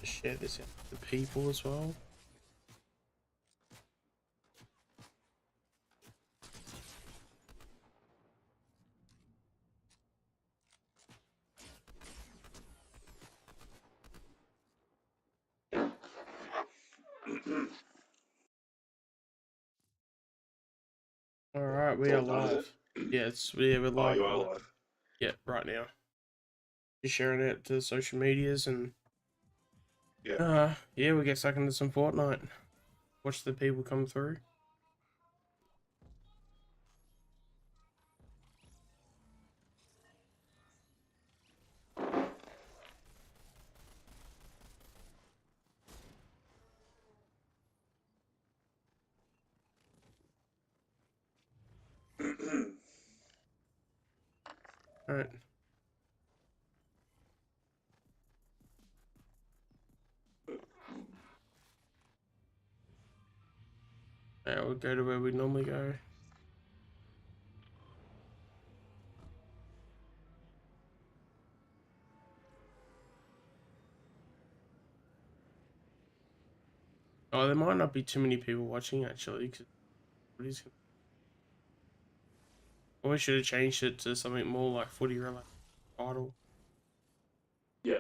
Share this out to people as well. All right, we are live. Yes, we're Oh, live. you are live. Yeah, right now. Just sharing it to social medias and Yeah. yeah, we get stuck into some Fortnite. Watch the people come through. All right. Now we'll go to where we normally go. Oh, there might not be too many people watching actually. Cause we should have changed it to something more like footy related title. Yeah.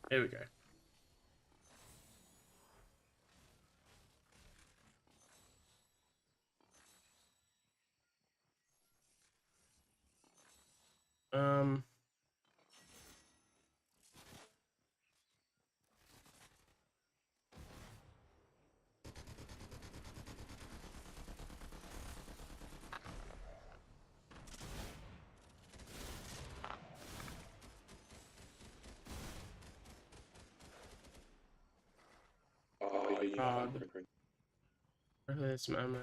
There we go. Um. Oh, you Uh, fucking. there's some ammo.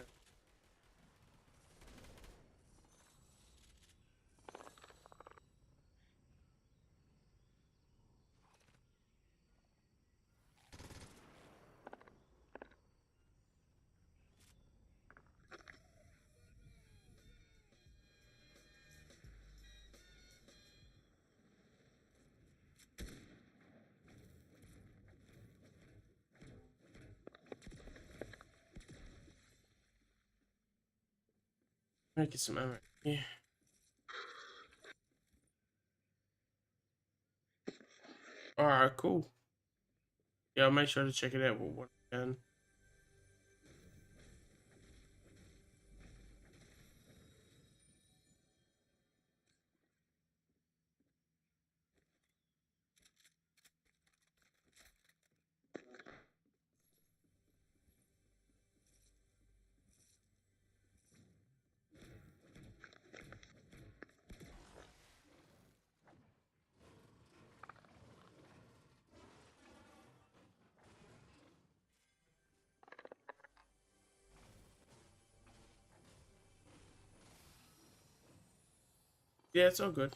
Let me get some ammo. Yeah. All right. Cool. Yeah, I'll make sure to check it out when I can. Yeah, it's all good.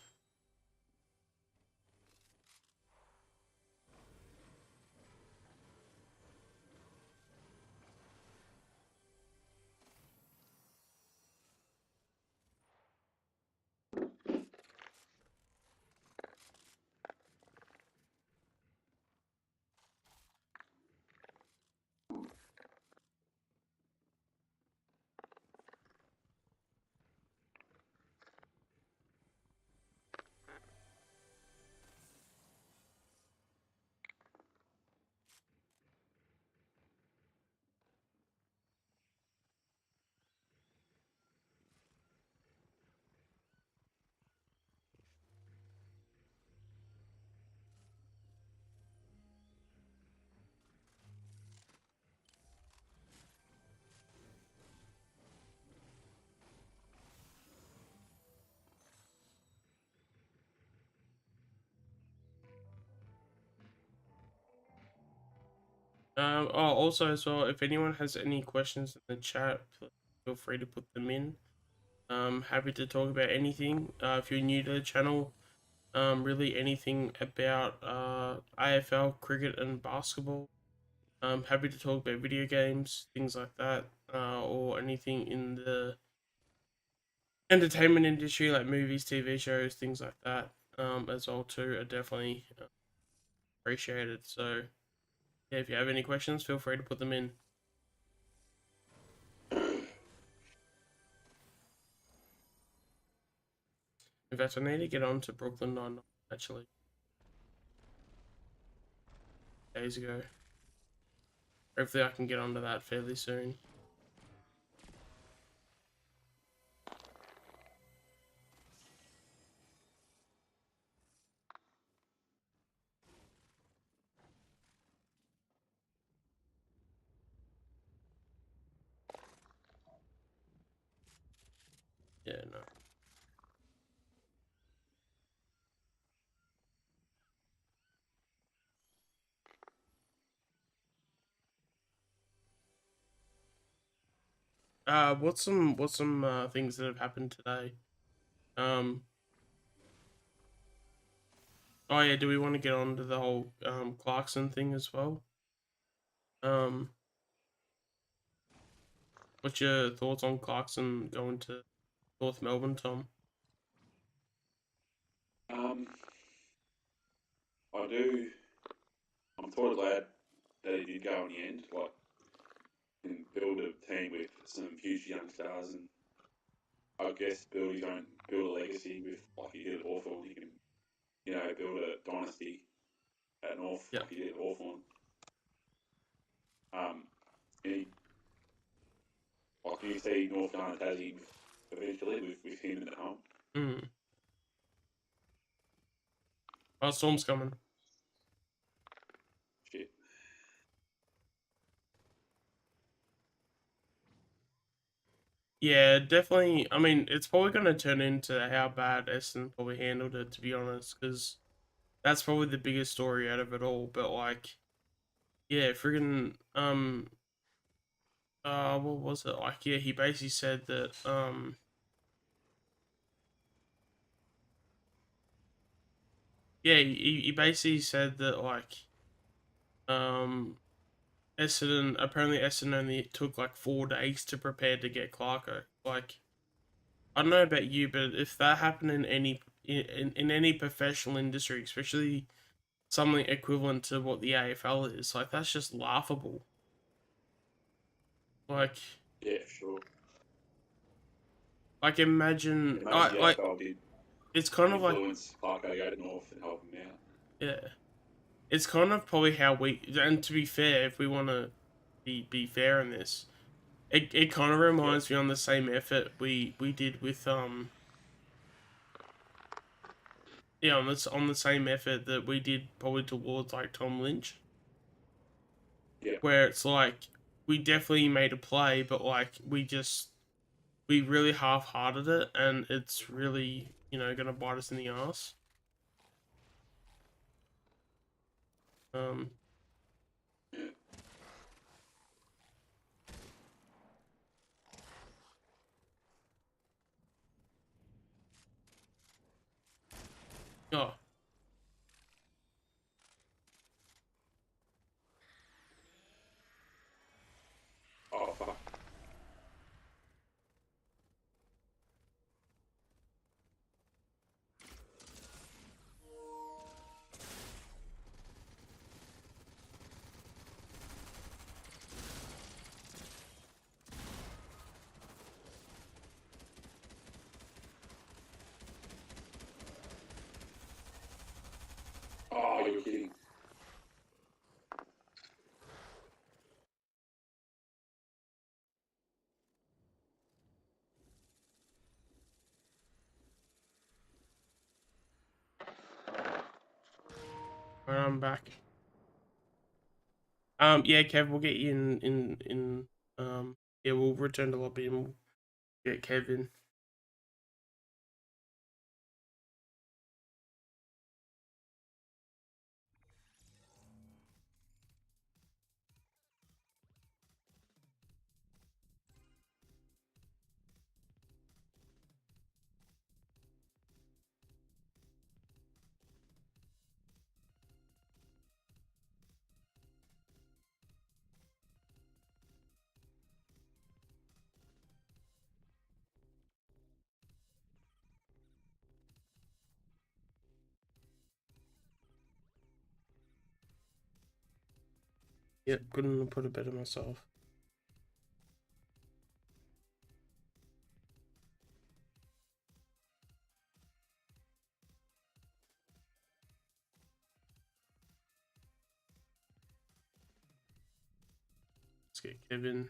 Also as well, if anyone has any questions in the chat, feel free to put them in. Happy to talk about anything. If you're new to the channel, really anything about AFL, cricket, and basketball. Happy to talk about video games, things like that, or anything in the entertainment industry like movies, TV shows, things like that. As well too, are definitely appreciated. So yeah, if you have any questions, feel free to put them in. In fact, I need to get on to Brooklyn Nine actually days ago. Hopefully, I can get onto that fairly soon. Yeah, no. What's some things that have happened today? Um, oh yeah, do we want to get on to the whole Clarkson thing as well? Um, what's your thoughts on Clarkson going to North Melbourne, Tom? Um, I do. I'm sort of glad that he did go in the end, like, and build a team with some huge young stars, and I guess build a legacy with like he did at Hawthorn. He can, build a dynasty at North Yeah. like he did at Hawthorn. Um, and he, like, do you see North going to Tassie eventually with him at home? Mm. Oh, Storm's coming. Shit. Yeah, definitely. I mean, it's probably going to turn into how bad Essendon probably handled it, to be honest, because that's probably the biggest story out of it all. But like, yeah, friggin' what was it like? Yeah, he basically said that yeah, he basically said that like um Essendon only took like 4 days to prepare to get Clarko. Like, I don't know about you, but if that happened in in any professional industry, especially something equivalent to what the AFL is, like that's just laughable. Like, Yeah, sure. imagine, Yeah, maybe I the like AFL did it's kind of like influence Clarko to go to North and help him out. yeah, it's kind of probably how we. And to be fair, if we want to be fair in this, it kind of Yeah, reminds me on the same effort we did with yeah, on the same effort that we did probably towards like Tom Lynch, yeah, where it's like we definitely made a play, but like we really half-hearted it, and it's really gonna bite us in the ass. Um, yeah. oh, Oh fuck. Oh, you're kidding. I'm back. Yeah, Kev, we'll get you yeah, we'll return to lobby and we'll get Kevin. Yep, couldn't have put it better myself. Let's get Kevin.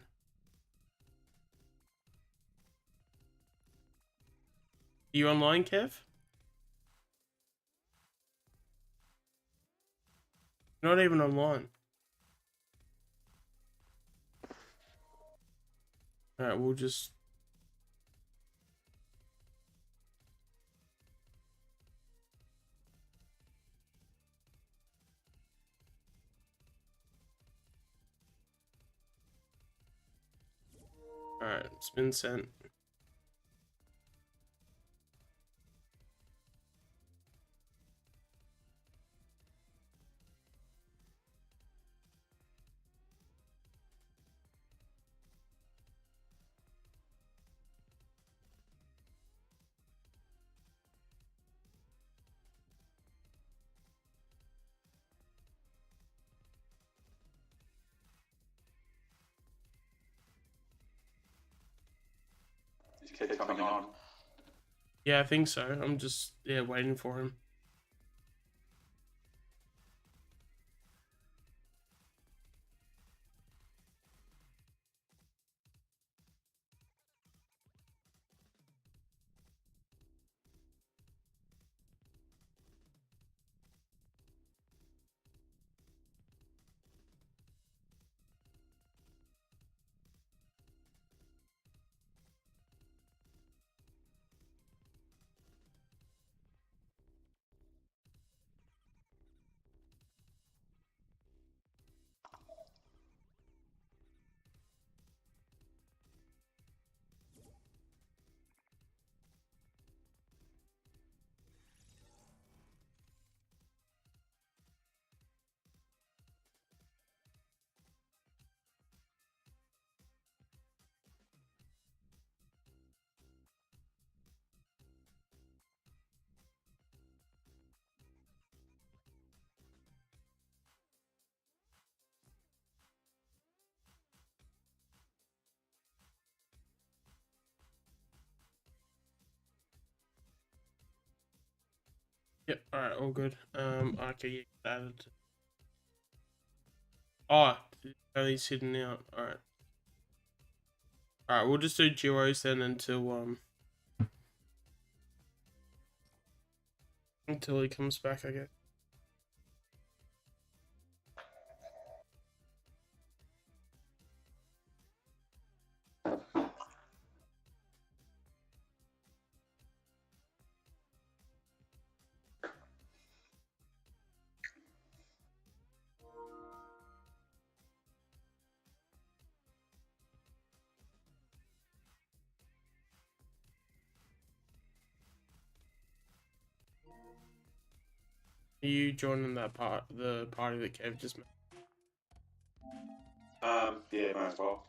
Are you online, Kev? You're not even online. Alright, we'll just... Alright, it's been sent. Is Kev coming on? Yeah, I think so. I'm just, waiting for him. Yep, alright, all good. Okay, yeah, added. Oh, he's hidden out. Alright. Alright, we'll just do duos then until he comes back, I guess. Are you joining the party that Kev just made? Yeah, might as well.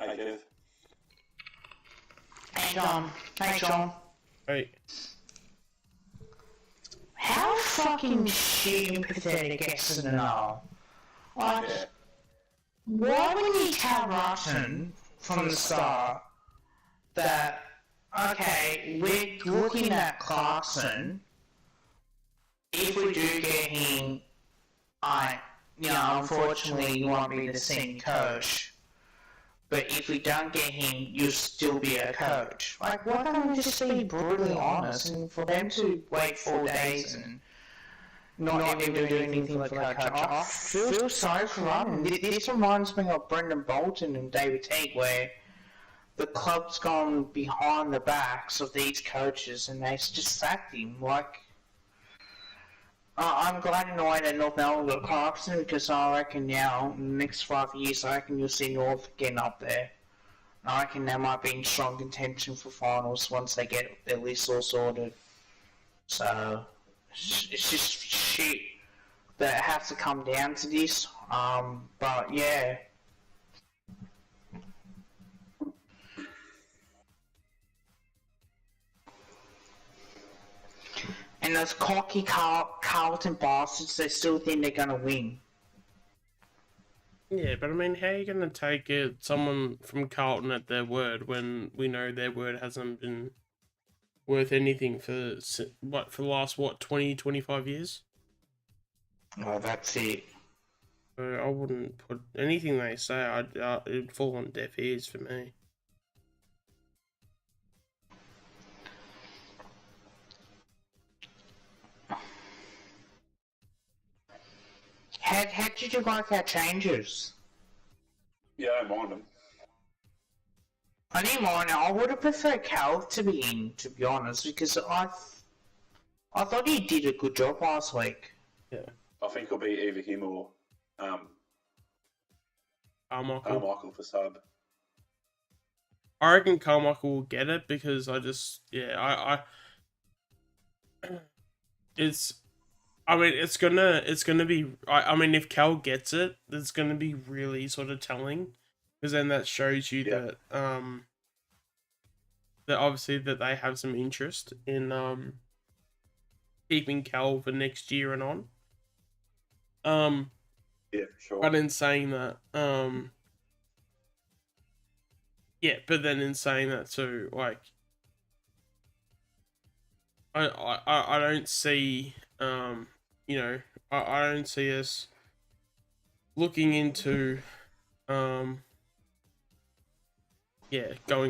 Hey, Kev. Hey, John. Hey, John. Hey. How fucking shit and pathetic is it now? Like, Yeah. why wouldn't you tell Russian from the start that, okay, we're looking at Clarkson, if we do get him, unfortunately, you won't be the same coach. But if we don't get him, you'll still be a coach. Like, why don't we just be brutally honest? And for them to wait 4 days and not even do anything for the coach, I feel sorry for them. This reminds me of Brendan Bolton and David Teague, where the club's gone behind the backs of these coaches and they just sacked him. Like, I'm glad in a way that North Melbourne got Clarkson, because I reckon now, in the next 5 years, I reckon you'll see North getting up there. I reckon they might be in strong contention for finals once they get their list all sorted. So, it's just shit that has to come down to this. But yeah. And those cocky Carlton bastards, they still think they're gonna win. Yeah, but I mean, how are you going to take someone from Carlton at their word when we know their word hasn't been worth anything for the last, 20, 25 years? Oh, that's it. So I wouldn't put anything they say, it'd fall on deaf ears for me. How did you like our changes? Yeah, I don't mind them. I didn't mind it. I would have preferred Cal to be in, to be honest, because I thought he did a good job last week. Yeah. I think it'll be either him or Carmichael for sub. I reckon Carmichael will get it because it's gonna be. I mean, if Cal gets it, it's gonna be really sort of telling, because then that shows you that that obviously that they have some interest in keeping Cal for next year and on. Yeah, for sure. But in saying that, but then in saying that too, like, I don't see, I don't see us looking into, going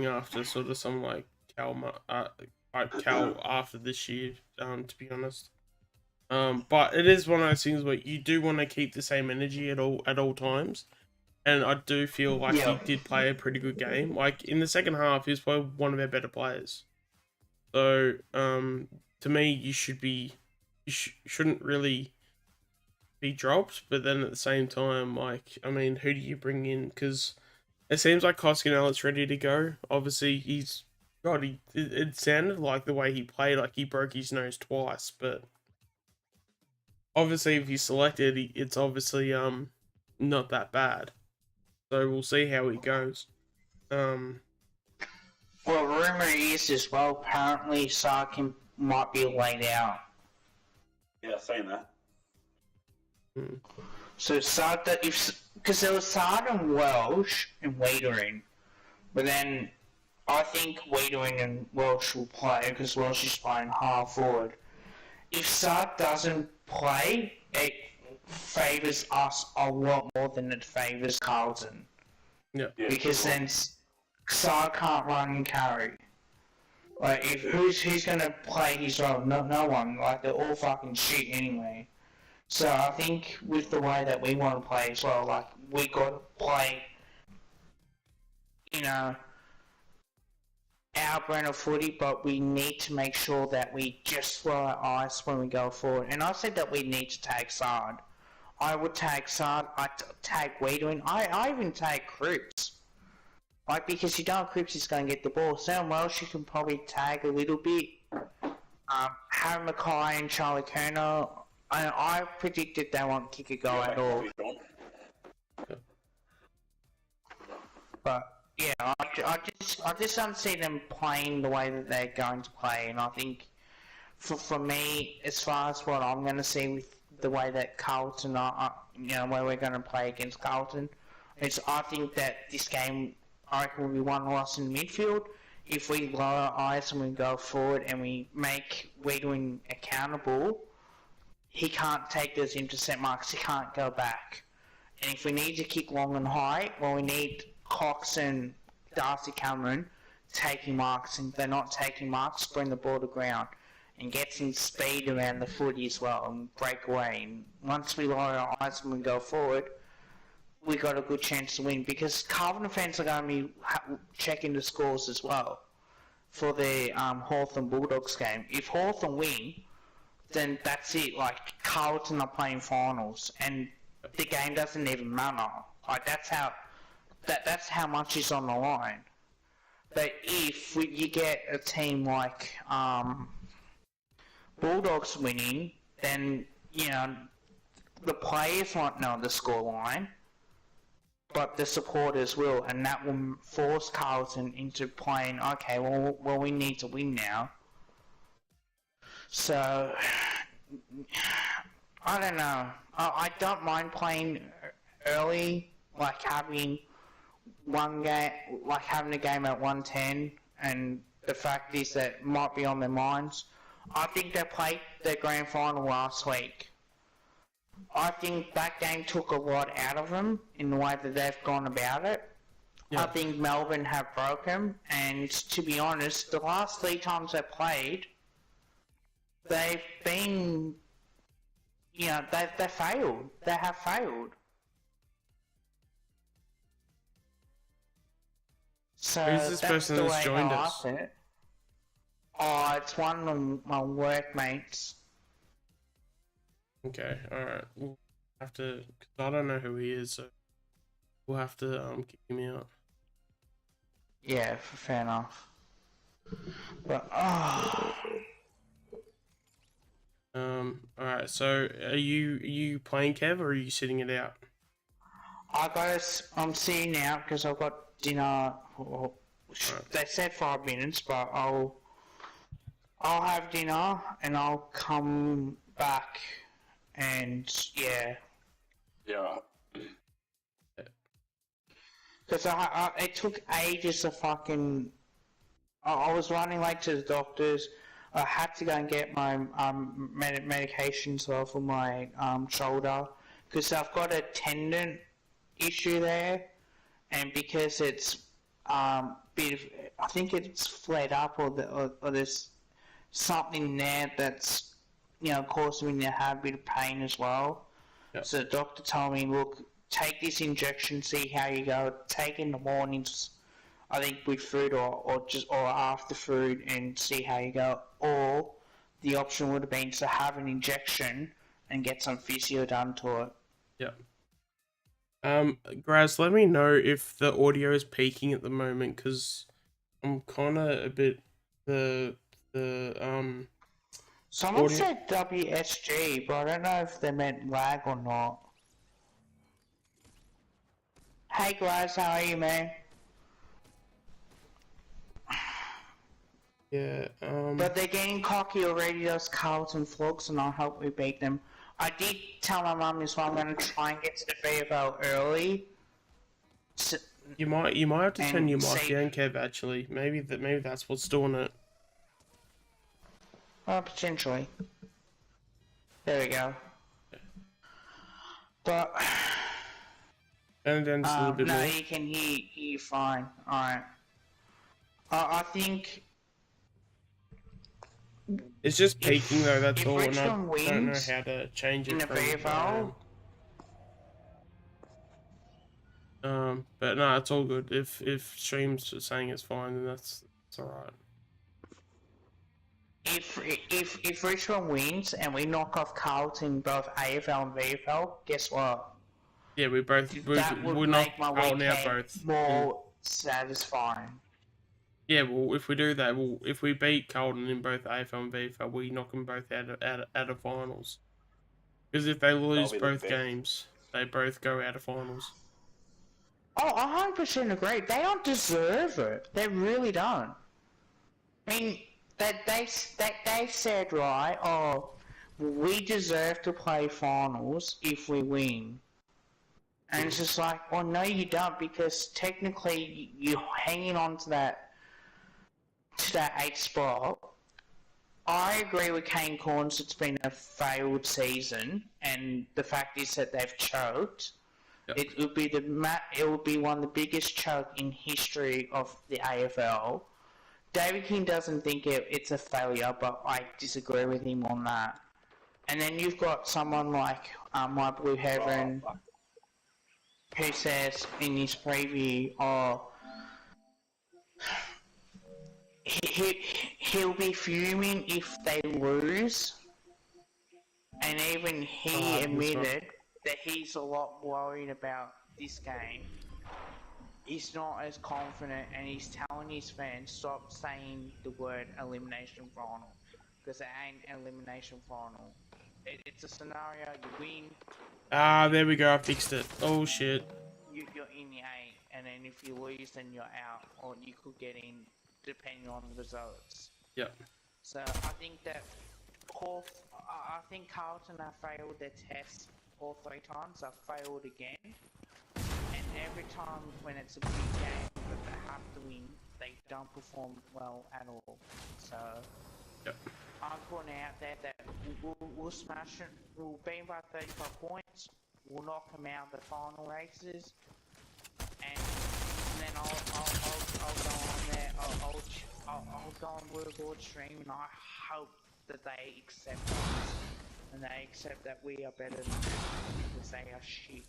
after sort of some like Cal after this year, to be honest. But it is one of those things where you do want to keep the same energy at all times. And I do feel like he did play a pretty good game. Like, in the second half, he was probably one of our better players. So, to me, you shouldn't really be dropped. But then at the same time, like, I mean, who do you bring in? Because it seems like Koskinel's ready to go. Obviously, it sounded like the way he played, like he broke his nose twice. But obviously, if he's selected, it's obviously not that bad. So we'll see how he goes. Well, rumour is as well, apparently Sarkin might be laid out. Yeah, saying that. So because there was Sard and Welsh and Wiedering, but then I think Wiedering and Welsh will play because Welsh is playing half forward. If Sard doesn't play, it favours us a lot more than it favours Carlton. Yeah. Because then Sard can't run and carry. Like, who's gonna play his role? No one. Like, they're all fucking shit anyway. So I think with the way that we want to play as well, like, we got to play, our brand of footy, but we need to make sure that we just throw our eyes when we go forward. And I said that we need to tag Sard. I would tag Sard, I'd tag Wiedering, I even tag Cripps. Like, because you know Cripps is going to get the ball. Sam Welsh, you can probably tag a little bit. Harry Mackay and Charlie Kerner, I predicted they won't kick a goal at all. But yeah, I just don't see them playing the way that they're going to play, and I think for me, as far as what I'm going to see with the way that Carlton are, where we're going to play against Carlton, I think that this game, I reckon, will be one loss in midfield. If we lower our eyes and we go forward and we make Wiedering accountable, he can't take those intercept marks, he can't go back. And if we need to kick long and high, well, we need Cox and Darcy Cameron taking marks, and if they're not taking marks, bring the ball to ground and get some speed around the footy as well and break away. And once we lower our eyes and we go forward, we got a good chance to win, because Carlton fans are going to be checking the scores as well for the Hawthorn Bulldogs game. If Hawthorn win, then that's it. Like, Carlton are playing finals, and the game doesn't even matter. Like, that's how much is on the line. But if you get a team like Bulldogs winning, then, you know, the players won't know the scoreline, but the supporters will, and that will force Carlton into playing, okay, well we need to win now. So, I don't know. I don't mind playing early, like having one game, like having a game at 1:10, and the fact is that it might be on their minds. I think they played their grand final last week. I think that game took a lot out of them in the way that they've gone about it. Yeah. I think Melbourne have broken, and to be honest, the last 3 times they played, they've been, you know, they failed. They have failed. So who's this person that's joined us? Oh, it's one of my workmates. Okay, alright. We'll have to, cause I don't know who he is, so we'll have to kick him out. Yeah, fair enough. But alright, so are you playing, Kev, or are you sitting it out? I'm sitting out because I've got dinner. They said 5 minutes, but I'll have dinner and I'll come back, and yeah. Because it took ages to fucking. I was running late to the doctors. I had to go and get my medication for my shoulder, because I've got a tendon issue there, and because it's I think it's flared up, or there's something there that's, you know, causing me to have a bit of pain as well. Yep. So the doctor told me, look, take this injection, see how you go. Take it in the mornings, I think, with food or after food, and see how you go. Or the option would have been to have an injection and get some physio done to it. Yeah. Graz, let me know if the audio is peaking at the moment, because I'm kind of a bit Someone said WSG, but I don't know if they meant lag or not. Hey Graz, how are you, man? Yeah, But they're getting cocky already, those Carlton Flogs, and I hope we beat them. I did tell my mum as well, I'm going to try and get to the VFL early. So, you might have to turn your mic down, Kev, actually. Maybe that's what's doing it. Potentially. There we go. But and then just a little bit more. No, you can hear you fine. Alright. I think it's just peaking though, that's all, and I don't know how to change it in the VFL. But no, it's all good. If stream's saying it's fine, then that's alright. If Richmond wins and we knock off Carlton both AFL and VFL, guess what? Yeah, we'll knock Carlton out both. More satisfying. Yeah, well, if we do that, if we beat Carlton in both AFL and VFL, we knock them both out of finals. Because if they lose both games, they both go out of finals. Oh, I 100% agree. They don't deserve it. They really don't. I mean, they said, right, oh, we deserve to play finals if we win. And it's just like, well, no, you don't, because technically you're hanging on to that 8th spot. I agree with Kane Corns, it's been a failed season, and the fact is that they've choked. Yep. It would be one of the biggest choke in history of the AFL. David King doesn't think it's a failure, but I disagree with him on that. And then you've got someone like My Blue Heaven. who says in his preview, oh, he'll be fuming if they lose, and even he admitted that he's a lot worried about this game. He's not as confident, and he's telling his fans stop saying the word elimination final, because it ain't elimination final. It's a scenario you win. Ah, there we go. I fixed it. Oh shit. You're in the 8, and then if you lose, then you're out, or you could get in, depending on the results. Yep. So I think that I think Carlton have failed their test all 3 times. They've failed again, and every time when it's a big game that they have to win, they don't perform well at all. So Yep. I'm putting out there that we'll smash it. We'll beat by 35 points. We'll knock them out of the final races, and then I'll go on there. I'll go on Wordboard stream, and I hope that they accept us, and they accept that we are better than them, because they are shit.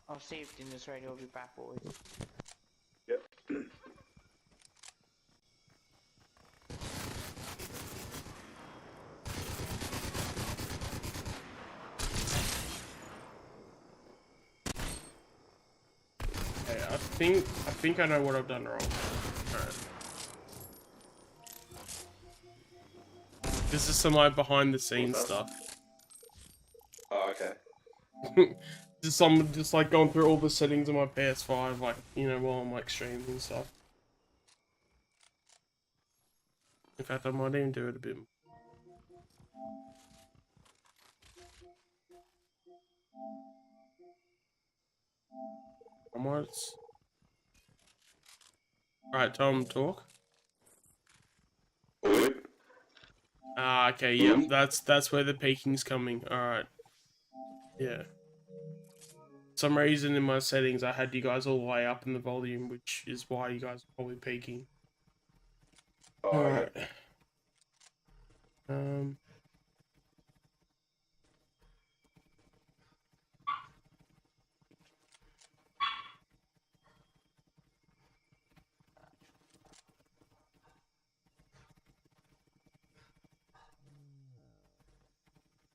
I'll see if Dinner's ready. I'll be back, boys. Yep. Okay, I think I know what I've done wrong. Alright. This is some like behind the scenes What's stuff. Oh, okay. Just like going through all the settings on my PS5, like, you know, while I'm like streaming and stuff. In fact, I might even do it a bit more. Almost. Alright, Tom, talk. Good. Ah, okay, yep, that's where the peaking's coming. Alright. Yeah. Some reason in my settings I had you guys all the way up in the volume, which is why you guys are probably peaking. Oh, Alright. okay.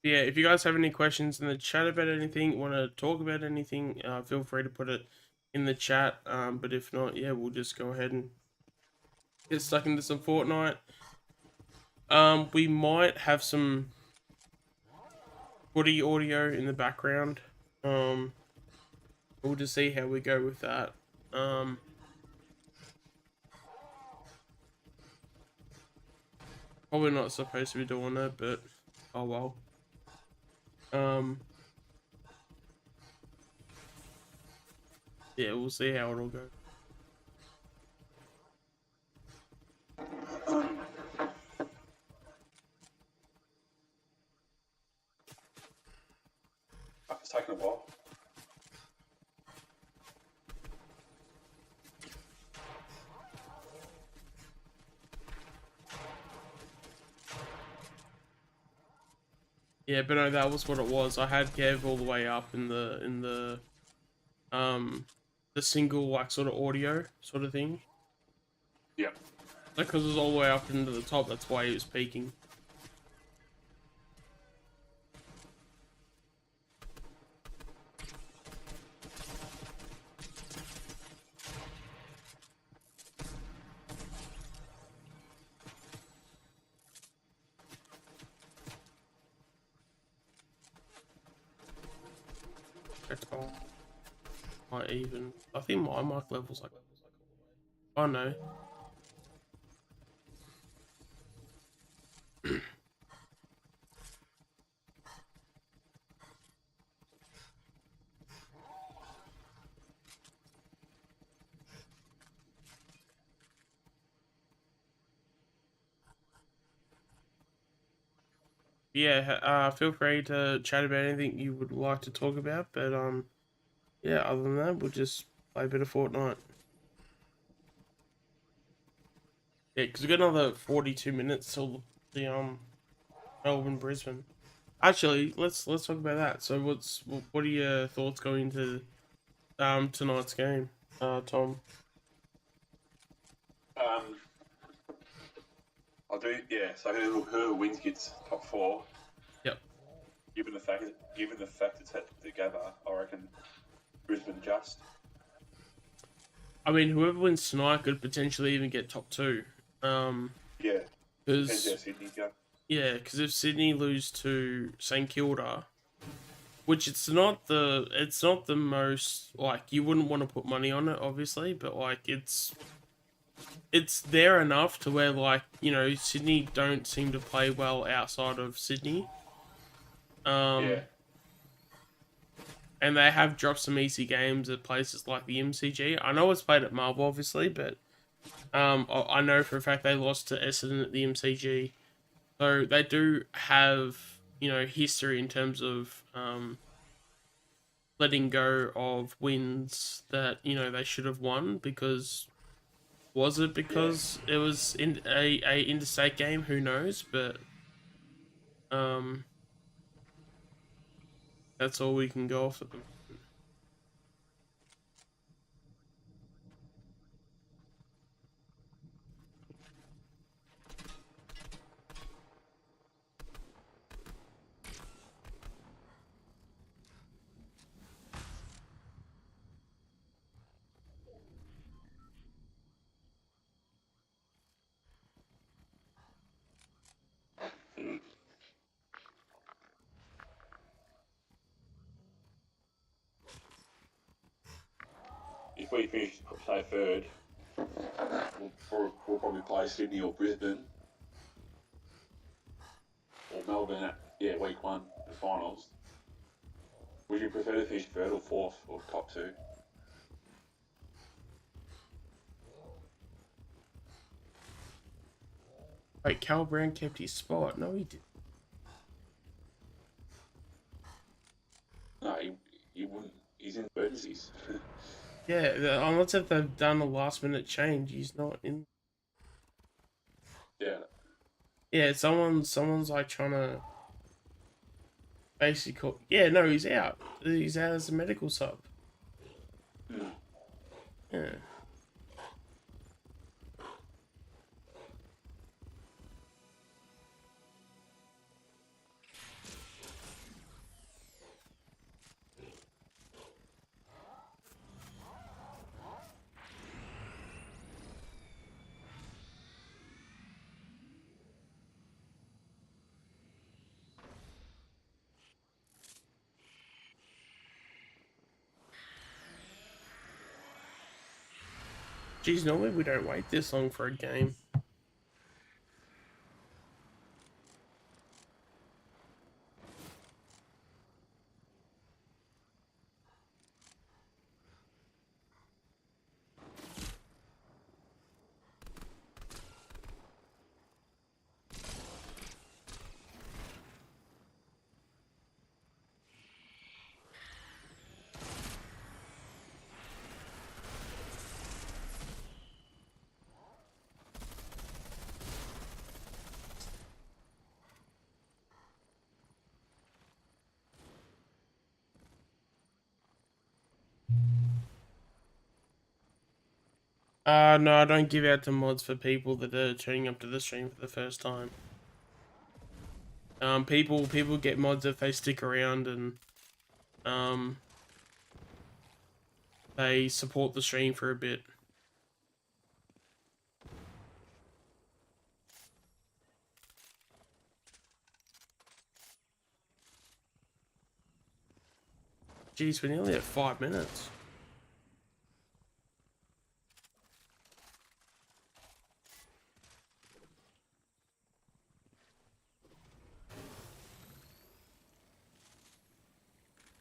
Yeah, if you guys have any questions in the chat about anything, want to talk about anything, feel free to put it in the chat. But if not, yeah, we'll just go ahead and get stuck into some Fortnite. We might have some footy audio in the background. We'll just see how we go with that. Probably not supposed to be doing that, but oh well. Yeah, we'll see how it'll go. It's taken a while. Yeah, but no, that was what it was. I had Kev all the way up in the single like sort of audio sort of thing. Yep. Because it was all the way up into the top, that's why he was peaking. Might even. I think my mic level's like. Oh no. Yeah, feel free to chat about anything you would like to talk about, but yeah, other than that, we'll just play a bit of Fortnite. Yeah, because we've got another 42 minutes till the Melbourne Brisbane. Actually, let's talk about that. So, what are your thoughts going into tonight's game, Tom? Um, I do, yeah. So whoever wins gets top four. Yep. Given the fact it's had together, I reckon Brisbane just. I mean, whoever wins tonight could potentially even get top two. Um, Yeah, depends how because Sydney's go. yeah, because if Sydney lose to St Kilda, which it's not the most, like, you wouldn't want to put money on it, obviously, but like it's there enough to where, like, Sydney don't seem to play well outside of Sydney. Yeah, Um, and they have dropped some easy games at places like the MCG. I know it's played at Marvel, obviously, but I know for a fact they lost to Essendon at the MCG. So they do have, history in terms of letting go of wins that, they should have won. Because was it yeah. because it was in a interstate game? Who knows? But um, that's all we can go off at them. Mm. If we finish, say, third, we'll probably play Sydney or Brisbane or Melbourne at week one, the finals. Would you prefer to finish third or fourth or top two? Wait, Cal Brown kept his spot. No, he did. No, he wouldn't. He's in emergencies. Yeah, unless if they've done a last minute change, he's not in. Yeah. Yeah, someone's like trying to basically. Yeah, no, he's out. He's out as a medical sub. Mm. Yeah. Geez, normally we don't wait this long for a game. No, I don't give out to mods for people that are turning up to the stream for the first time. People get mods if they stick around and um they support the stream for a bit. Geez, we're nearly at 5 minutes.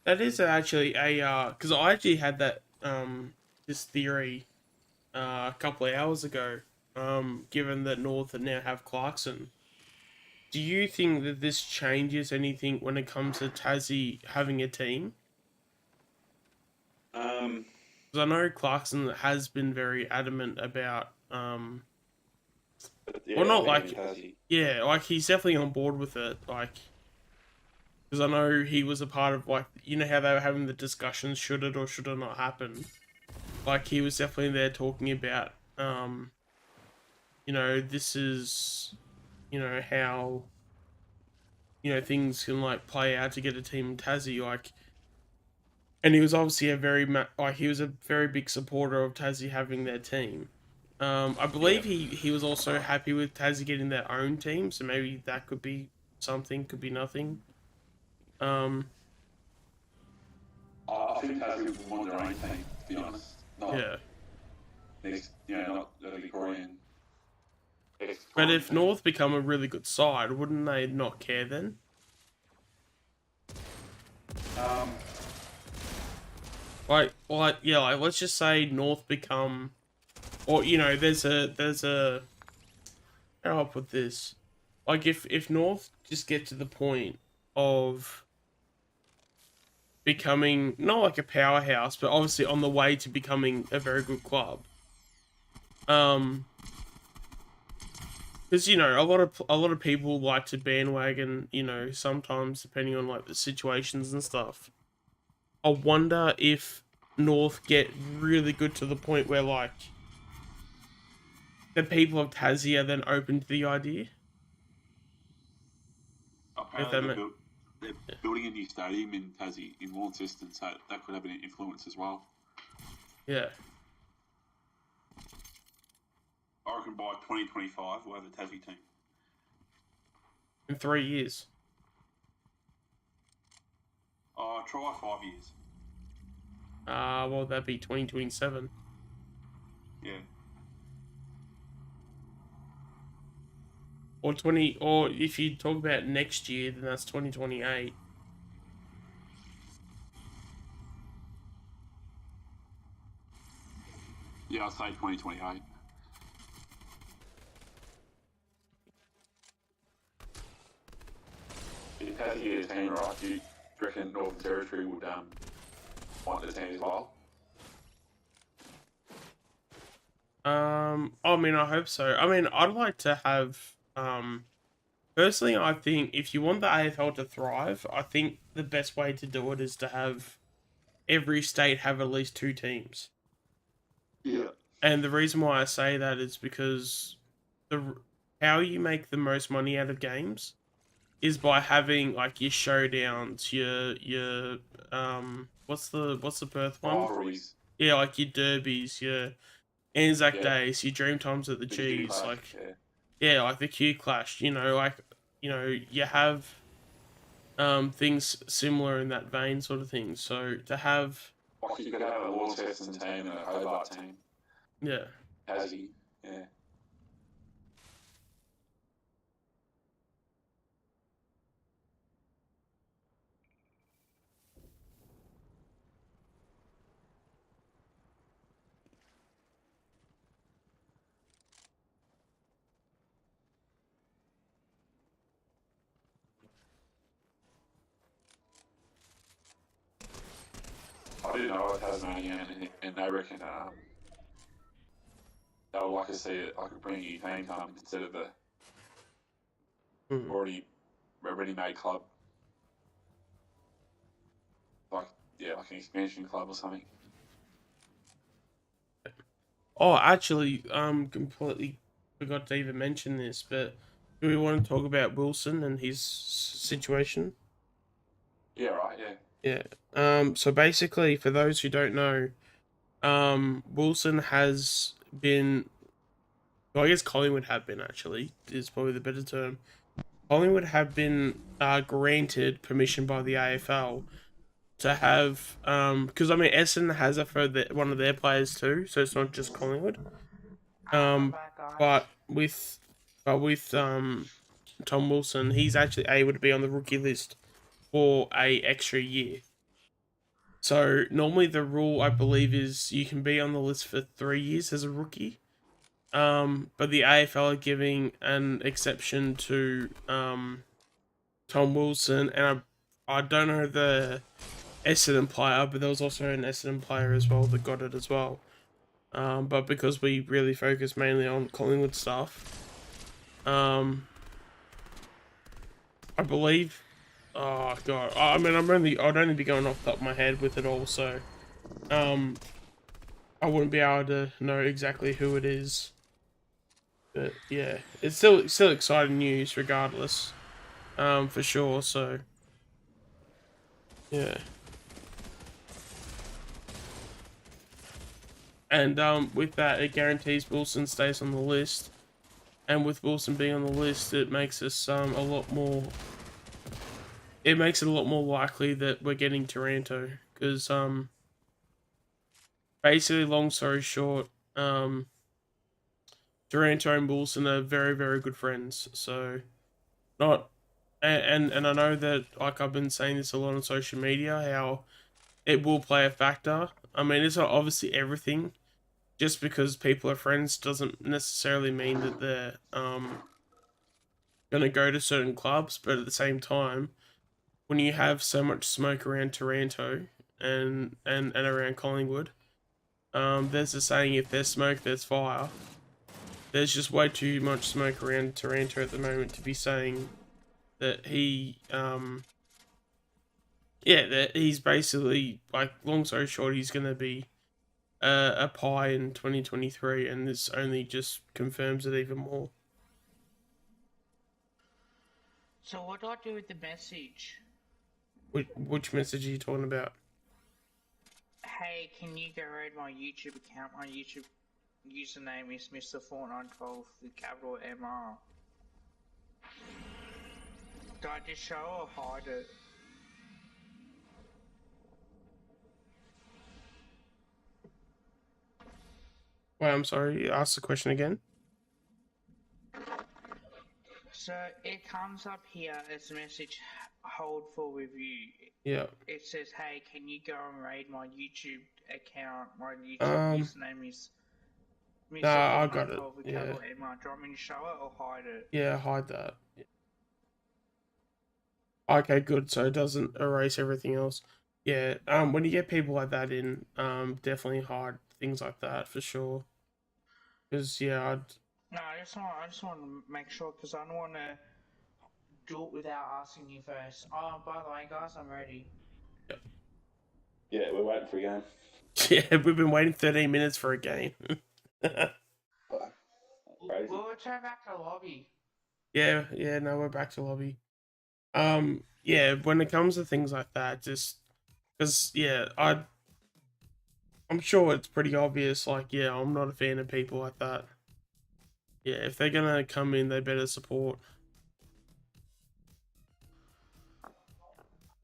That is actually because I actually had that this theory a couple of hours ago. Given that North now have Clarkson, do you think that this changes anything when it comes to Tassie having a team? Um, Because I know Clarkson has been very adamant about but well, yeah, not leaving like, Tassie. yeah, like he's definitely on board with it. Like, because I know he was a part of, like, you know how they were having the discussions, should it or should it not happen. Like, he was definitely there talking about, you know, this is, you know, how, you know, things can, like, play out to get a team in Tassie, like, and he was obviously a very, like, he was a very big supporter of Tassie having their team. I Yeah. believe he was also happy with Tassie getting their own team, so maybe that could be something, could be nothing. Um, I think Tassie would want their own team, to be honest. Not yeah. next, not the Victorian, But ex-Victorian if team. North become a really good side, wouldn't they not care then? Um, Like yeah, like let's just say North become, or you know, there's a how do I put this? Like if North just get to the point of becoming not like a powerhouse, but obviously on the way to becoming a very good club. Um, because you know a lot of people like to bandwagon, you know, sometimes depending on like the situations and stuff. I wonder if North get really good to the point where like the people of Tassie are then open to the idea. If apparently that meant, they're building a new stadium in Tassie, in Launceston, so that could have an influence as well. yeah, I reckon by 2025 we'll have a Tassie team. in 3 years. Try 5 years. Well, that'd be 2027. Yeah. Or 20, or if you talk about next year, then that's 2028. Yeah, I'd say 2028. If Tassie get a team right, do you reckon Northern Territory would want the team as well? I mean, I hope so. I mean, I'd like to have, personally, I think if you want the AFL to thrive, I think the best way to do it is to have every state have at least 2 teams. Yeah. And the reason why I say that is because the how you make the most money out of games is by having like your showdowns, your what's the Perth one? Rivalries. Yeah, like your derbies, your Anzac Yeah. Days, your Dream Times at the The Q Cheese, Clash. like Yeah. yeah, like the Q Clash. You know, like you know you have things similar in that vein, sort of thing. So to have Like you could have a Launceston team and a Hobart team. yeah. Tassie. Yeah. I didn't know it Tasmania, and they reckon they would like to see it like a brand new team come instead of the Mhm. already ready-made club, like like an expansion club or something. Oh, actually, completely forgot to even mention this, but do we want to talk about Wilson and his situation? Yeah, right. Yeah. Yeah. So basically, for those who don't know, Wilson has been, well, I guess Collingwood have been actually, is probably the better term. Collingwood have been granted permission by the AFL to have, because I mean, Essendon has it for one of their players too, so it's not just Collingwood. I'm Um, back, guys. but with Tom Wilson, he's actually able to be on the rookie list for a extra year. So normally the rule I believe is you can be on the list for 3 years as a rookie. But the AFL are giving an exception to Tom Wilson, and I don't know the Essendon player, but there was also an Essendon player as well that got it as well. But because we really focus mainly on Collingwood stuff, um, I believe Oh god, I mean, I'd only be going off the top of my head with it all, so um, I wouldn't be able to know exactly who it is. But yeah, it's still exciting news regardless, for sure. So yeah, and with that, it guarantees Wilson stays on the list, and with Wilson being on the list, it makes us a lot more. It makes it a lot more likely that we're getting Taranto, because basically, long story short, Taranto and Wilson are very good friends. So not and I know that, like, I've been saying this a lot on social media, how it will play a factor. I mean, it's not obviously everything. Just because people are friends doesn't necessarily mean that they're gonna go to certain clubs. But at the same time, when you have so much smoke around Taranto and around Collingwood, there's a saying: if there's smoke, there's fire. There's just way too much smoke around Taranto at the moment to be saying that that he's basically, like, long story short, he's gonna be a pie in 2023, and this only just confirms it even more. So what do I do with the message? Which message are you talking about? Hey, can you go raid my YouTube account? My YouTube username is Mr. Fortnite12 with capital MR. Do I just show or hide it? Wait, I'm sorry. Ask the question again. So it comes up here as a message, hold for review. Yeah. It says, hey, can you go and raid my YouTube account? My YouTube username is Mr. Nah, I got it. Fortnite12 with Yeah. capital MR. Do you want me to show it or hide it? Yeah, hide that. Yeah. Okay, good. So it doesn't erase everything else. Yeah. When you get people like that in, definitely hide things like that for sure. Because yeah, No, I just want to make sure because I don't want to do it without asking you first. Oh, by the way, guys, I'm ready. Yeah, we're waiting for a game. yeah, we've been waiting 13 minutes for a game. Crazy. We'll return back to the lobby. Yeah, no, we're back to lobby. Yeah, when it comes to things like that, just because, yeah, I'm sure it's pretty obvious. Like, yeah, I'm not a fan of people like that. Yeah, if they're gonna come in, they better support.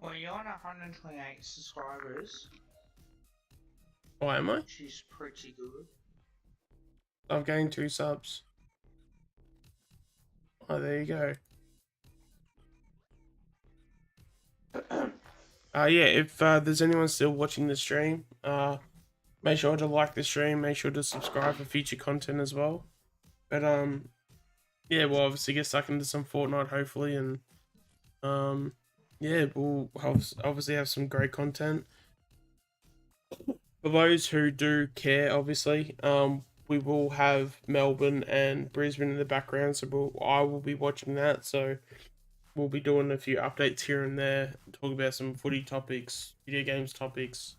Well, you're on 128 subscribers. Oh, am I? Which is pretty good. I've gained 2 subs. Oh, there you go. Yeah, if there's anyone still watching the stream, make sure to like the stream, make sure to subscribe for future content as well. But yeah, we'll obviously get stuck into some Fortnite hopefully, and yeah, we'll obviously have some great content. For those who do care, obviously, we will have Melbourne and Brisbane in the background, so I will be watching that. So we'll be doing a few updates here and there, talk about some footy topics, video games topics,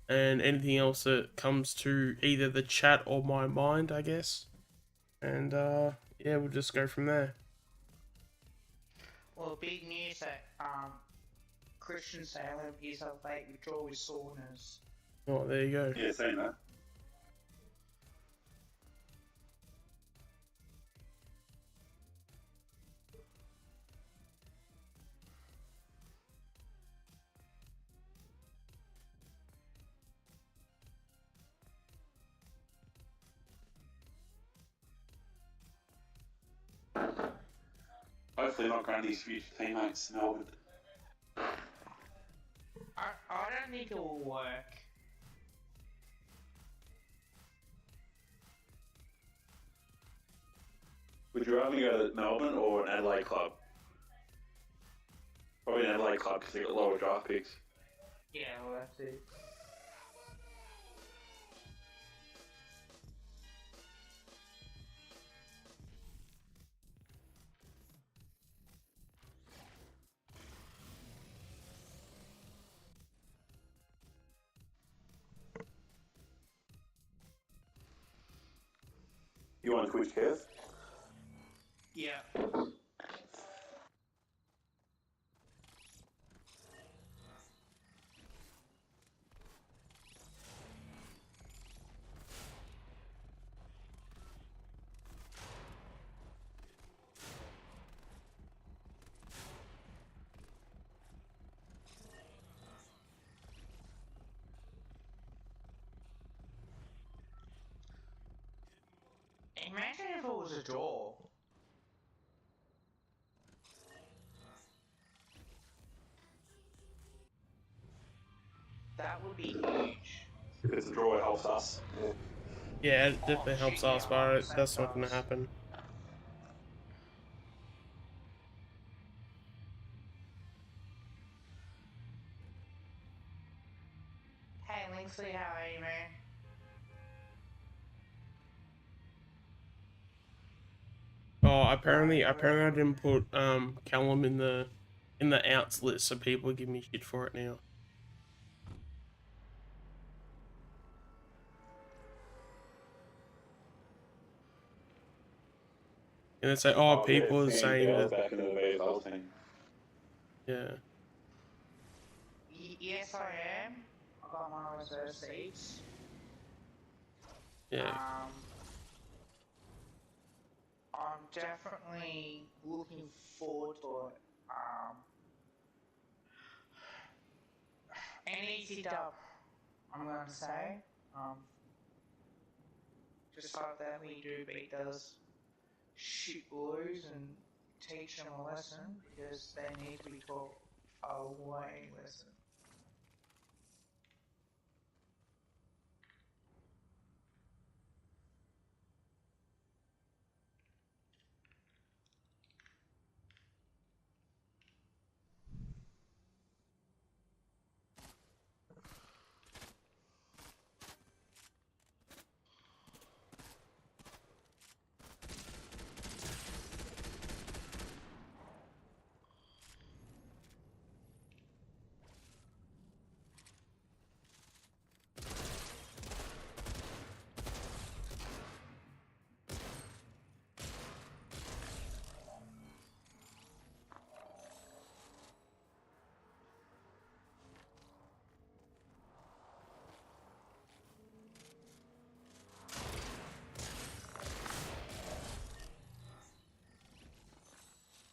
and anything else that comes to either the chat or my mind, I guess. And yeah, we'll just go from there. Well, big news that Christian Salem is a late withdrawal with soreness. Oh, there you go. Yeah, seen that. Hopefully not Grundy's future teammates, Melbourne. I don't think it will work. Would you rather go to Melbourne or an Adelaide club? Probably an Adelaide club because they got lower draft picks. Yeah, well, that's it. you on Twitch, Kev? Yeah. Imagine if it was a door. That would be huge. If it's a draw, it helps us. Yeah, it definitely helps shit, us, yeah, but 100% that's not gonna does. happen. Hey, Linksley, how are you, man? Oh, apparently I didn't put Callum in the outs list, so people give me shit for it now. And they say, oh, people are saying that. Back into the VFL team. Yeah. Yes, I am. I got my reserve seats. Yeah. I'm definitely looking forward to it. An easy dub, I'm going to say. Just hope that we do beat those shit blues and teach them a lesson, because they need to be taught a way lesson.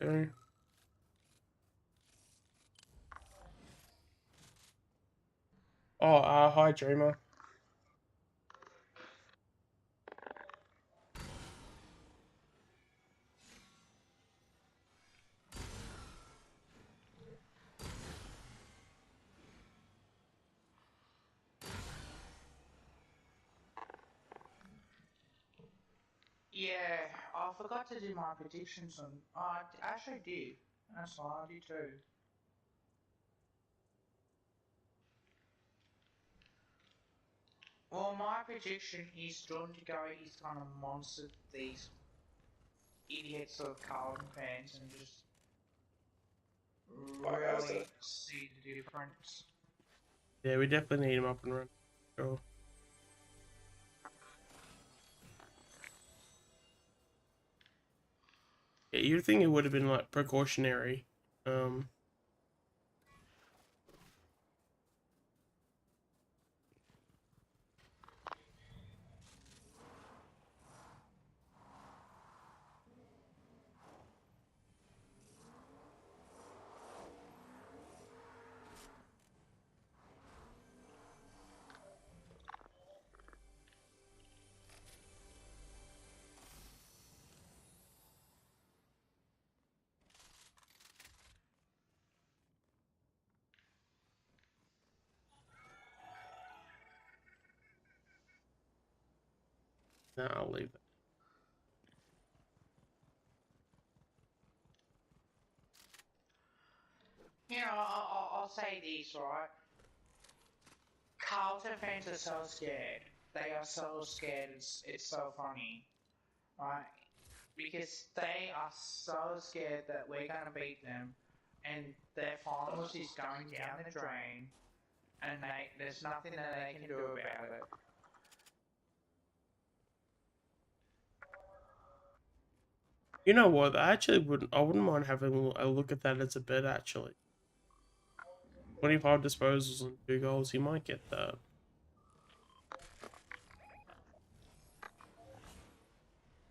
Okay. Oh, hi, Dreamer. Yeah, I forgot to do my predictions on. I actually did. That's why I did too. Well, my prediction is Jordan to go is going to monster these idiots of Carlton fans and just really see the difference. Yeah, we definitely need him up and running. Sure. Yeah, you'd think it would have been like precautionary. Um, no, I'll leave that. You know, I'll say this, right? Carlton fans are so scared. They are so scared. It's so funny, right? Because they are so scared that we're going to beat them, and their finals is going down the drain, and there's nothing that they can do about it. You know what? I wouldn't mind having a look at that as a bet. Actually, 25 disposals and 2 goals. You might get that.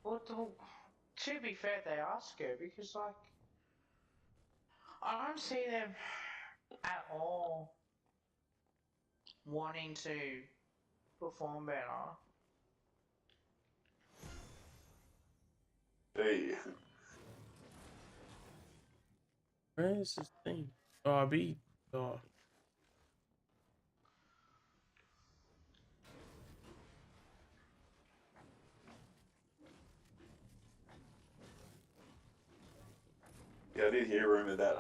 Well, to be fair, they ask her because, like, I don't see them at all wanting to perform better. Hey, Where is this thing? Oh, I'll be. Oh, yeah, I did hear a rumour that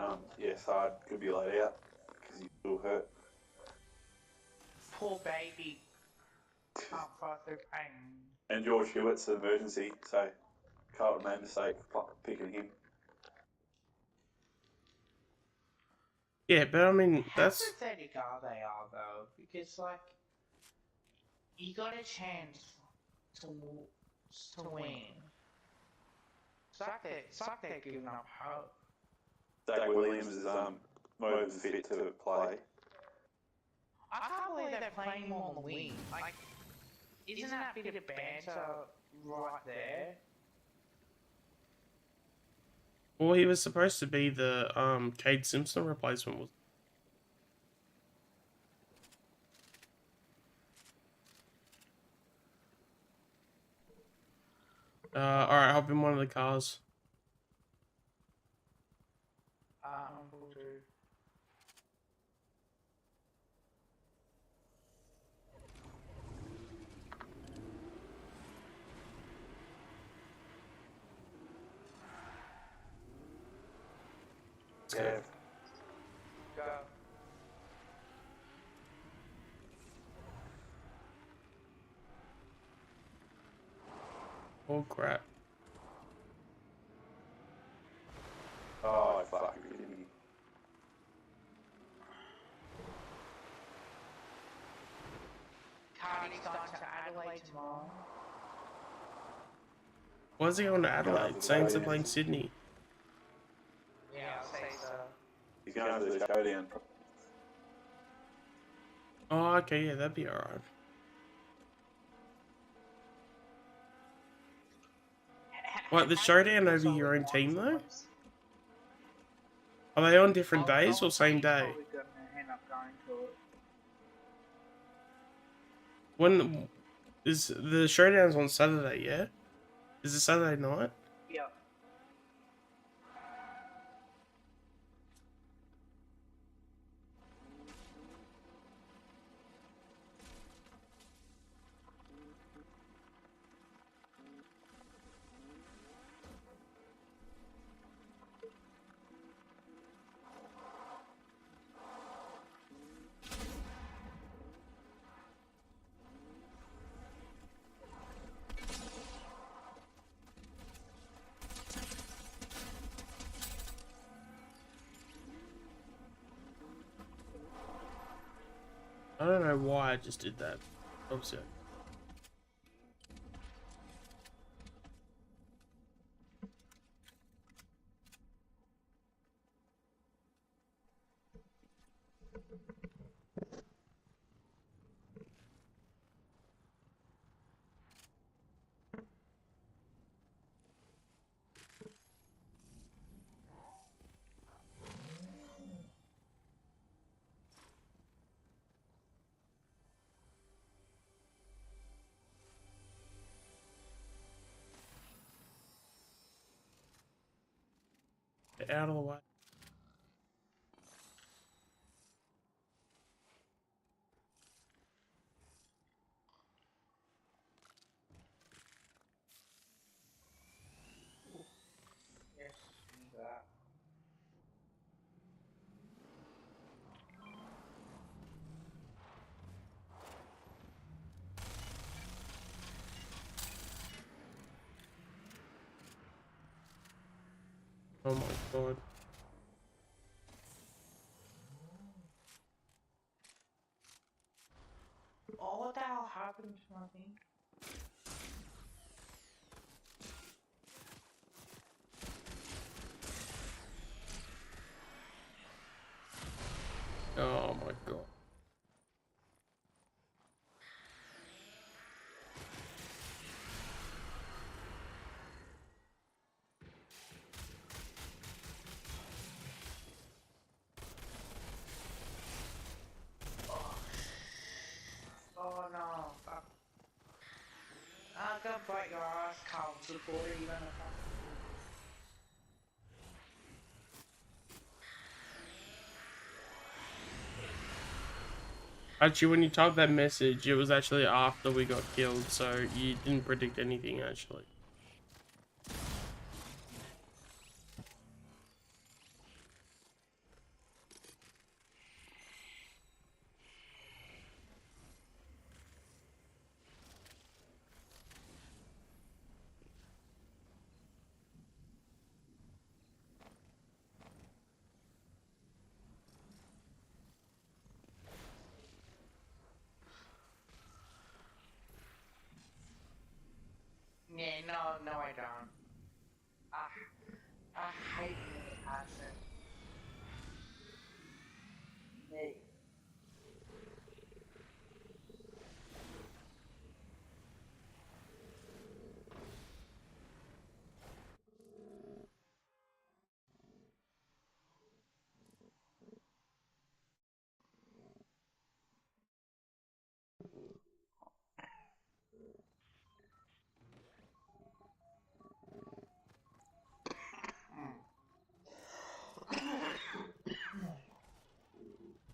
Sard could be laid out because he's still hurt. Poor baby can't fight through pain. And George Hewitt's an emergency, so Carlton made a mistake picking him. yeah, but I mean How that's pathetic are they, though? Because, like, you got a chance to win. It's like they're giving up hope. Zach Williams is more than fit to play. I can't believe they're playing him on the wing. Like, isn't that bit of banter right there? well, he was supposed to be the Cade Simpson replacement. Was all right. Hop in one of the cars. Will do. Let's go. Go. Oh crap! Oh, fuck, you're kidding me. Cardi's going to Adelaide tomorrow. Why's he going to Adelaide? to Saints are Adelaide. playing Sydney. Yeah, I'll say so. He's going to the showdown. Oh, okay, yeah, that'd be alright. What, the showdown over your own team though? Are they on different days or same day? Probably gonna end up going to it. When is the showdown's on Saturday? Yeah, is it Saturday night? Yeah. I don't know why I just did that. Obviously. Get out of the way. Yes, do that. Oh my god. Oh, what the hell happened to my thing? Oh my god. Oh no. I'm gonna break your ass, Carl, before you're gonna fuck. Actually, when you typed that message, it was actually after we got killed, so you didn't predict anything, actually. Yeah, no, I don't. I hate being a person. Me.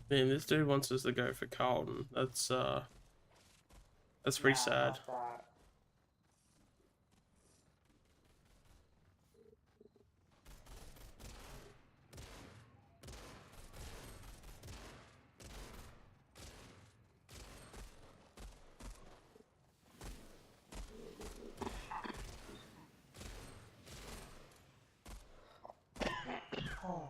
Man, this dude wants us to go for Carlton. That's pretty Nah, sad. fuck that. Oh.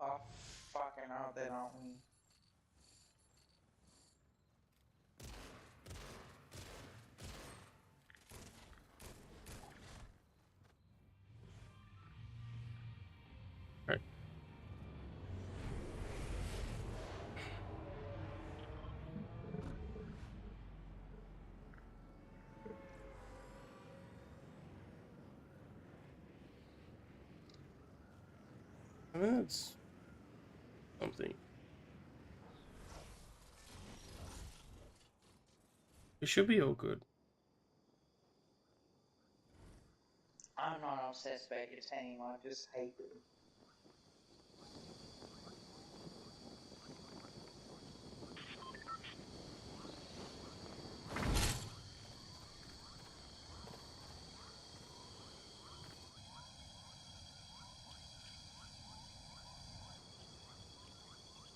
Oh, fucking hell, they don't win. Right. I mean, that's something. It should be all good. I'm not obsessed about your team, I just hate them.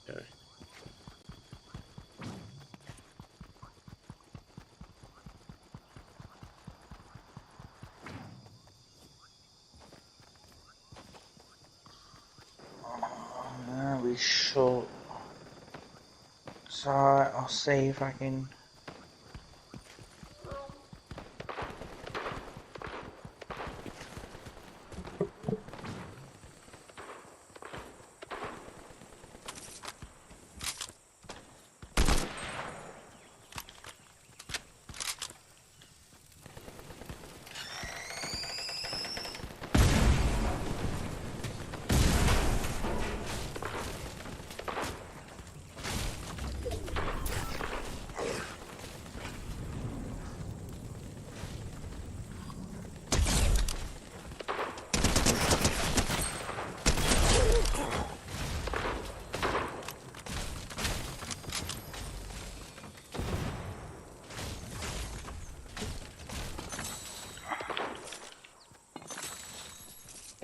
Okay. Oh, we short. So I'll see if I can.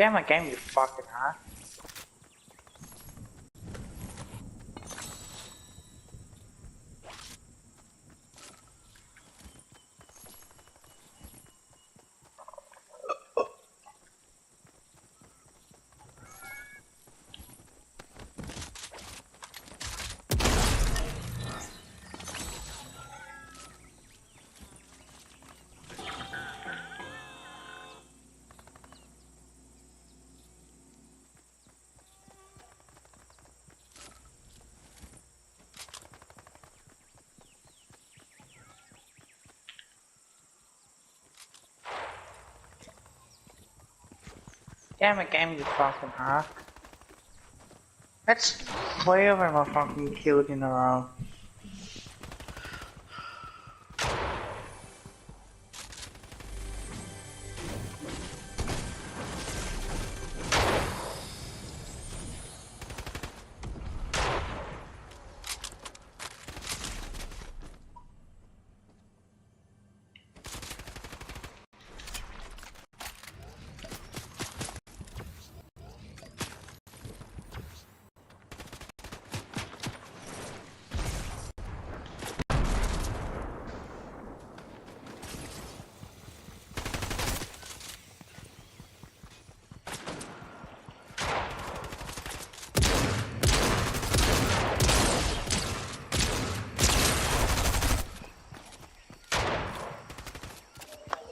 Get my game, you fucking hack. Damn it, game, you fucking hack. That's 3 of them I fucking killed in a row.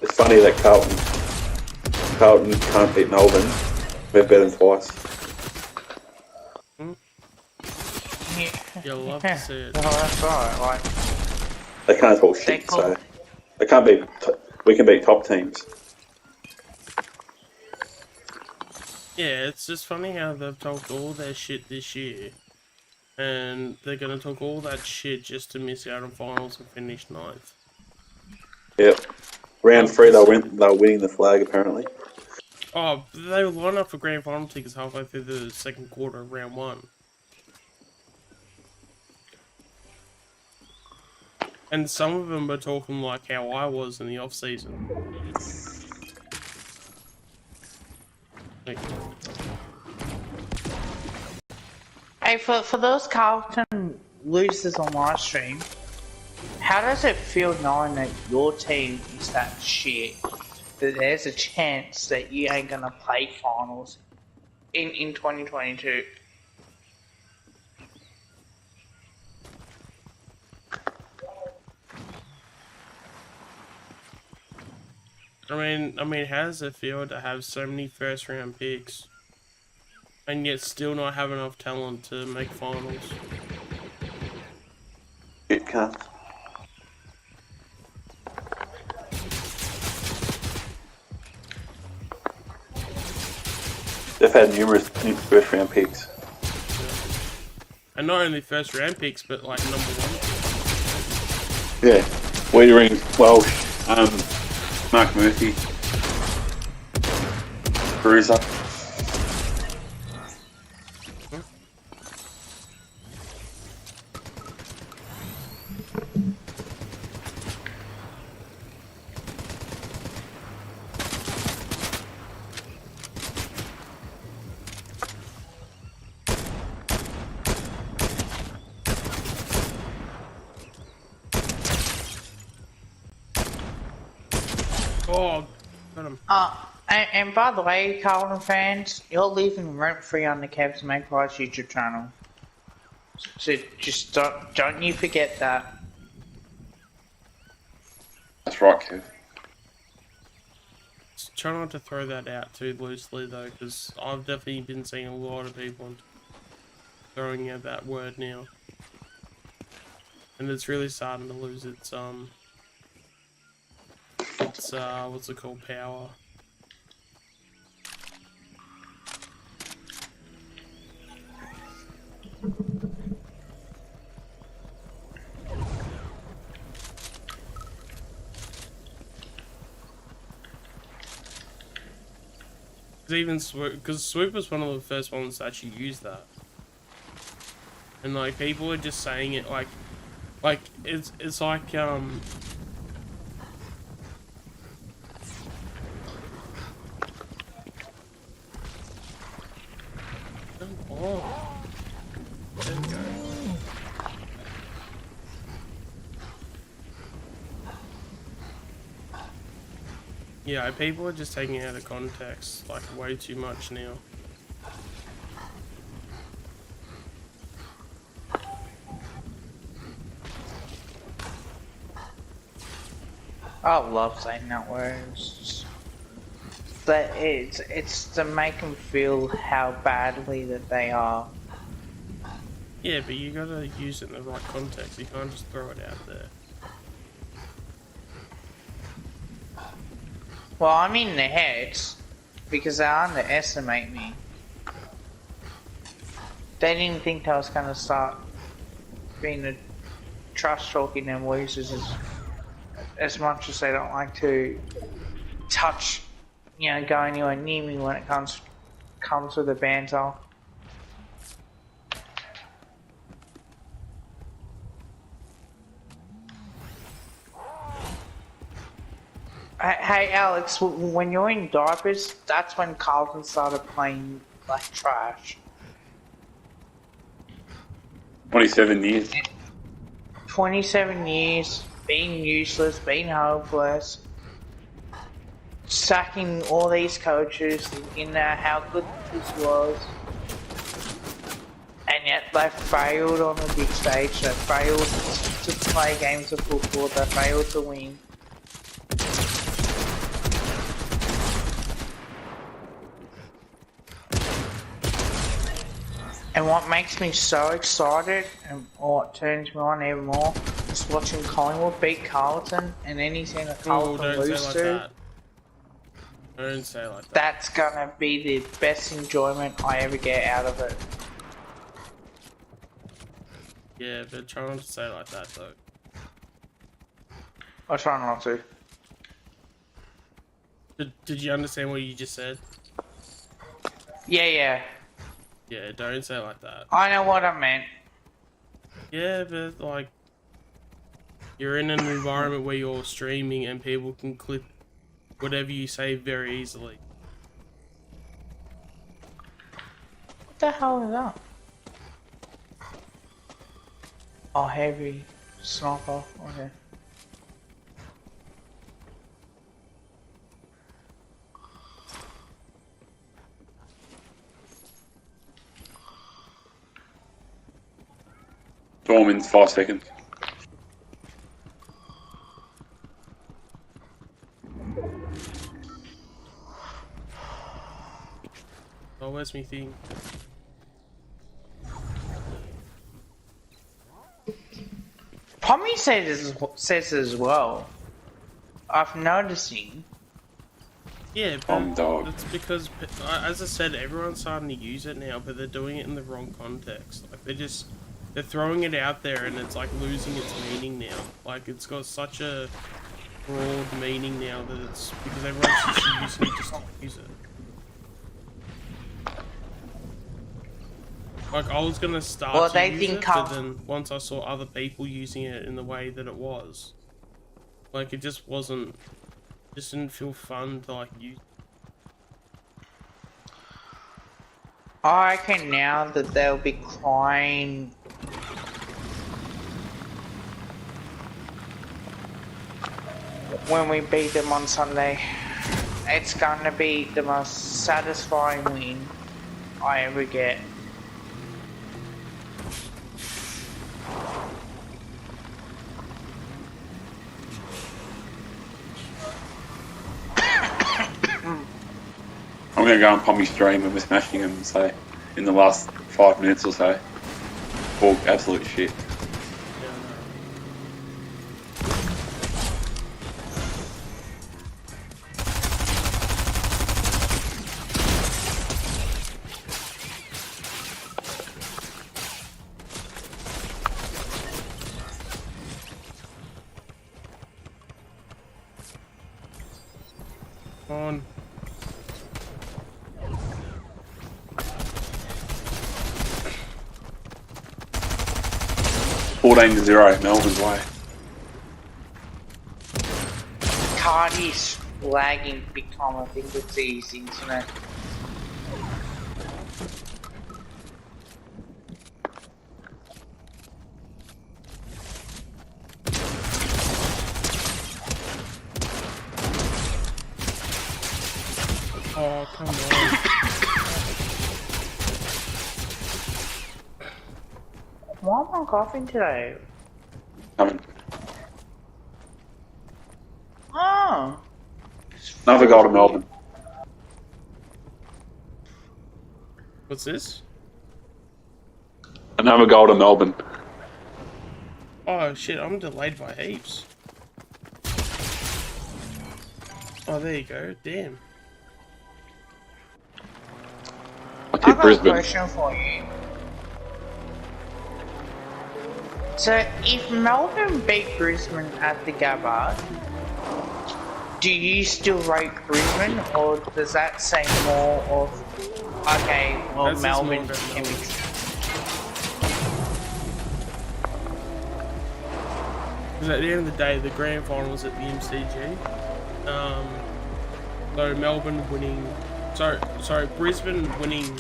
It's funny that Carlton can't beat Melbourne. They've beat them twice. Yeah. You'll love to see it. Oh, that's right, like... They can't talk shit, so they can't beat. We can beat top teams. Yeah, it's just funny how they've talked all their shit this year, and they're gonna talk all that shit just to miss out on finals and finish 9th. Yep. Round 3, they're winning the flag apparently. Oh, they were lining up for grand final tickets halfway through the second quarter of round 1. And some of them were talking like how I was in the off season. Like, Hey, for those Carlton losers on live stream, how does it feel knowing that your team is that shit? That there's a chance that you ain't gonna play finals in 2022? I mean, how does it feel to have so many first round picks and yet still not have enough talent to make finals? It can't. They've had numerous first round picks. And not only first round picks, but like number 1. Yeah. Wiedering, Welsh, Mark Murphy, Bruiser. Oh, got him. And by the way, Carlton fans, you're living rent free on the Cavs Make Price YouTube channel. So just don't you forget that. That's right, Kev. Try not to throw that out too loosely though, because I've definitely been seeing a lot of people throwing out that word now, and it's really starting to lose its what's it called, power. Even Swoop, because Swoop was one of the first ones to actually use that, and like people are just saying it like it's like Yeah, people are just taking it out of context, like, way too much now. I love saying that word. That it's to make them feel how badly that they are. Yeah, but you gotta use it in the right context. You can't just throw it out there. Well, I'm in their heads because they underestimate me. They didn't think I was gonna start being a trash talking them losers as much as they don't like to touch, you know, go anywhere near me when it comes with a banter. Hey Alex, when you're in diapers, that's when Carlton started playing like trash. 27 years. 27 years, being useless, being hopeless, sacking all these coaches, thinking how good this was, and yet they failed on the big stage, they failed to play games of football, they failed to win. And what makes me so excited, and what turns me on even more, is watching Collingwood beat Carlton, and anything that Carlton lose to. That. Don't say like that. That's gonna be the best enjoyment I ever get out of it. Yeah, but try not to say like that, though. I try not to. Did you understand what you just said? Yeah. Yeah, don't say like that. I know what I meant. Yeah, but like, you're in an environment where you're streaming and people can clip whatever you say very easily. What the hell is that? Oh, heavy sniper. Okay. Dorman's 5 seconds. Oh, where's me thing? Pommy says as well. I've noticing. Yeah, I'm but dog. it's because, as I said, everyone's starting to use it now, but they're doing it in the wrong context. Like, they're throwing it out there and it's like losing its meaning now. Like, it's got such a broad meaning now that it's because everyone's just using it just to use it. Like, I was gonna start to use it, but then once I saw other people using it in the way that it was, like, it just wasn't, just didn't feel fun to, like, use. I reckon now that they'll be crying when we beat them on Sunday. It's gonna be the most satisfying win I ever get. I'm going to go on Pommy's stream and we're smashing him, so in the last 5 minutes or so. All absolute shit. On. 14-0, Melbourne's way. Cardi's lagging big time. I think it's his internet. Oh, come on. Why am I coughing today? Coming. Oh. Another goal to Melbourne. What's this? Another goal to Melbourne. Oh shit, I'm delayed by heaps. Oh, there you go. Damn. I I've tip got a Brisbane. question for you. So, if Melbourne beat Brisbane at the Gabba, do you still rate Brisbane, or does that say more of, okay, well, That says Melbourne more about can be... Melbourne. Because at the end of the day, the grand final was at the MCG. So Melbourne winning, sorry, Brisbane winning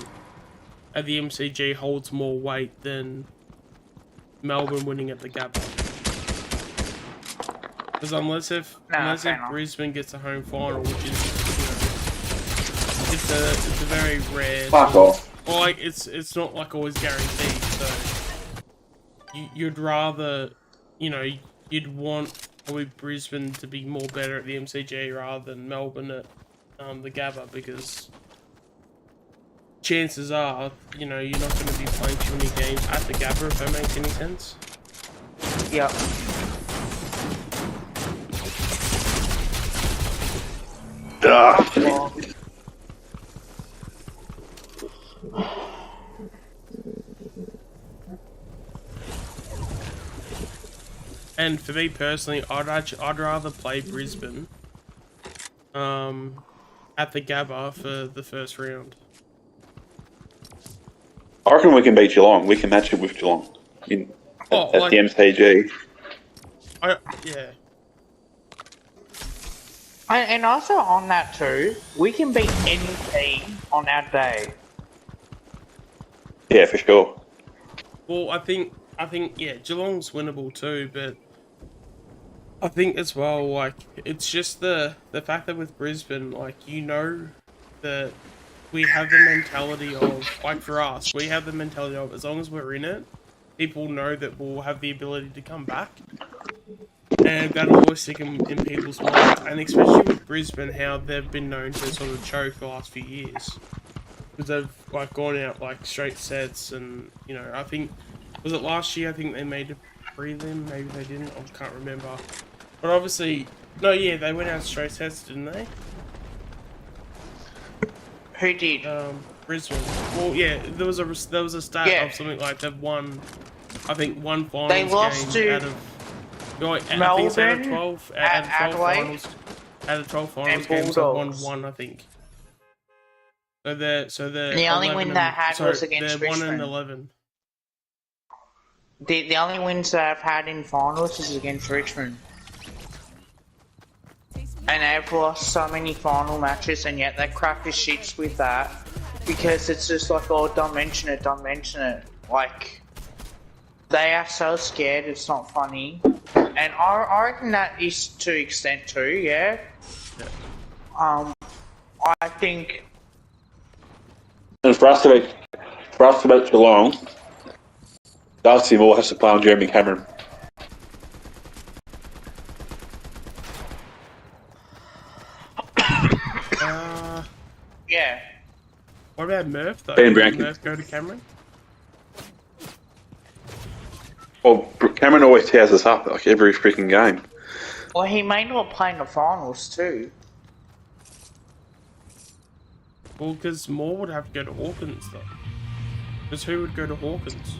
at the MCG holds more weight than Melbourne winning at the Gabba. Because unless if Brisbane gets a home final, which is, it's a very rare. Fuck off. Or like it's not like always guaranteed. So you'd rather, you'd want probably Brisbane to be more better at the MCG rather than Melbourne at the Gabba, because chances are, you're not going to be playing too many games at the Gabba, if that makes any sense. Yep. Well, And for me personally, I'd rather play Brisbane at the Gabba for the first round. I reckon we can beat Geelong. We can match it with Geelong at the MCG. Yeah. and also on that too, we can beat any team on our day. Yeah, for sure. Well, I think yeah, Geelong's winnable too, but I think as well, like, it's just the fact that with Brisbane, like, that we have the mentality of, like, for us, we have the mentality of, as long as we're in it, people know that we'll have the ability to come back. And that'll always stick in people's minds. And especially with Brisbane, how they've been known to sort of choke the last few years. Because they've, like, gone out, like, straight sets, and, I think, was it last year? I think they made a prelim, maybe they didn't, I can't remember. But obviously, no, yeah, they went out straight sets, didn't they? Who did? Brisbane. Well, yeah, there was a stat of something like they've won, I think, one finals They lost game to out of, Melbourne, out of 12 Adelaide, out of 12 finals and games, they've won Bulldogs. one, I think. So they're The only win they had was against they're 1 and Richmond. 11. The only wins that I've had in finals is against Richmond. And they've lost so many final matches, and yet they crack the shits with that because it's just like, oh, don't mention it. Like, they are so scared it's not funny. And I reckon that is to extent too, yeah. I think. And for us to beat Geelong, Darcy Moore has to play on Jeremy Cameron. Yeah. What about Murph, though? Ben Did Brankin. Murph go to Cameron? Well, Cameron always tears us up, like, every freaking game. Well, he may not play in the finals too. Well, because Moore would have to go to Hawkins, though. Because who would go to Hawkins?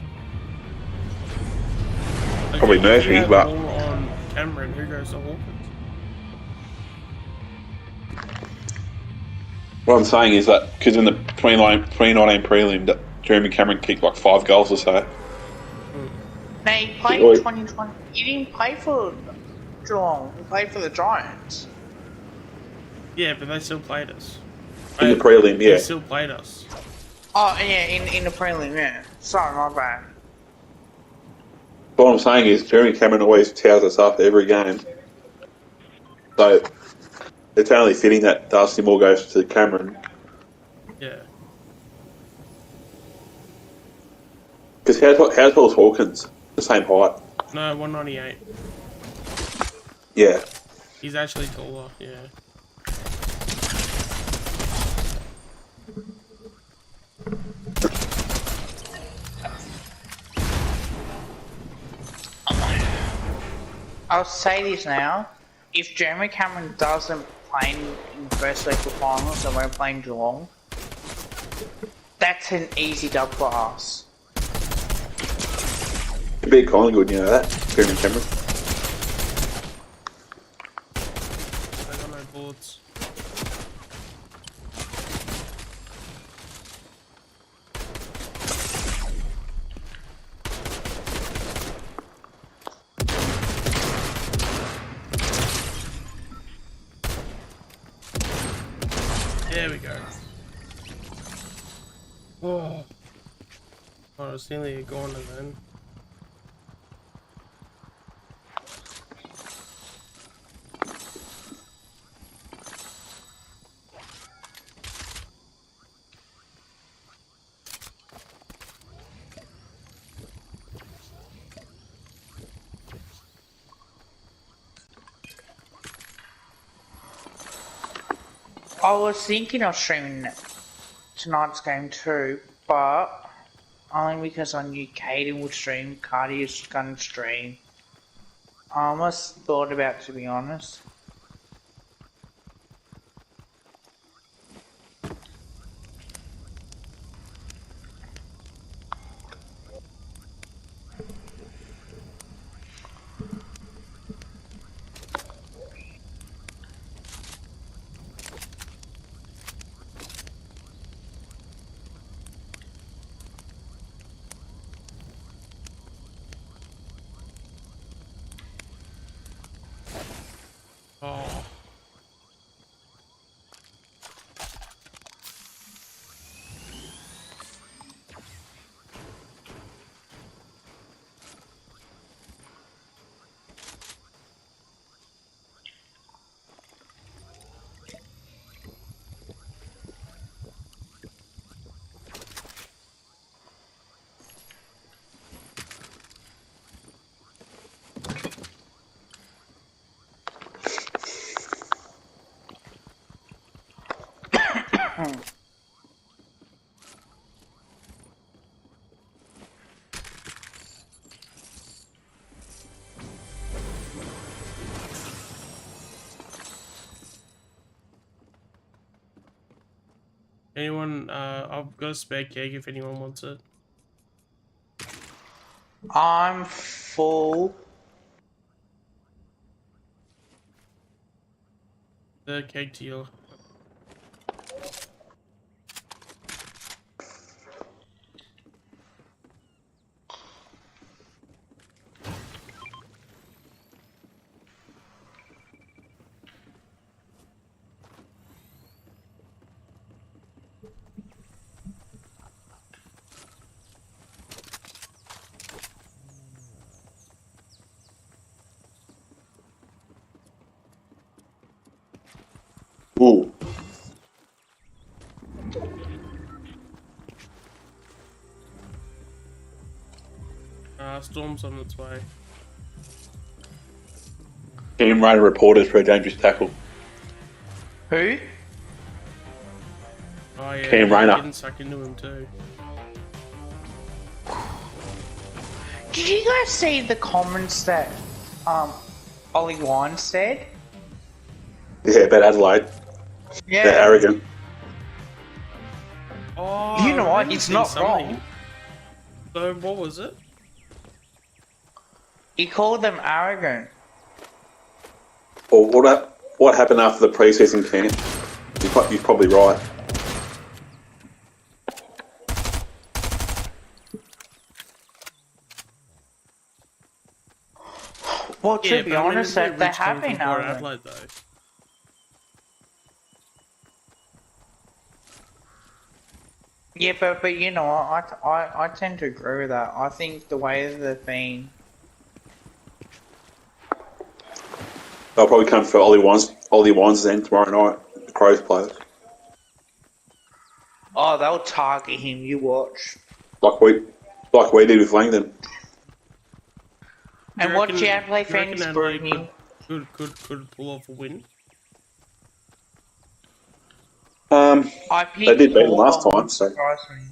Like, Probably if Murphy, you have but... Moore on Cameron, who goes to Hawkins? What I'm saying is that, because in the 2019 prelim, that Jeremy Cameron kicked like 5 goals or so. No, he played in 2020. He didn't play for Geelong. He played for the Giants. Yeah, but they still played us. In the prelim, yeah. They still played us. Oh, yeah, in the prelim, yeah. Sorry, my bad. What I'm saying is Jeremy Cameron always tears us up every game. So it's only fitting that Darcy Moore goes to Cameron. Yeah. Because how tall is Hawkins? The same height. No, 198. Yeah. He's actually taller. Yeah. I'll say this now. If Jeremy Cameron doesn't play in the first local finals and we're playing Geelong, that's an easy dub for us. Could be Collingwood, you know that. Jeremy Cameron. I got no bullets. There we go. Oh. Oh, it's nearly a goner then. I was thinking of streaming tonight's game too, but only because I knew Caden would stream, Cardi is gonna stream. I almost thought about it, to be honest. Oh. Anyone, I've got a spare keg if anyone wants it. I'm full. The keg to your... Ooh. Storm's on its way. Team Raider reporters for a dangerous tackle. Who? Oh yeah, Cam Rayner. getting stuck into him too. Did you guys see the comments that Ollie Wine said? Yeah, about Adelaide. Yeah. They're arrogant. Oh, You know I what, remember he's seeing not something. wrong. So what was it? He called them arrogant. Or what happened after the pre-season camp? You're probably right. Well, to Yeah, be but I mean, honest, there's no they rich have coming been from Port arrogant. Adelaide though. Yeah, but you know, I tend to agree with that. I think the way that they've been, They'll probably come for Ollie Wines Ollie Wines then tomorrow night. The Crows players. Oh, they'll target him. You watch. Like we did with Langdon. And what do you have to play do you reckon fans Adelaide Bruni? could pull off a win? I They did picked beat them last Hawthorn, time, so surprise me.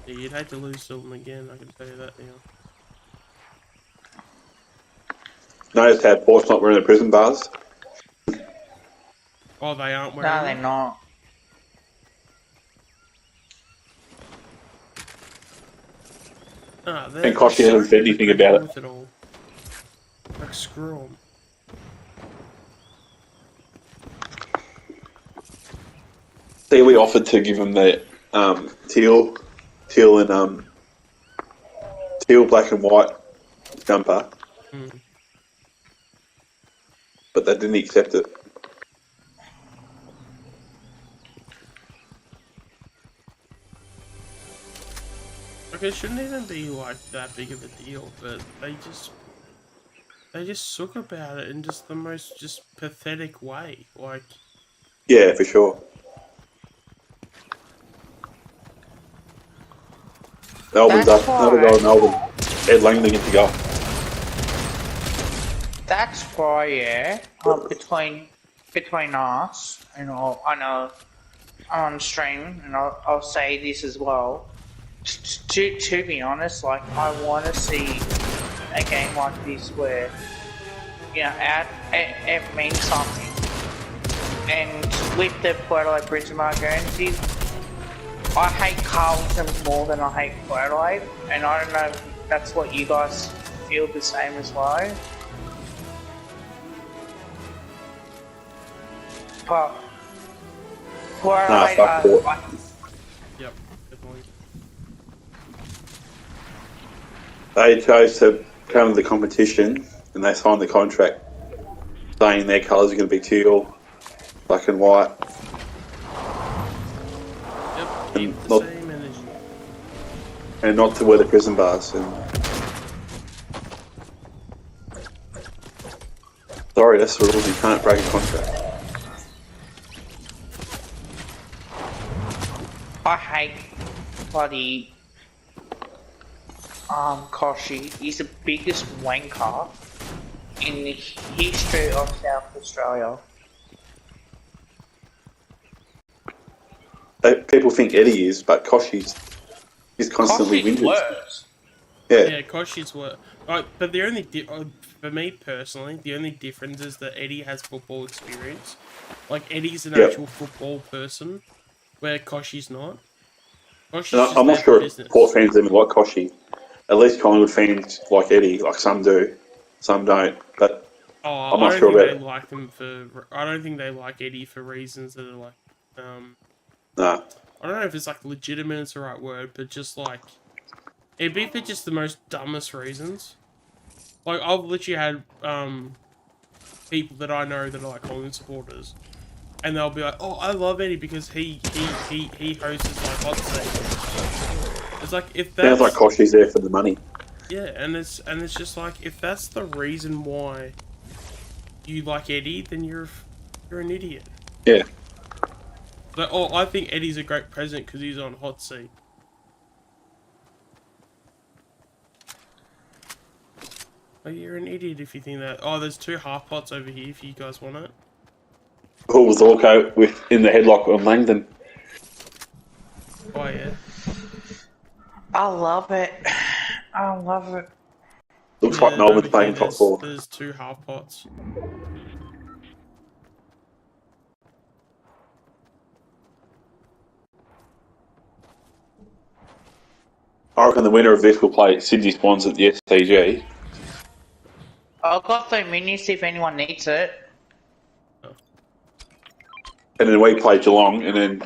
Yeah, you'd hate to lose to them again, I can tell you that now. noticed how Port's not wearing the prison bars. Oh, they aren't wearing No, they're them? not. Ah, And Koshy hasn't said anything about it. with it all. Like, screw them. See, we offered to give him the teal and teal, black and white jumper, but they didn't accept it. Like, it shouldn't even be like that big of a deal, but they just suck about it in just the most just pathetic way. Like, Yeah, for sure. Melbourne's up. Another goal, Melbourne. Ed Langdon gets to go. That's why, yeah. Between us, and I know I'm on stream, and I'll say this as well. To be honest, like, I want to see a game like this where, you know, it means something. And with the Port Adelaide Brisbane Guernsey, I hate Carlton more than I hate Port Adelaide, and I don't know if that's what you guys feel the same as well. But Port Adelaide, fuck Port. yep, definitely. They chose to come to the competition and they signed the contract saying their colours are going to be teal, black and white. Yep, And keep the not- same energy. And not to wear the prison bars. And sorry, that's the rules. You can't break a contract. I hate bloody Koshi. He's the biggest wanker in the history of South Australia. People think Eddie is, but he's constantly Koshi's whinging. worse. Yeah, Koshi's what. But the only for me personally, the only difference is that Eddie has football experience. Like, Eddie's an actual football person, where Koshi's not. Koshi's just I'm there not for sure if business. Port fans even like Koshi. At least Collingwood fans like Eddie. Like, some do, some don't. But Oh, I'm I not don't sure think about they like them for. I don't think they like Eddie for reasons that are like, Nah. I don't know if it's like legitimate is the right word, but just like, it'd be for just the most dumbest reasons. Like, I've literally had people that I know that are like Collingwood supporters, and they'll be like, "Oh, I love Eddie because he hosts my hot seat." It's like, if that's Sounds like Koshi's there for the money. yeah, and it's just like, if that's the reason why you like Eddie, then you're an idiot. Yeah. Like, oh, I think Eddie's a great president because he's on hot seat. Like, you're an idiot if you think that. Oh, there's 2 half pots over here if you guys want it. Who was Orko with in the headlock on Langdon? Oh yeah. I love it. I love it. Looks like Melbourne's over playing here, top 4. There's 2 half pots. I reckon the winner of this will play Sydney Swans at the SCG. I've got the minis if anyone needs it. And then we play Geelong, and then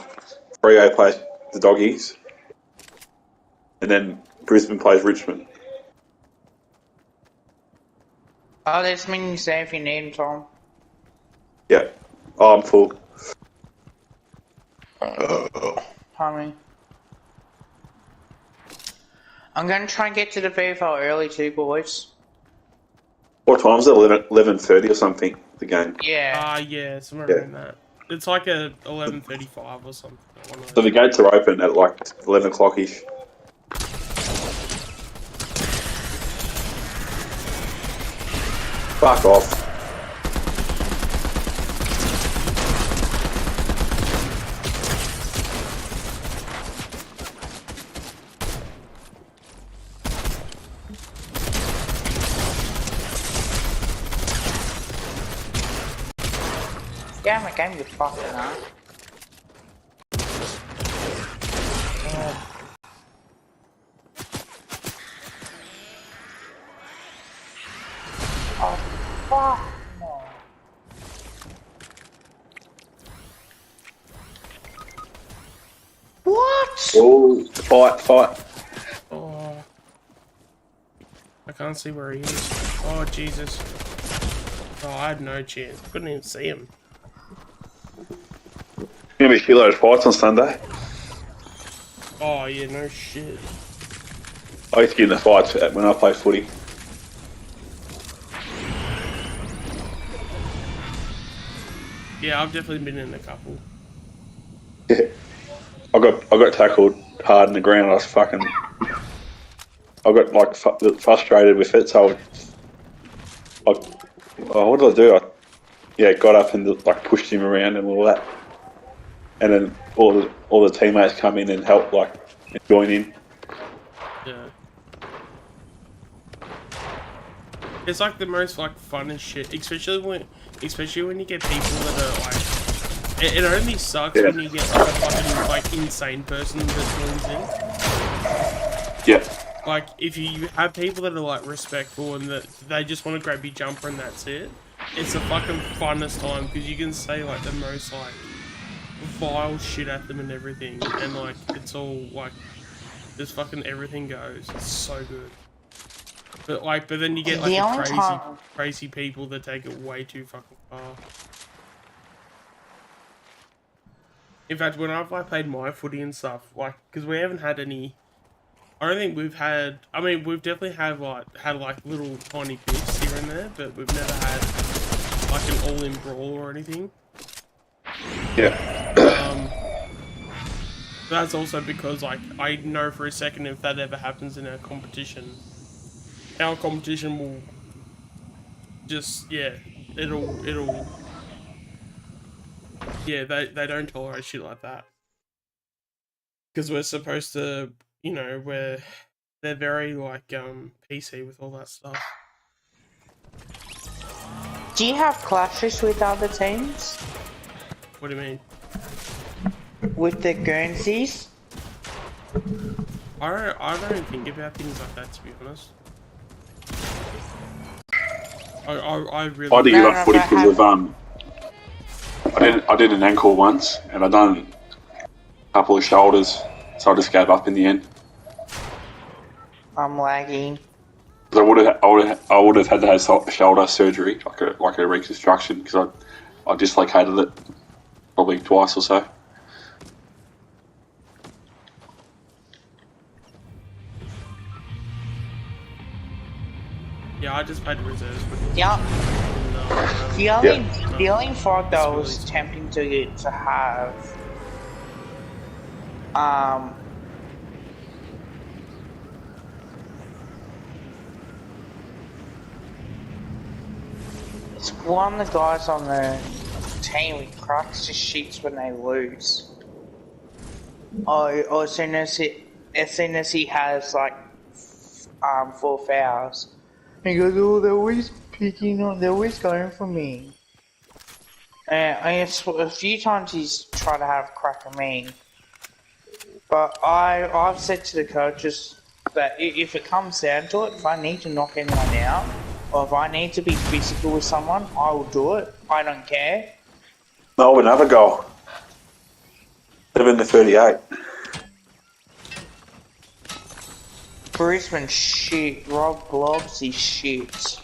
Freo plays the Doggies. And then Brisbane plays Richmond. Oh, there's minis there if you need them, Tom. Yeah. Oh, I'm full. Pardon me. I'm going to try and get to the VFL early too, boys. What time is it? 11:30 or something, the game. Yeah. Yeah, somewhere Yeah. around that. It's like a 11:35 or something. So the gates are open at like 11 o'clock-ish. Fuck off. Yeah, my game, you fucking ass. Oh, fuck no. What? Oh, fight. Oh, I can't see where he is. Oh Jesus! Oh, I had no chance. Couldn't even see him. Gonna be a shitload of fights on Sunday. Oh yeah, no shit. I used to get in the fights when I play footy. Yeah, I've definitely been in a couple. Yeah. I got tackled hard in the ground. I was fucking. I got like frustrated with it, so what did I do? I got up and like pushed him around and all that, and then all the teammates come in and help and join in. Yeah. It's like the most like funnest shit, especially when you get people that are like. It only sucks when you get like a fucking like insane person that joins in. Yeah. Like if you have people that are like respectful and that they just want to grab your jumper and that's it. It's the fucking funnest time because you can say like the most like vile shit at them and everything, and like it's all like just fucking everything goes. It's so good. But then you get like the crazy people that take it way too fucking far. In fact, when I've like played my footy and stuff, like because we haven't had any. I don't think we've had. I mean, we've definitely had like little tiny bits here and there, but we've never had like an all-in brawl or anything. Yeah. That's also because like I know for a second if that ever happens in our competition will just it'll they don't tolerate shit like that because we're supposed to they're very like PC with all that stuff. Do you have clashes with other teams? What do you mean? With the Guernseys? I don't think about things like that, to be honest. I really. I had to give up footy because of I did an ankle once and I done a couple of shoulders, so I just gave up in the end. I'm lagging. I would have had to have shoulder surgery, like a reconstruction, because I dislocated it probably twice or so. Yeah, I just played reserves. Yeah. The only thought that I was really tempting to have, it's one of the guys on the team who cracks his sheets when they lose. Or as soon as he has like 4 fouls, he goes, "Oh, they're always they're always going for me." And a few times he's tried to have a crack at me, but I've said to the coaches that if it comes down to it, if I need to knock anyone out, or if I need to be physical with someone, I will do it. I don't care. No, another goal. 7-38. Brisbane shit. Rob Globs is shit.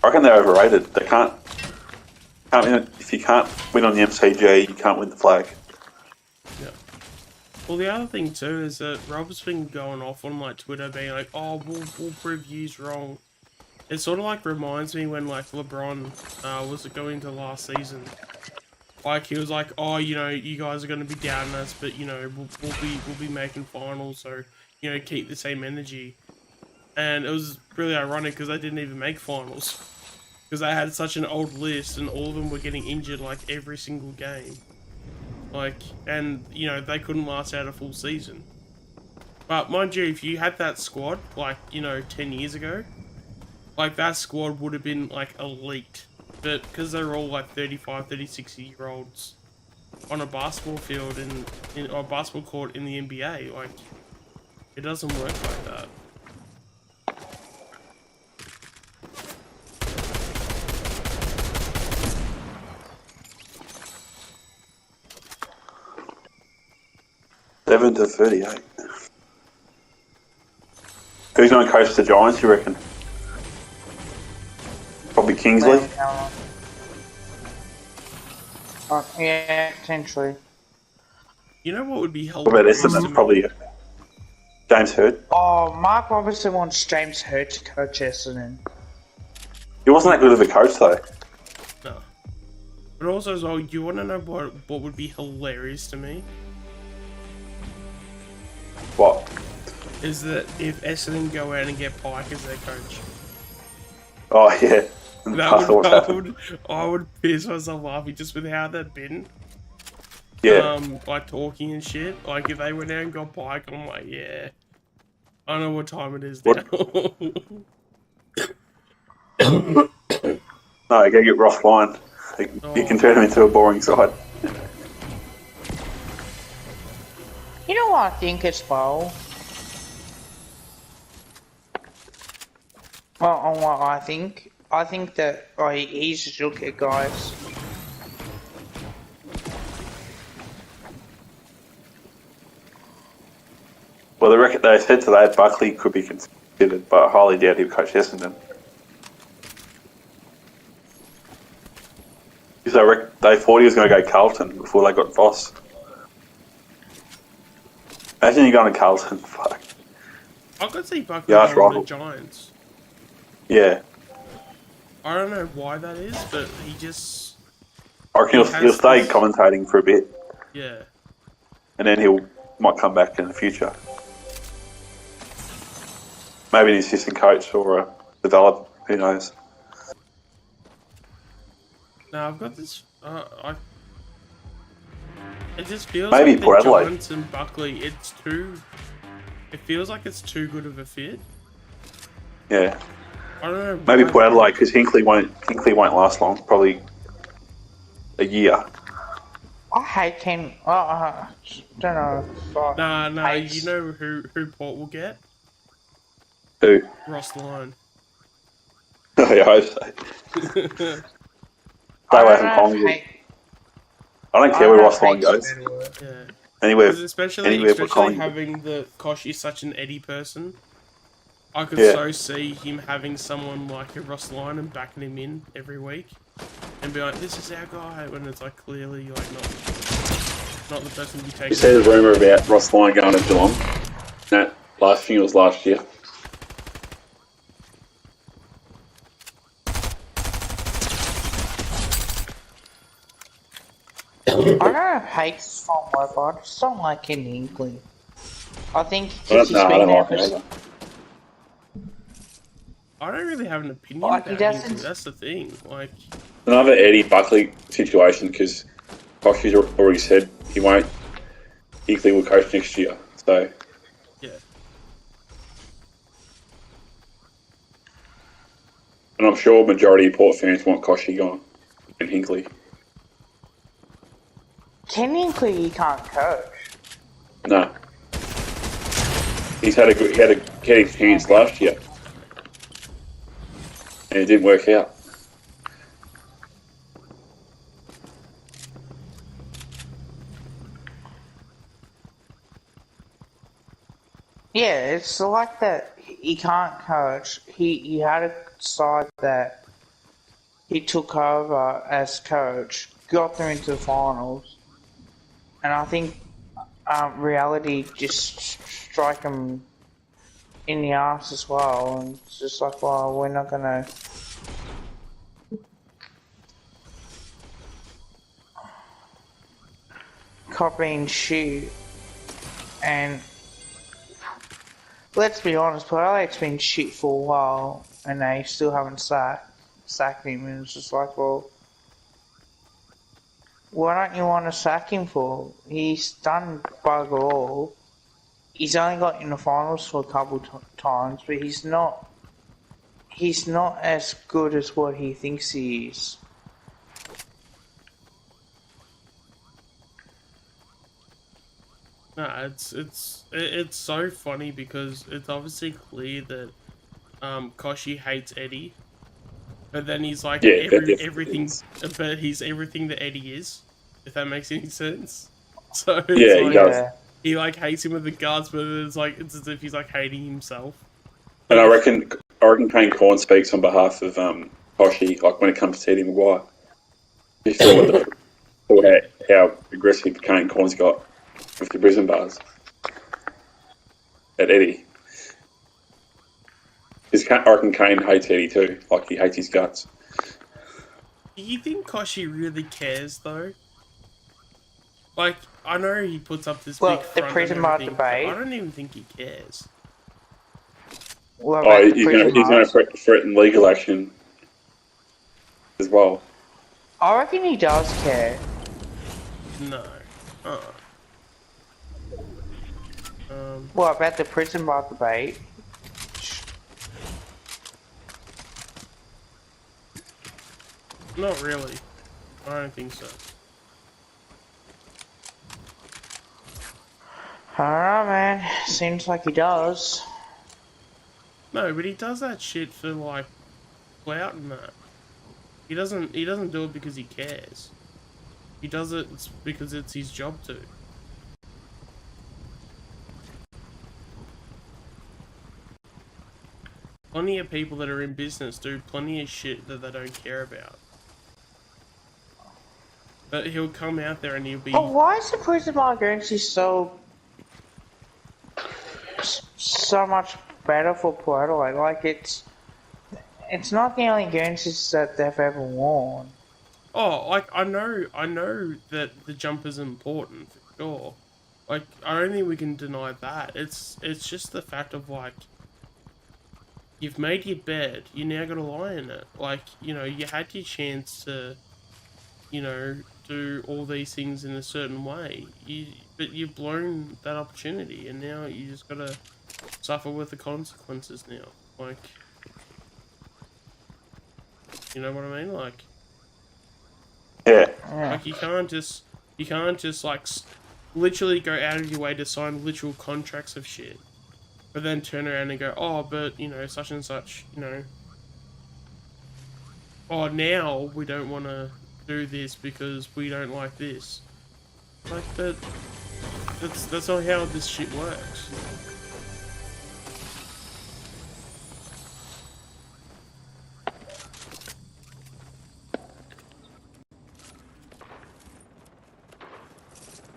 I reckon they're overrated. They can't win. If you can't win on the MCG, you can't win the flag. Yeah. Well, the other thing too is that Rob's been going off on like Twitter, being like, "Oh, we'll prove yous wrong." It sort of like reminds me when like LeBron was going to last season. Like he was like, "Oh, you know, you guys are gonna be doubting us, but you know, we'll be making finals, so you know, keep the same energy." And it was really ironic because they didn't even make finals because they had such an old list and all of them were getting injured like every single game. Like, and you know, they couldn't last out a full season. But mind you, if you had that squad, like, you know, 10 years ago, like that squad would have been like elite. But because they're all like 35, 36 year olds on a basketball field or a basketball court in the NBA, like, it doesn't work like that. Seven to 38. Who's going to coach the Giants, you reckon? Probably Kingsley. Yeah, potentially. You know what would be What about hilarious to Essendon? me? Probably James Hurd. Oh, Mark Robertson wants James Hurd to coach Essendon. He wasn't that good of a coach, though. No. But also as well, you want to know what would be hilarious to me? What? Is that if Essendon go out and get Pike as their coach. Oh, yeah. I would piss myself laughing just with how they've been. Yeah. Like talking and shit. Like if they went out and got Pike, I'm like, yeah. I don't know what time it is now. No, go get Ross Lyon. You can turn him into a boring side. You know what I think as well? Well, on what I think that he's just look at guys. Well, they said today Buckley could be considered, but I highly doubt he'll coach Essendon. So they thought he was going to go Carlton before they got Voss. Imagine you going to Carlton. Fuck. I could see Buckley Yeah, going to right. the Giants. Yeah. I don't know why that is, but he just... I reckon he'll stay commentating for a bit. Yeah. And then might come back in the future. Maybe an assistant coach or a developer, who knows. Now I've got this... It just feels Maybe like the Port Adelaide. Giants and Buckley, it feels like it's too good of a fit. Yeah. I don't know. Maybe Port Adelaide, because Hinkley won't last long. Probably a year. I hate him. Don't know. Nah. You know who Port will get? Who? Ross Lyon. I hope so. Stay away from Collingwood. I don't care where Ross Lyon goes. Yeah. Anywhere Especially for Collingwood. having the Kosh is such an Eddie person. I could Yeah. so see him having someone like a Ross Lyon and backing him in every week, and be like, "This is our guy," when it's like clearly like not the person to be taken. You see the rumour about Ross Lyon going to Geelong? No, I think it was last year. I don't hate Storm but I just don't like him in England. I think I because he's don't been there like him for... either. I don't really have an opinion Like, about he him. doesn't- That's the thing. Like, Another Eddie Buckley situation, because Kosh's already said Hinkley will coach next year. So yeah, and I'm sure majority of Port fans want Koshy gone and Hinkley. Technically, he can't coach. No. He had a chance last year. And it didn't work out. Yeah, it's like that. He can't coach. He had a side that he took over as coach, got them into the finals, and I think reality just strike him in the ass as well, and it's just like, well, we're not gonna. Copying shit, and let's be honest, Playlake's been shit for a while, and they still haven't sacked him, and it's just like, well, what don't you want to sack him for? He's done bugger all. He's only got in the finals for a couple times, but he's not as good as what he thinks he is. No, it's so funny because it's obviously clear that Koshi hates Eddie, but then he's like everything, but he's everything that Eddie is. If that makes any sense. So it's he does. he like hates him with the guts, but it's like it's as if he's like hating himself. And I reckon Kane Corn speaks on behalf of Koshi, like when it comes to Eddie Maguire. You saw how aggressive Kane Corn's got with the Brisbane bars at Eddie. I reckon Kane hates Eddie too. Like, he hates his guts. Do you think Koshi really cares though? Like, I know he puts up this big front prison bar debate. I don't even think he cares. He's going to threaten legal action as well. I reckon he does care. No. What about the prison bar debate? Not really. I don't think so. I don't know, man. Seems like he does. No, but he does that shit for like clout and that. He doesn't do it because he cares. He does it because it's his job to. Plenty of people that are in business do plenty of shit that they don't care about. But he'll come out there and he'll be... But why is the prison bar guarantee so much better for Puerto? Like it's not the only guarantees that they've ever worn. Oh, like, I know that the jumper's important, for sure. Like, I don't think we can deny that. It's just the fact of, like, you've made your bed, you now gotta lie in it. Like, you know, you had your chance to, you know, do all these things in a certain way. But you've blown that opportunity, and now you just gotta suffer with the consequences now. Like, you know what I mean? Like, yeah. Like, you can't just like literally go out of your way to sign literal contracts of shit, but then turn around and go, oh, but you know, such and such, you know, oh, now we don't want to do this because we don't like this. Like, that's not how this shit works.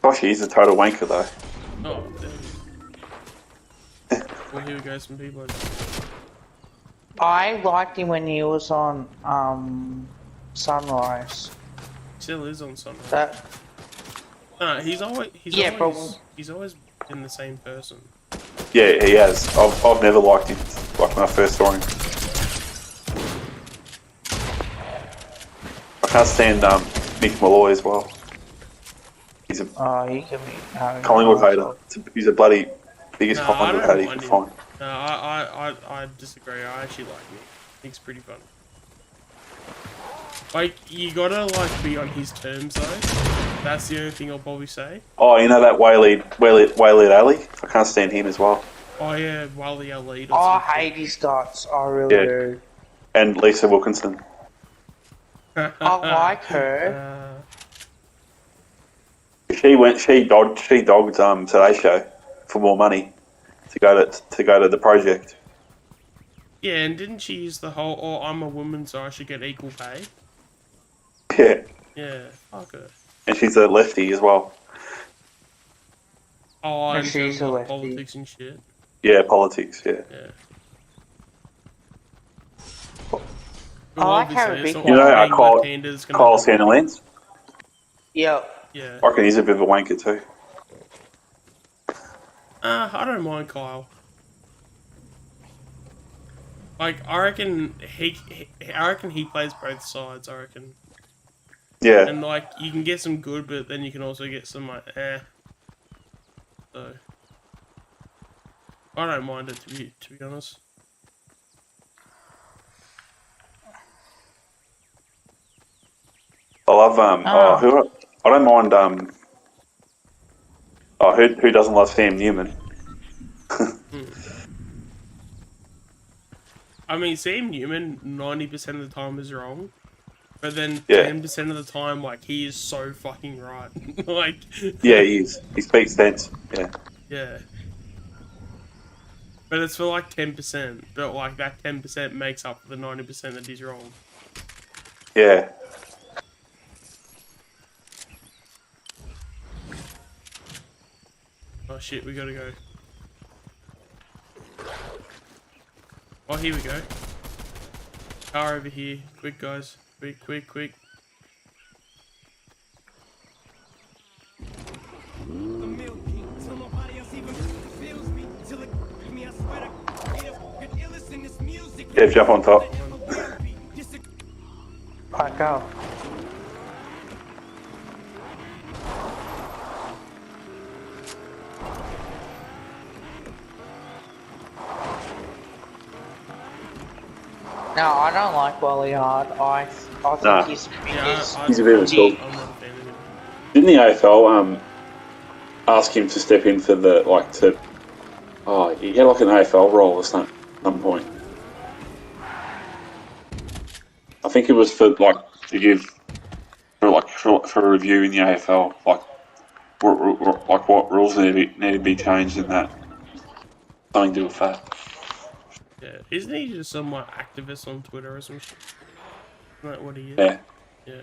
Gosh, he's a total wanker though. Oh, damn. Well, here we go, some people. I liked him when he was on Sunrise. Still is on Sunrise. He's always been the same person. Yeah, he has. I've never liked him. Like when I first saw him, I can't stand Mick Malloy as well. He's a he can be Collingwood hater. He's a bloody biggest Collingwood hater you can find. No, I disagree. I actually like him. I think it's pretty fun. Like, you gotta, like, be on his terms, though. That's the only thing I'll probably say. Oh, you know that Waleed Ali? I can't stand him as well. Oh, yeah, Waleed Ali. I hate his guts. I really do. And Lisa Wilkinson. I like her. She dogged Today's Show for more money to go to the project. Yeah, and didn't she use the whole, oh, I'm a woman, so I should get equal pay? Yeah. Yeah, fuck her. And she's a lefty as well. Oh, No, in she's terms a of lefty. politics and shit. Yeah, politics. Yeah. Yeah. I Well, like obviously, Harry it's not Big You know, like One. being left-handed is gonna Kyle help anything. Sandilands. Yep. Yeah. I reckon he's a bit of a wanker too. I don't mind Kyle. Like, I reckon he plays both sides. I reckon, Yeah. and like you can get some good, but then you can also get some like So I don't mind it to be honest. I love Ah. who I don't mind who doesn't love Sam Newman? Hmm. I mean, Sam Newman 90% of the time is wrong, but then Yeah. 10% of the time, like he is so fucking right. Like, Yeah, he is. He speaks sense. Yeah. yeah. But it's for like 10%, but like that 10% makes up for the 90% that he's wrong. Yeah. Oh shit, we gotta go. Oh, here we go. Car over here. Quick, guys. Quick, quick, quick. Yeah, jump on top. Alright, go. No, I don't like Wally Hard. I think Nah. he's Yeah, He's a bit of a he- talk. I'm not a fan of him. Didn't the AFL ask him to step in for the he had like an AFL role at some point. I think it was for to give for a review in the AFL, what rules need to be changed and that something to do with that. Yeah, isn't he just some like activist on Twitter or some shit? Isn't that what he is? Yeah. Yeah.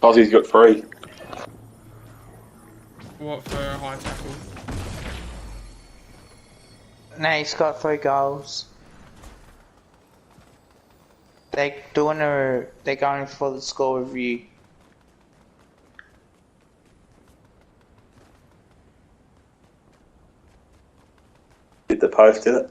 Aussie's got 3. What for a high tackle? No, he's got 3 goals. They're going for the score review. Hit the post, did it?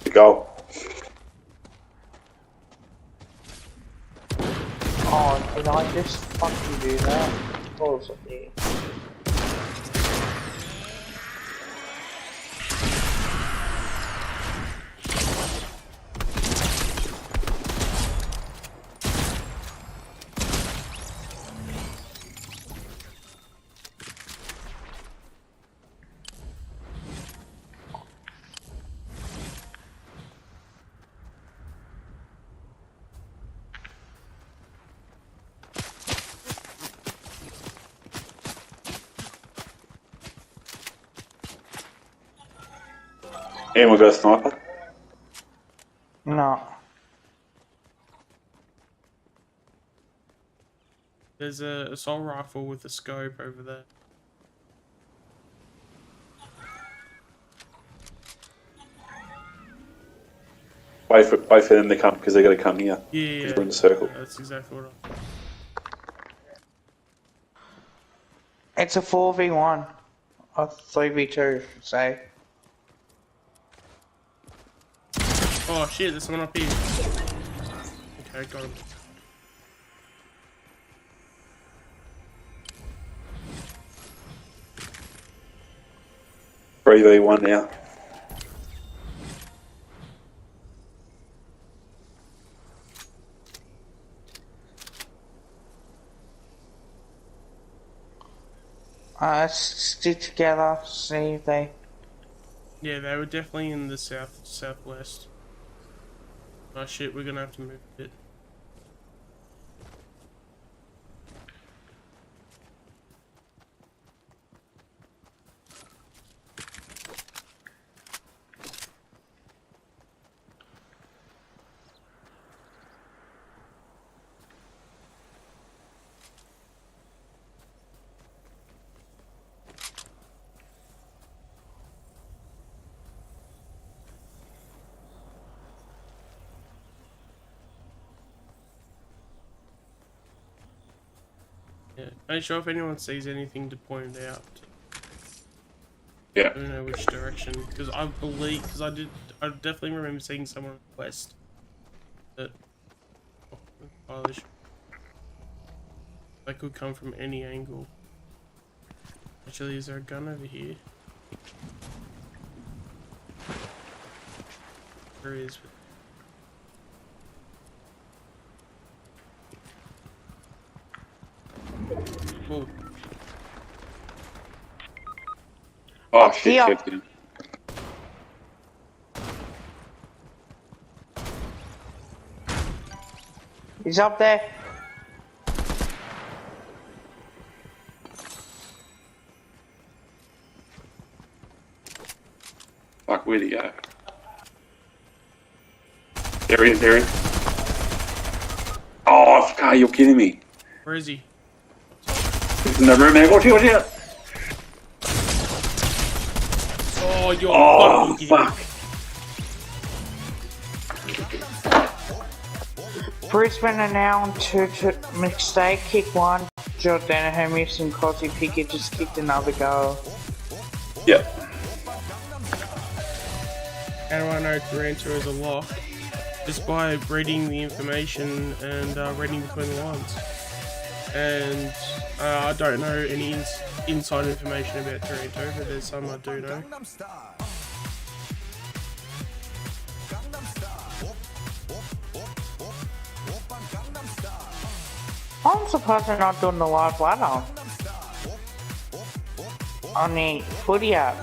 The goal. Oh, did I just fucking do that? What was it there? Anyone got a sniper? No. There's a assault rifle with a scope over there. Wait for them to come because they got to come here. Yeah, Because we're in the circle. that's exactly what I thought. It's a 4v1. A 3v2, say. Oh shit, there's someone up here. Okay, got him. 3v1 now. Let's stick together, see if they... Yeah, they were definitely in the southwest. Oh shit, we're gonna have to move a bit. Yeah, make sure if anyone sees anything to point it out. Yeah. I don't know which direction, because I definitely remember seeing someone west. That they could come from any angle. Actually, is there a gun over here? There is. Whoa. Oh shit, Yeah. kept him. He's up there. Fuck, where'd he go? There he is, there he is. Oh, fuck, you're kidding me. Where is he? He's in the room there. Watch out. Oh, you're Oh, fucking fuck. Brisbane are now on 2 to mistake. Kick 1. Jordana Hermes and Cosy Pickett just kicked another goal. Yep. How do I know Taranto is a lock? Just by reading the information and reading between the lines. And I don't know any inside information about Taranto, but there's some I do know. I'm surprised they're not doing the live ladder on the footy app.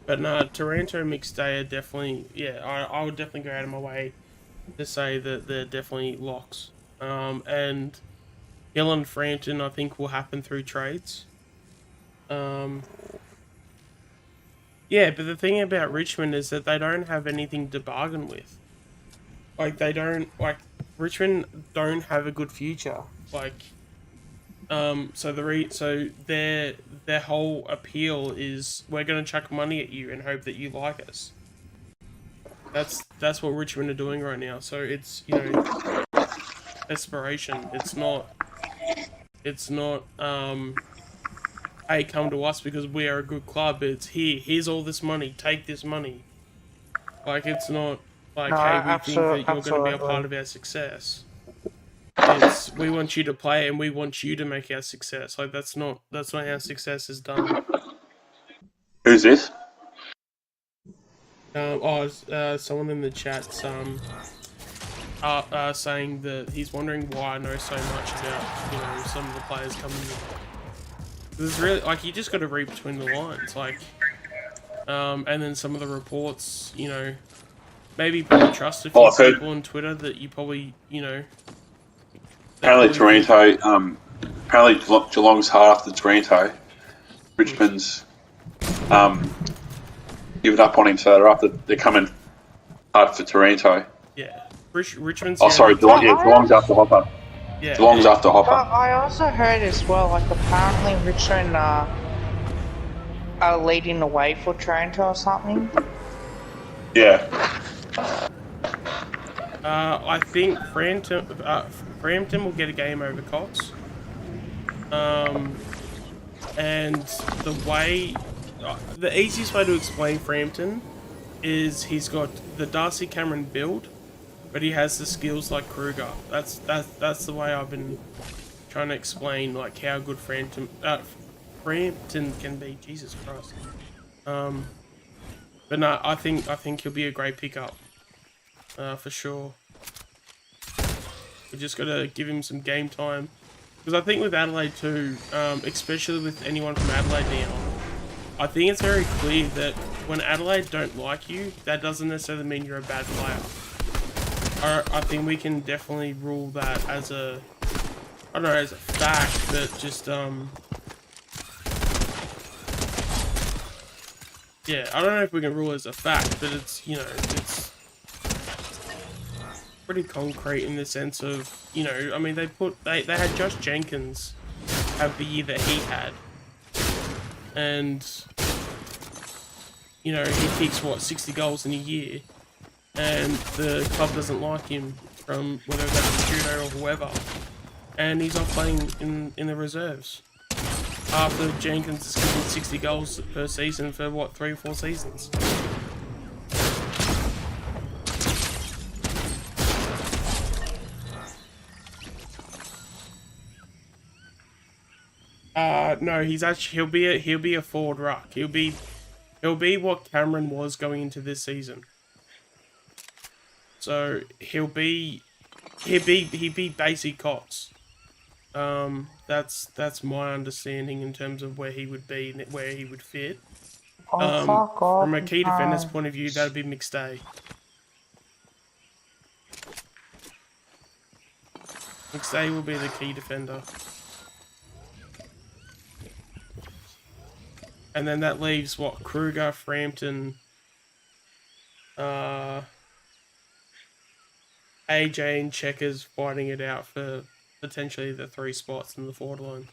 But no, Taranto mixed day are definitely, yeah, I would definitely go out of my way to say that they're definitely locks. And Hill and Frampton, I think, will happen through trades. Yeah, but the thing about Richmond is that they don't have anything to bargain with. Like, Richmond don't have a good future. Like, so their whole appeal is we're gonna chuck money at you and hope that you like us. That's what Richmond are doing right now. So it's, you know, desperation. It's not hey, come to us because we are a good club. It's here's all this money, take this money. Like, it's not like, No, hey, we think that you're gonna be a part of our success. It's, we want you to play and we want you to make our success. Like, that's not how success is done. Who's this? Someone in the chat saying that he's wondering why I know so much about, you know, some of the players coming in. There's really, like, you just got to read between the lines, like, and then some of the reports, you know, maybe probably trust a few people on Twitter that you probably, you know. Apparently Taranto, apparently Geelong's hard after Taranto. Richmond's given up on him, so they're coming hard for Taranto. Yeah, Richmond's. Oh, sorry, Geelong, yeah, Geelong's after Hopper. Yeah, As long as after But Hopper. I also heard as well, like apparently Richmond are leading the way for Toronto or something. Yeah. I think Frampton will get a game over Cox. And the easiest way to explain Frampton is he's got the Darcy Cameron build, but he has the skills like Kruger. That's the way I've been trying to explain like how good Frampton can be. Jesus Christ. But no, I think he'll be a great pickup. For sure. We just gotta give him some game time. Because I think with Adelaide too, especially with anyone from Adelaide now, I think it's very clear that when Adelaide don't like you, that doesn't necessarily mean you're a bad player. I think we can definitely rule that as I don't know, as a fact, but just, yeah, I don't know if we can rule it as a fact, but it's, it's pretty concrete in the sense of, I mean, they had Josh Jenkins have the year that he had, and he kicks 60 goals in a year, and the club doesn't like him from whether that's judo or whoever, and he's not playing in the reserves after Jenkins is kicking 60 goals per season for 3 or 4 seasons. No, he'll be a forward ruck. He'll be what Cameron was going into this season. So he'd be basic Cox. That's my understanding in terms of where he would be and where he would fit. Oh, fuck off. From a key defender's point of view, that'd be McStay. McStay will be the key defender. And then that leaves Kruger, Frampton, AJ and Checkers fighting it out for potentially the 3 spots in the forward line.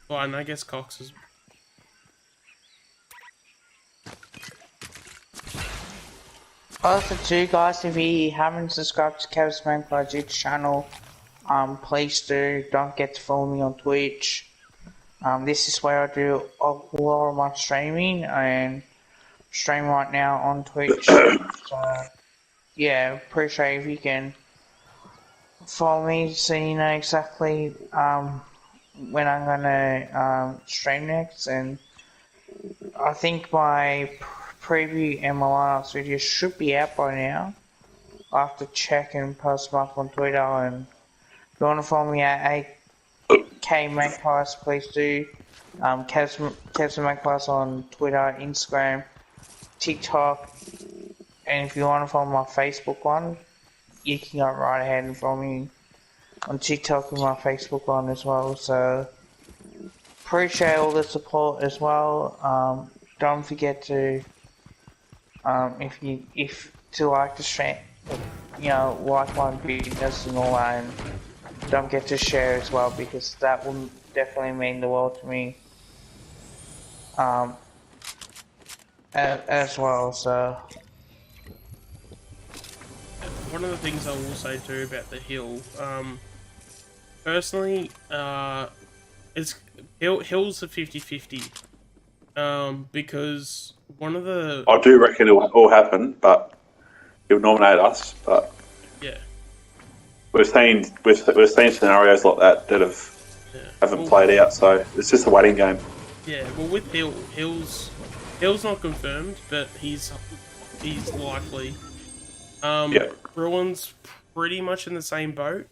Well, and I guess Cox is. Also, too, guys, if you haven't subscribed to Kev's Main Project channel, please do. Don't forget to follow me on Twitch. This is where I do a lot of my streaming and stream right now on Twitch. So, yeah, appreciate if you can follow me so you know exactly when I'm gonna stream next. And I think my preview and my last video should be out by now. I'll have to check and post them up on Twitter. And if you want to follow me at K Magpies, please do. Kev's Magpies on Twitter, Instagram, TikTok, and if you want to follow my Facebook one, you can go right ahead and follow me on TikTok with my Facebook one as well. So appreciate all the support as well. Don't forget to to like the stream, like my videos and all that. And don't forget to share as well, because that will definitely mean the world to me. As well, so. One of the things I will say too about the hill, personally, it's Hill's a 50-50. Because one of the. I do reckon it will all happen, but he'll nominate us. But yeah, we've seen scenarios like that haven't played out, so it's just a waiting game. Yeah, well, with Hill's not confirmed, but he's likely. Yeah. Bruin's pretty much in the same boat,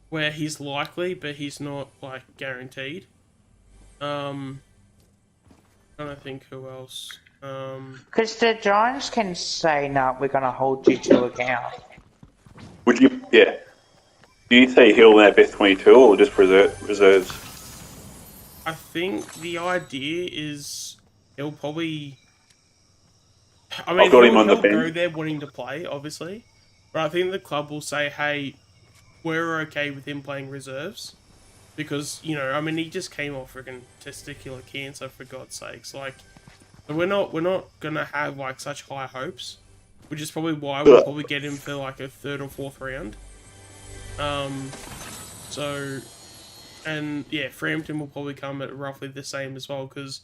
where he's likely, but he's not guaranteed. Trying to think who else. Because the Giants can say, no, we're going to hold you to account. Would you? Yeah. Do you see Hill in our best 22 or just reserves? I think the idea is he'll probably. I mean, I've got him on the he'll bench. go there wanting to play, obviously, but I think the club will say, "Hey, we're okay with him playing reserves because I mean he just came off freaking testicular cancer for God's sakes. Like, so we're not gonna have like such high hopes, which is probably why we'll probably get him for like a third or fourth round. So, and yeah, Frampton will probably come at roughly the same as well because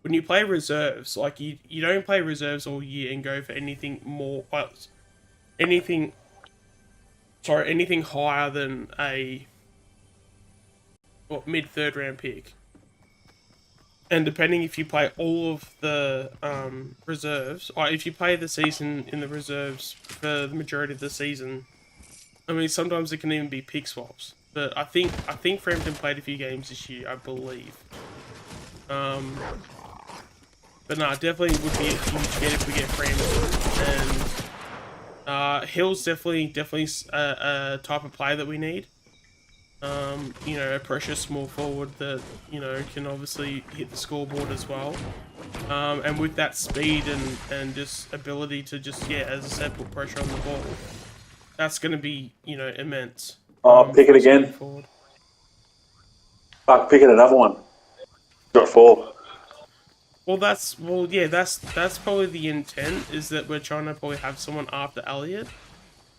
when you play reserves, like you don't play reserves all year and go for anything more, anything higher than a mid third round pick. And depending if you play all of the reserves, or if you play the season in the reserves for the majority of the season, I mean sometimes it can even be pick swaps. But I think Frampton played a few games this year, I believe. But no, definitely would be a huge get if we get Frampton. And Hill's definitely a type of player that we need. A precious small forward that, can obviously hit the scoreboard as well. And with that speed and just ability to just, as I said, put pressure on the ball, that's going to be, immense. Pick it again. Fuck, pick it another one. Got 4. Well, that's probably the intent, is that we're trying to probably have someone after Elliot.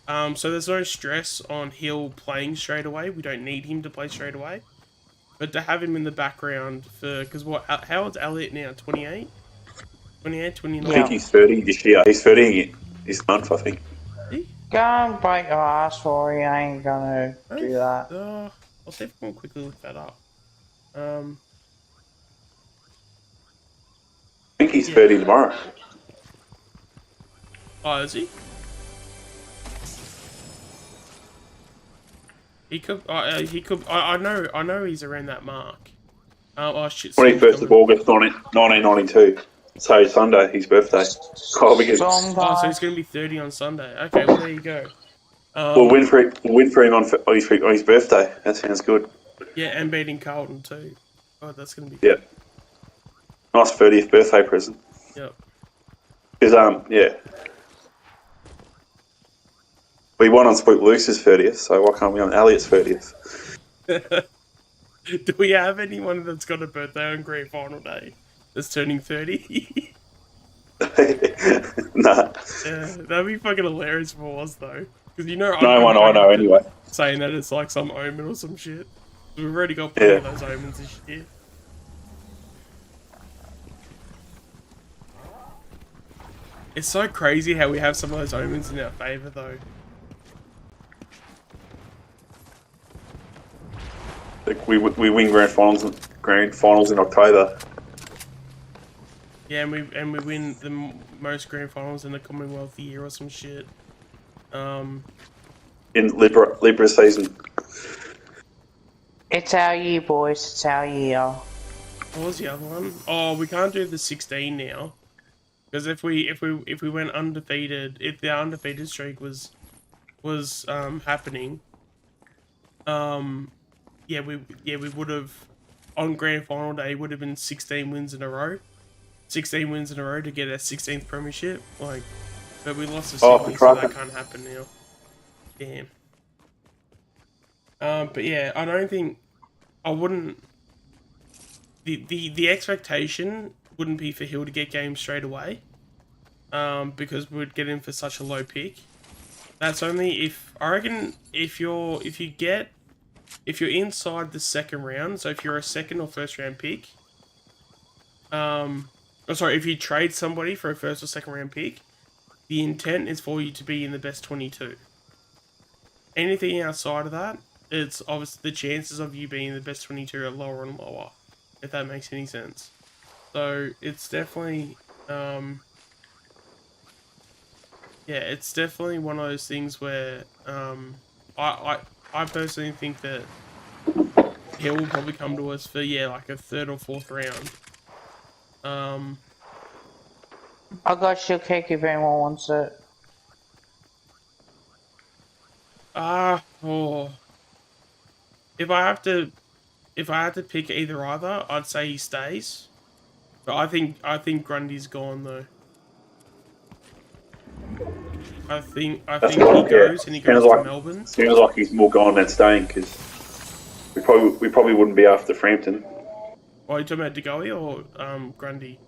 So there's no stress on Hill playing straight away. We don't need him to play straight away. But to have him in the background because how old's Elliot now? 28? 28, 29? I think he's 30 this year. He's 30 this month, I think. Go and break your ass for you. I ain't gonna do that. I'll see if I can quickly look that up. I think he's 30 tomorrow. Oh, is he? He could. He could. I know he's around that mark. Oh shit. 21st of August, 1992. So Sunday, his birthday. So he's going to be 30 on Sunday. Okay, well there you go. We'll win for him on his birthday. That sounds good. Yeah, and beating Carlton too. Oh, that's going to be. Yeah. Nice 30th birthday present. Yep. Because we won on Spook Luce's 30th, so why can't we on Elliot's 30th? Do we have anyone that's got a birthday on grand final day that's turning 30? Nah. Yeah, that'd be fucking hilarious if it was though. Because no one I know anyway. Saying that it's like some omen or some shit. We've already got plenty of those omens this year. It's so crazy how we have some of those omens in our favour though. Like we win grand finals in October. Yeah, and we win the most grand finals in the Commonwealth year or some shit. In Libra season. It's our year, boys. It's our year. What was the other one? Oh, we can't do the 16 now, because if we went undefeated, if the undefeated streak was happening, we would have on grand final day would have been 16 wins in a row. 16 wins in a row to get our 16th premiership. Like, but we lost to Sydney, so that can't happen now. Damn. But yeah, I wouldn't. The expectation wouldn't be for Hill to get games straight away. Because we'd get him for such a low pick. That's only if I reckon if you're inside the second round. So if you're a second or first round pick. If you trade somebody for a first or second round pick, the intent is for you to be in the best 22. Anything outside of that, it's obviously the chances of you being in the best 22 are lower and lower, if that makes any sense. So it's definitely, it's definitely one of those things where I personally think that Hill will probably come to us for like a third or fourth round. I got your cake if anyone wants it. If I had to pick either, I'd say he stays. But I think Grundy's gone though. I think he goes and he goes to Melbourne. Sounds like he's more gone than staying because we probably wouldn't be after Frampton. Oh, are you talking about DeGoey or Grundy?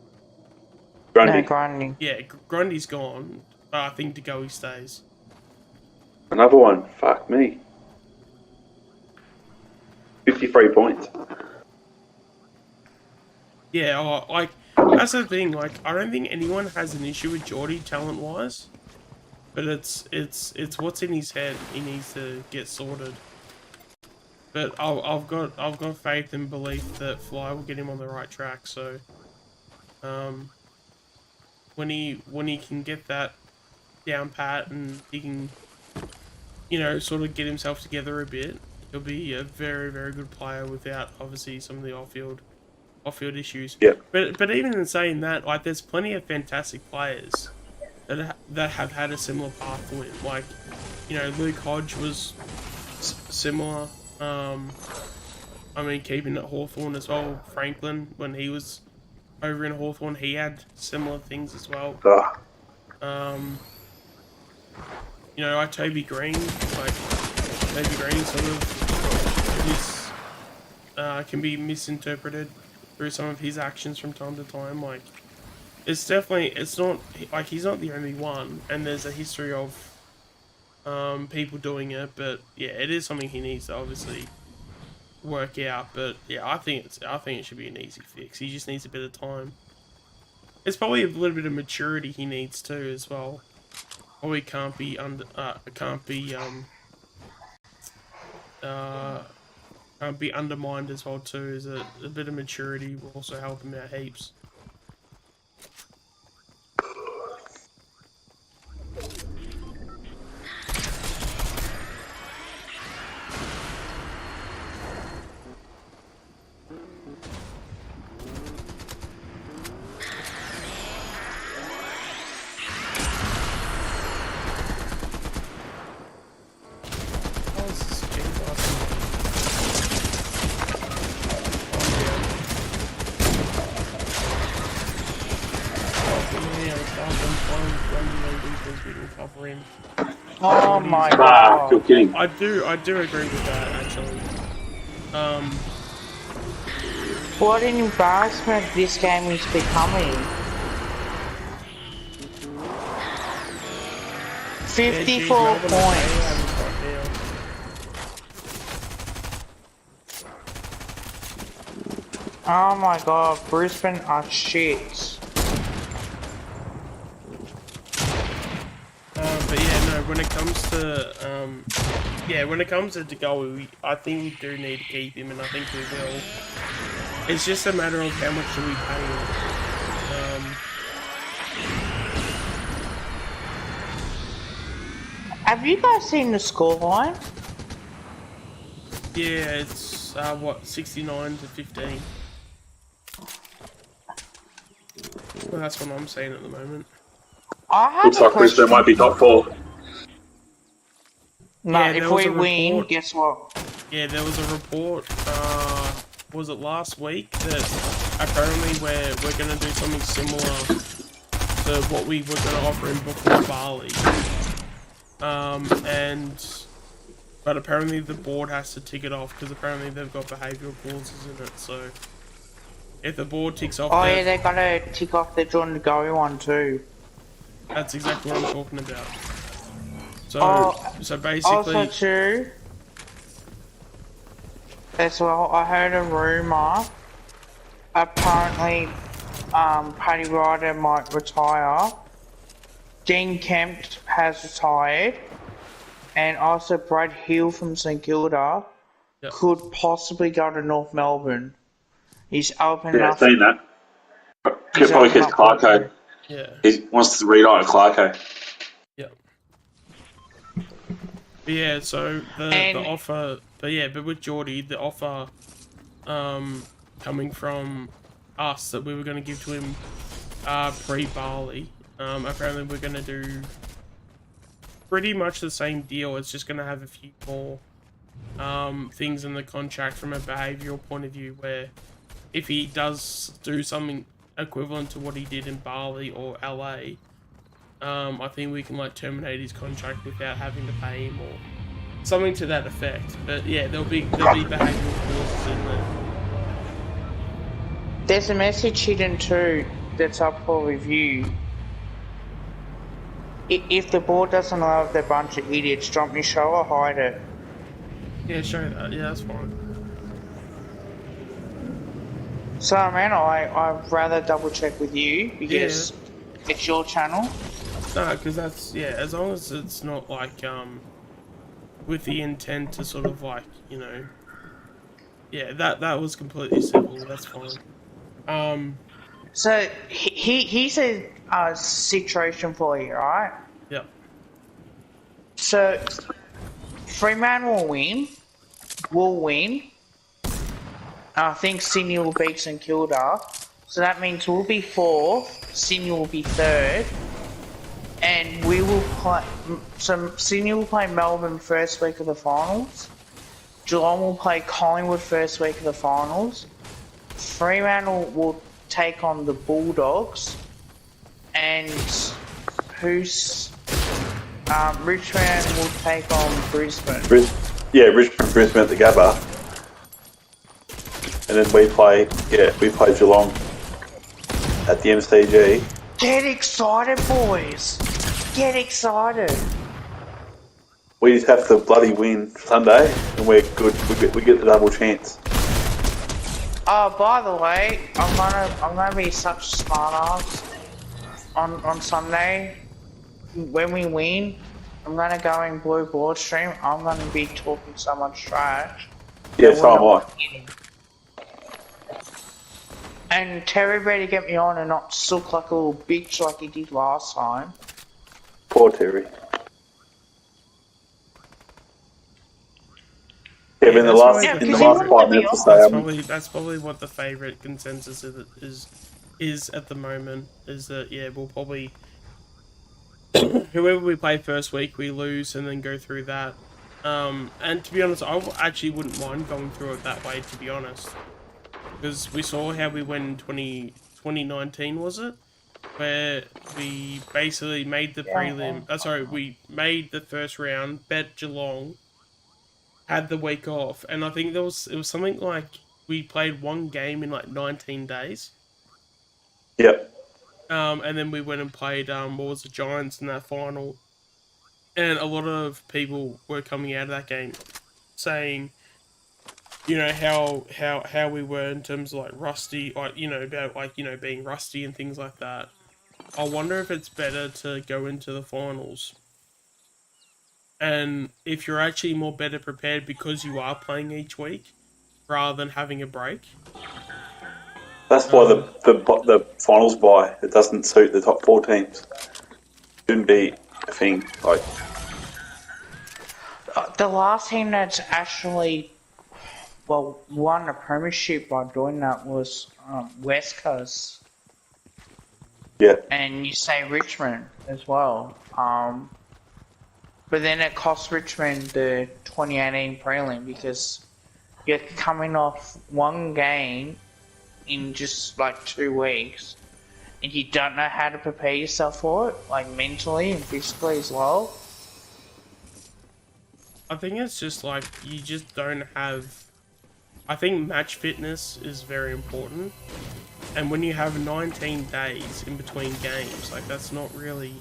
Grundy. No, Grundy. Yeah, Grundy's gone. But I think DeGoey stays. Another one. Fuck me. 53 points. Yeah, like that's the thing. Like, I don't think anyone has an issue with Geordie talent-wise, but it's what's in his head. He needs to get sorted. But I've got faith and belief that Fly will get him on the right track. So, when he can get that down pat and he can, sort of get himself together a bit, he'll be a very, very good player without obviously some of the off-field issues. Yeah. But even in saying that, like, there's plenty of fantastic players that have had a similar path to him. Like, Luke Hodge was similar. I mean, keeping at Hawthorn as well. Franklin, when he was over in Hawthorn, he had similar things as well. Like Toby Green, sort of can be misinterpreted through some of his actions from time to time. Like, it's not like he's not the only one, and there's a history of people doing it. But yeah, it is something he needs to obviously work out. But yeah, I think it should be an easy fix. He just needs a bit of time. It's probably a little bit of maturity he needs too as well. Probably can't be undermined as well too. Is a bit of maturity will also help him out heaps. Oh my god. You're kidding. I do agree with that actually. What an embarrassment this game is becoming. 54 points. Oh my god, Brisbane are shit. But yeah, no. When it comes to DeGoey, I think we do need to keep him, and I think we will. It's just a matter of how much do we pay him. Have you guys seen the scoreline? Yeah, it's 69 to 15. Well, that's what I'm saying at the moment. I have Looks a like question. Brisbane might be top 4. No, Yeah, if we win, guess what? Yeah, there was a report. Was it last week that apparently we're gonna do something similar to what we were gonna offer him before Bali. But apparently the board has to tick it off because apparently they've got behavioural clauses in it. So if the board ticks off, Yeah, they gotta tick off the John DeGoey one too. That's exactly what I'm talking about. So basically, also too, as well, I heard a rumour. Apparently, Paddy Ryder might retire. Dean Kemp has retired, and also Brad Hill from St Kilda could possibly go to North Melbourne. He's open enough. Yeah, seen that. Probably because Clarko. Yeah. He wants to read-on Clarko. Yeah. But yeah, so the offer, but with Geordie, the offer coming from us that we were going to give to him pre-Bali, apparently we're going to do pretty much the same deal. It's just going to have a few more things in the contract from a behavioural point of view, where if he does do something equivalent to what he did in Bali or LA, I think we can like terminate his contract without having to pay him or something to that effect. But yeah, there'll be behavioural clauses in there. There's a message hidden too that's up for review. If the board doesn't love the bunch of idiots, drop me show or hide it. Yeah, show that. Yeah, that's fine. So man, I'd rather double check with you because it's your channel. No, because that's as long as it's not like with the intent to sort of like that was completely civil. That's fine. So he's a situation for you, right? Yep. So Freeman will win. Will win. I think Sydney will beat St Kilda. So that means we'll be 4th, Sydney will be 3rd, and we will play. So Sydney will play Melbourne first week of the finals. Geelong will play Collingwood first week of the finals. Fremantle will take on the Bulldogs, and Richmond will take on Brisbane. Richmond, Brisbane at the Gabba. And then we play Geelong at the MCG. Get excited, boys! Get excited! We just have to bloody win Sunday, and we're good. We get the double chance. Oh, by the way, I'm gonna be such a smart ass on Sunday. When we win, I'm gonna go in Blue Board stream. I'm gonna be talking so much trash. Yeah, so am I. And Terry better get me on and not look like a little bitch like he did last time. Poor Terry. Yeah, in the last 5 minutes or so, that's probably what the favourite consensus is at the moment. Is that we'll probably whoever we play first week we lose and then go through that. And to be honest, I actually wouldn't mind going through it that way. To be honest. Because we saw how we went in 2019, was it? Where we basically made the prelim... we made the first round, bet Geelong, had the week off, and I think it was something like we played one game in like 19 days. Yep. And then we went and played, the Giants in that final. And a lot of people were coming out of that game saying... how we were in terms of like rusty, about being rusty and things like that. I wonder if it's better to go into the finals, and if you're actually more better prepared because you are playing each week rather than having a break. That's why the finals bye it doesn't suit the top 4 teams. Shouldn't be a thing like. The last team that's actually won a premiership by doing that was West Coast. Yeah. And you say Richmond as well. But then it cost Richmond the 2018 prelim because you're coming off one game in just like 2 weeks and you don't know how to prepare yourself for it, like mentally and physically as well. I think it's just like you just don't have... I think match fitness is very important, and when you have 19 days in between games, like that's not really,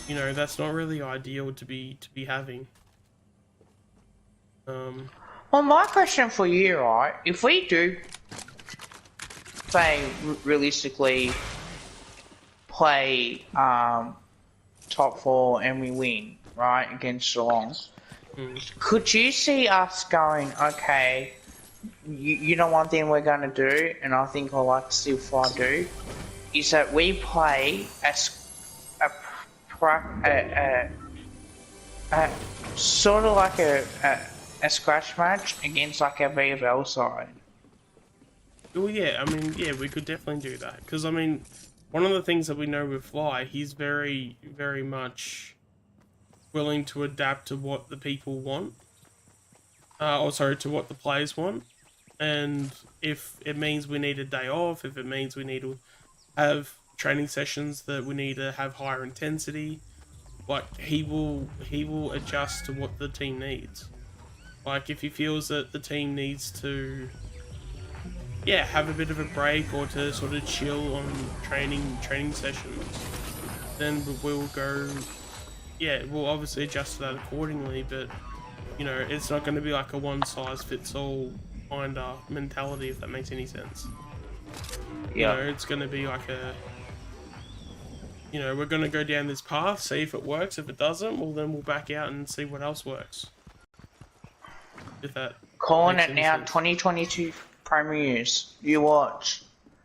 that's not really ideal to be having. Well, my question for you, right? If we do, say, realistically, play top 4 and we win, right, against Geelong, could you see us going, okay? You know one thing we're going to do, and I think I'd like to see if I do, is that we play a sort of like a scratch match against like a VFL side. Well, yeah, I mean, yeah, we could definitely do that. Because, I mean, one of the things that we know with Fly, he's very, very much willing to adapt to what the people want. To what the players want. And if it means we need a day off, if it means we need to have training sessions that we need to have higher intensity. Like he will adjust to what the team needs. Like if he feels that the team needs to, yeah, have a bit of a break or to sort of chill on training sessions, then we'll go. Yeah, we'll obviously adjust to that accordingly. But you know, it's not going to be like a one size fits all kind of mentality, if that makes any sense. You know, it's going to be like a, you know, we're going to go down this path, see if it works. If it doesn't, well, then we'll back out and see what else works. If that Calling makes it any now, sense. 2022 premieres. You watch.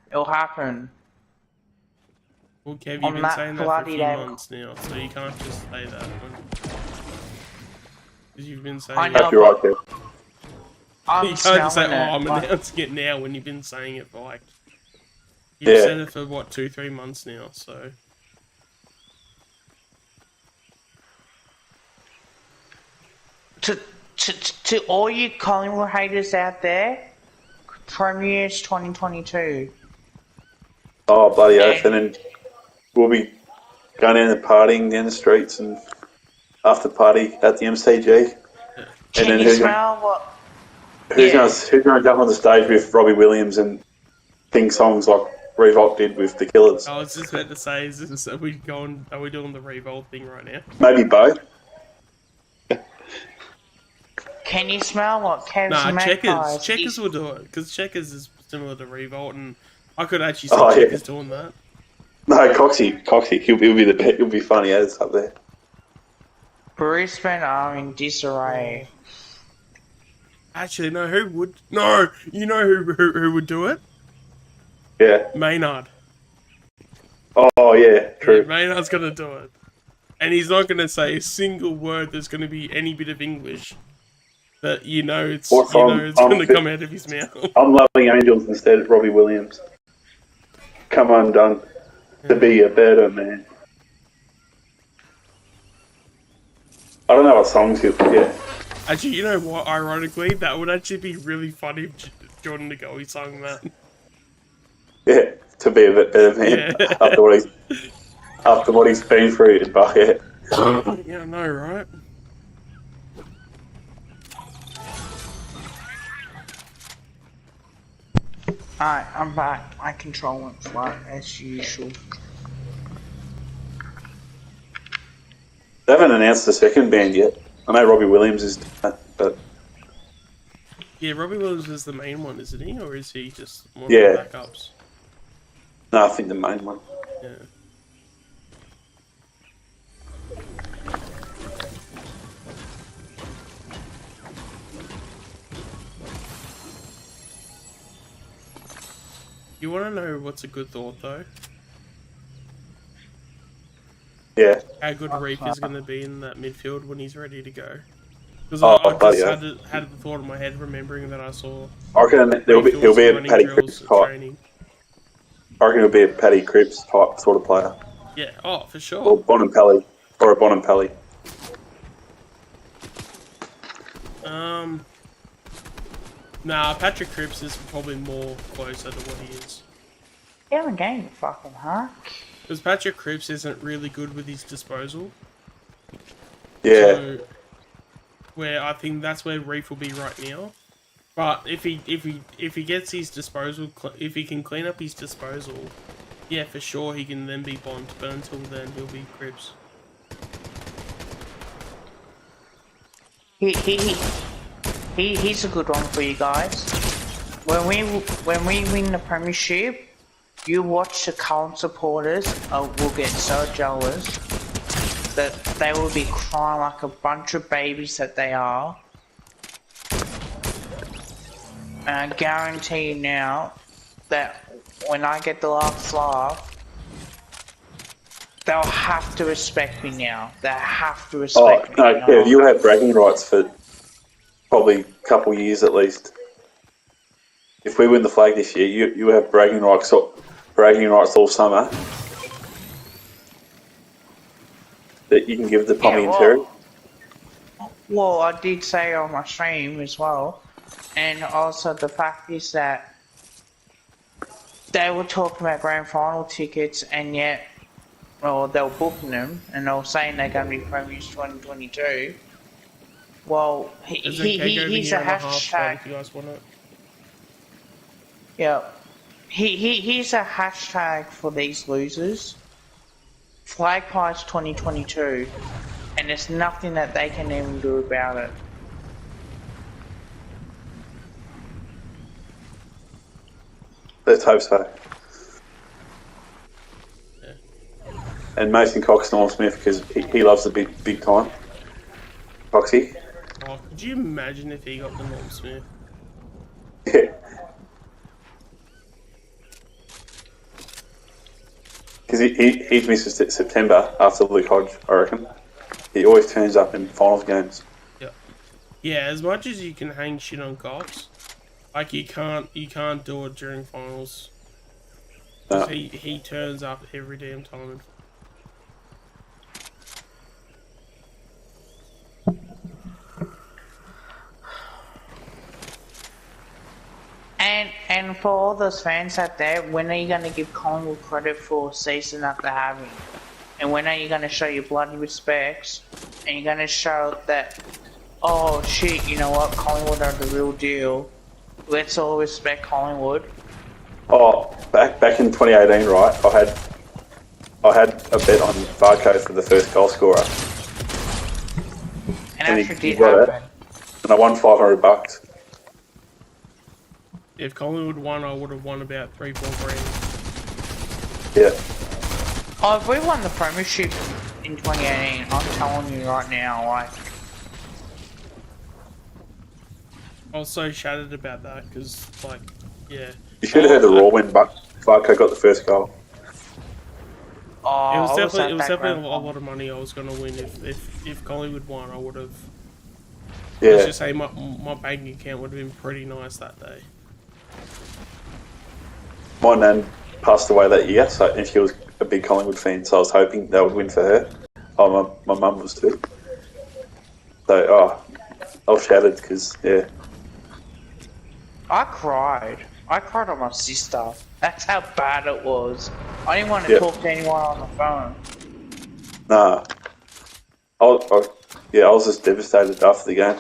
It'll happen. Well, Kev, you've On been that saying that for a bloody few day. months now, so you can't just say that. Because you've been saying I it. know, Hope you're right, Kev. I'm You can't just say, smelling oh, I'm it. Like, announcing it now when you've been saying it for like... You've said it for, what, 2-3 months now, so... to all you Collingwood haters out there, premieres 2022. Oh, bloody oath. And- And then we'll be going down and partying down the streets and after party at the MCG. Yeah. Can then you smell what? who's going to jump on the stage with Robbie Williams and sing songs like Revolt did with the Killers? I was just about to say, are we doing the Revolt thing right now? Maybe both. Can you smell what Kev's Nah, Checkers will do it, because Checkers is similar to Revolt, and I could actually see Checkers doing that. No, Coxie, he'll be funny as up there. Brisbane are in disarray. Actually, no, who would? No, you know who would do it? Yeah. Maynard. Oh, yeah, true. Yeah, Maynard's gonna do it. And he's not gonna say a single word that's gonna be any bit of English. But you know it's gonna come out of his mouth. I'm loving Angels instead of Robbie Williams. Come undone to be a better man. I don't know what songs he'll get. Actually, you know what? Ironically, that would actually be really funny if Jordan DeGoey sung that. Yeah, to be a bit better man after what he's been through in Bucket. Yeah, I know, right? Alright, I'm back. My control went flat as usual. They haven't announced the second band yet. I know Robbie Williams is that, but... Yeah, Robbie Williams is the main one, isn't he? Or is he just one of Yeah. the backups? No, I think the main one. Yeah. You want to know what's a good thought, though? Yeah. How good Reef is going to be in that midfield when he's ready to go. Because I just had the thought in my head, remembering that I saw... I reckon he'll be a Paddy Cripps type. Training. I reckon he'll be a Paddy Cripps type sort of player. Yeah, oh, for sure. Or Bonampelli. Or a Bonampelli. Nah, Patrick Cripps is probably more closer to what he is. You haven't gained fucking huh? Because Patrick Cripps isn't really good with his disposal. Yeah. So, where I think that's where Reef will be right now. But if he gets his disposal, if he can clean up his disposal, yeah, for sure he can then be Bond. But until then, he'll be Cripps. He's a good one for you guys. When we win the premiership, you watch the Cullen supporters will get so jealous that they will be crying like a bunch of babies that they are. And I guarantee you now that when I get the last laugh, they'll have to respect me now. They have to respect me now. Yeah, you'll have bragging rights for probably a couple years at least. If we win the flag this year, you have bragging rights all summer that you can give to Pommy and Terry. Well, I did say on my stream as well, and also the fact is that they were talking about grand final tickets, and yet, well, they were booking them, and they were saying they're going to be premiers 2022. Well, There's a keg over he's a here on the half spot hashtag. if you guys want it. Yeah, he's a hashtag for these losers. Flag price 2022, and there's nothing that they can even do about it. Let's hope so. Yeah. And Mason Cox, Norm Smith, because he loves the big time. Coxie. Oh, could you imagine if he got the Norm Smith? Yeah. Because he misses September after Luke Hodge, I reckon. He always turns up in finals games. Yeah. Yeah, as much as you can hang shit on Cox, like you can't do it during finals. No. He turns up every damn time. And for all those fans out there, when are you going to give Collingwood credit for a season that they're having? And when are you going to show your bloody respects? And you're going to show that, oh shit, you know what, Collingwood are the real deal. Let's all respect Collingwood. Oh, back in 2018, right? I had a bet on Varco for the first goal scorer. And actually he did got it. happen. And I won $500. If Collingwood won, I would have won about 3-4 grand. Yeah. Oh, if we won the premiership in 2018, I'm telling you right now, like... I was so shattered about that, because, like, yeah. You should have heard the roar when Varco got the first goal. Oh, It was definitely definitely a lot of money I was going to win if Collingwood won. I would have. Yeah. Let's just say my bank account would have been pretty nice that day. My nan passed away that year, and she was a big Collingwood fan, so I was hoping they would win for her. Oh, my mum was too. So, I was shattered because, yeah. I cried on my sister. That's how bad it was. I didn't want to talk to anyone on the phone. Nah. I was just devastated after the game.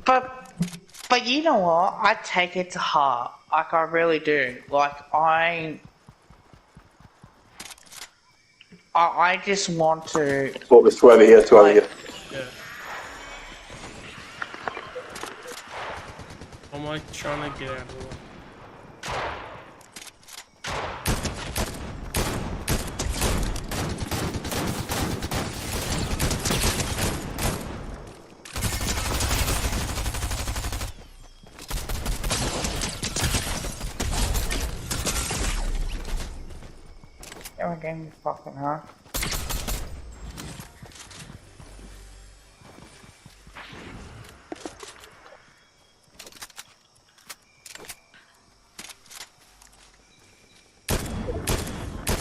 But you know what? I take it to heart. Like, I really do. Like, I just want to... Well, there's two over here, two over here. Yeah. I'm like trying to get out of the way. Everyone gave me fucking heart.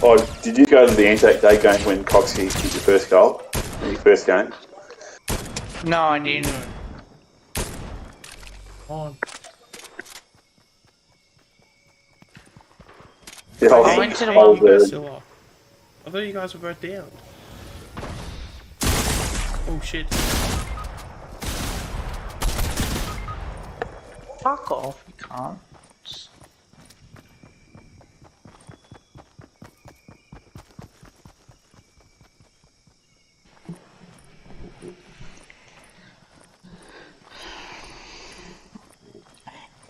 Oh, did you go to the Anzac Day game when Coxie hit the first goal in his first game? No, I didn't. On. Yeah, I went to the I was one- there. Still off. I thought you guys were both down. Oh shit. Fuck off, you can't.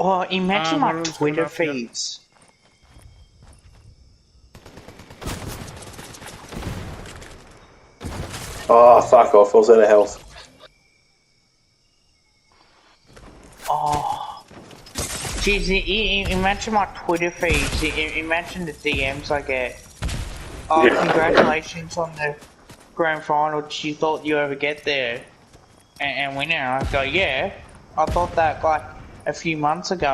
Oh, imagine one my of them's coming Twitter up, yeah. feeds. Oh, fuck off. I was out of health. Oh. Jeez, imagine my Twitter feeds. Imagine the DMs I get. Oh, Yeah. congratulations on the grand final. Did you thought you ever get there and win it? And I go, yeah. I thought that like a few months ago,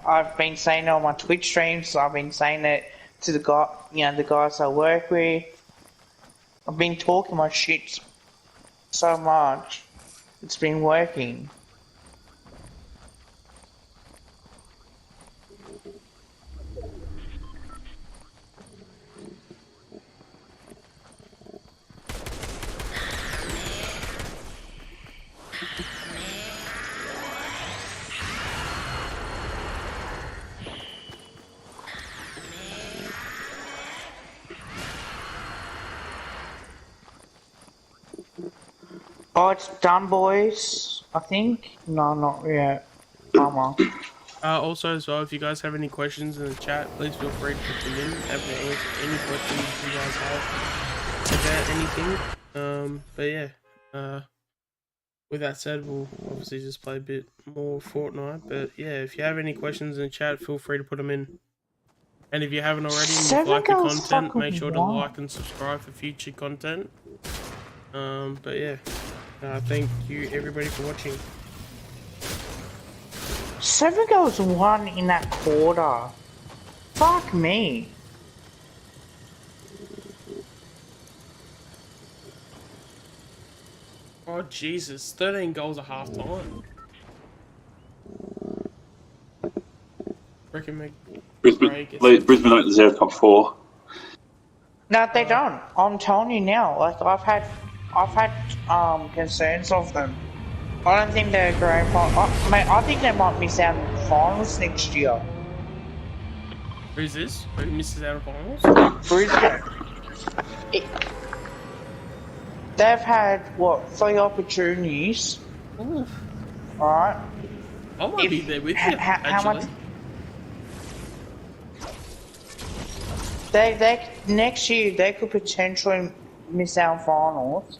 I've been saying it on my Twitch streams. I've been saying it to the guys I work with. I've been talking my shit so much. It's been working. Oh, it's done, boys. I think. No, not yet. Also, as well, if you guys have any questions in the chat, please feel free to put them in. Happy to answer any questions you guys have about anything. But yeah, with that said, we'll obviously just play a bit more Fortnite. But yeah, if you have any questions in the chat, feel free to put them in. And if you haven't already and you've liked the content, make sure to like and subscribe for future content. But yeah, thank you everybody for watching. 7 goes 1 in that quarter. Fuck me. Oh Jesus, 13 goals at half time. Reckon Brisbane don't deserve top 4. No, they don't. I'm telling you now. Like I've had concerns of them. I don't think they're grand final. Mate, I think they might miss out on the finals next year. Who's this? Who misses out of finals? Brisbane. They've had what 3 opportunities. Ooh. Alright. I might be there with you. How much? They next year they could potentially miss out finals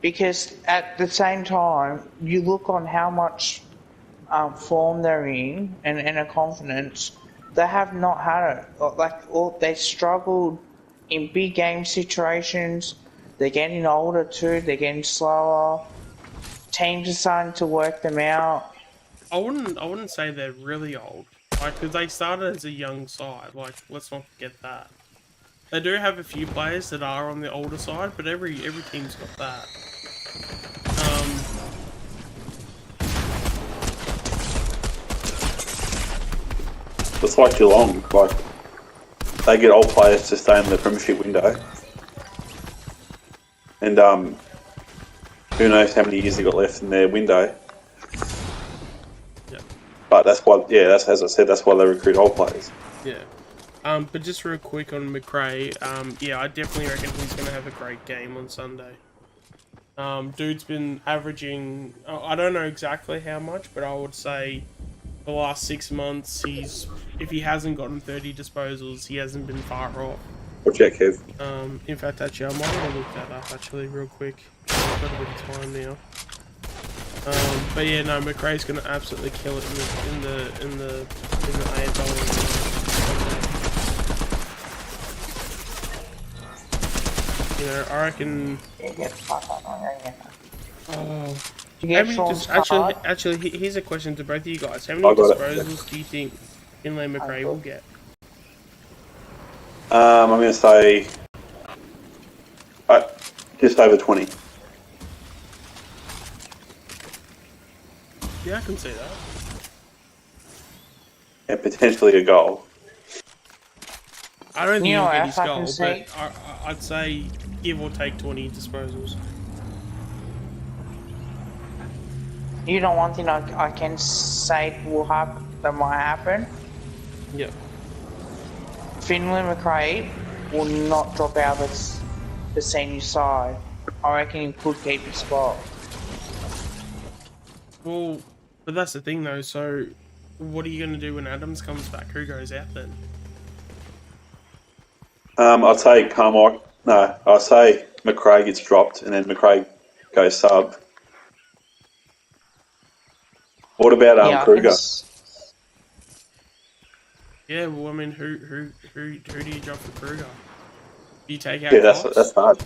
because at the same time you look on how much form they're in and a confidence they have not had it. They struggled in big game situations. They're getting older too. They're getting slower. Teams are starting to work them out. I wouldn't say they're really old. Like, because they started as a young side. Like, let's not forget that. They do have a few players that are on the older side, but every team's got that. It's like Geelong. Like they get old players to stay in the premiership window, and who knows how many years they got left in their window. Yeah. But that's why, yeah, that's as I said, that's why they recruit old players. Yeah. But just real quick on McRae, yeah, I definitely reckon he's going to have a great game on Sunday. Dude's been averaging, I don't know exactly how much, but I would say the last 6 months, if he hasn't gotten 30 disposals, he hasn't been far off. Watch out, Kev. In fact, actually, I might want to look that up, actually, real quick. I've got a bit of time now. But yeah, no, McRae's going to absolutely kill it in the AFL. You know, I reckon. Actually, here's a question to both of you guys. How many disposals do you think Finlay McRae will get? I'm going to say just over 20. Yeah, I can see that. And potentially a goal. I don't think he'll get his goal, but I'd say give or take 20 disposals. You know one thing I can say that might happen? Yep. Finlay McRae will not drop out of the senior side. I reckon he could keep his spot. Well, but that's the thing though, so what are you going to do when Adams comes back? Who goes out then? I'd say Carmichael. No, I'll say McRae gets dropped and then McRae goes sub. What about Kruger? Yeah, well, I mean, who do you drop for Kruger? Do you take out? Yeah, that's hard.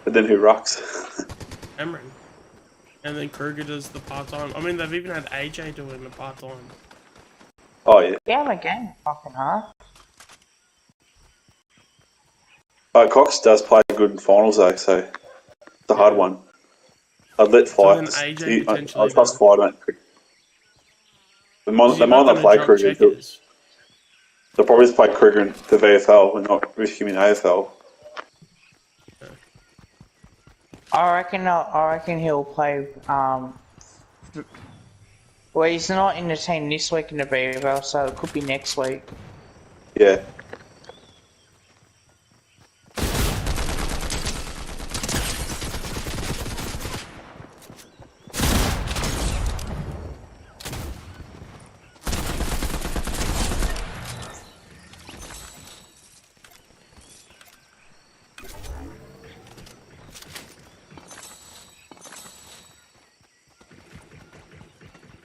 But then who rucks? Cameron. And then Kruger does the part-time. I mean, they've even had AJ doing the part-time. Oh, yeah. Yeah, my game fucking hard. Cox does play good in finals, though, so it's a hard one. I'd let So then Flights. AJ I potentially trust then, Flight. They because might you're not not going to play drop Kruger. checkers. They'll probably just play Kruger in the VFL and not risk him in AFL. I reckon he'll play. Well, he's not in the team this week in the VFL, so it could be next week. Yeah.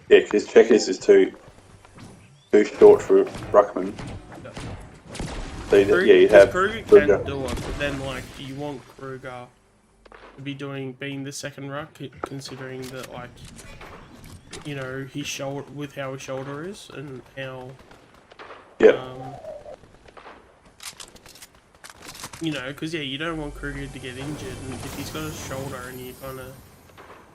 Yeah, because Checkers is too short for Ruckman. So you'd have Kruger Kruger. can do it, but then like, do you want Kruger to be being the second ruck, considering that like, you know, his shoulder with how his shoulder is and how, Yep. you know, because yeah, you don't want Kruger to get injured, and if he's got a shoulder and you're kind of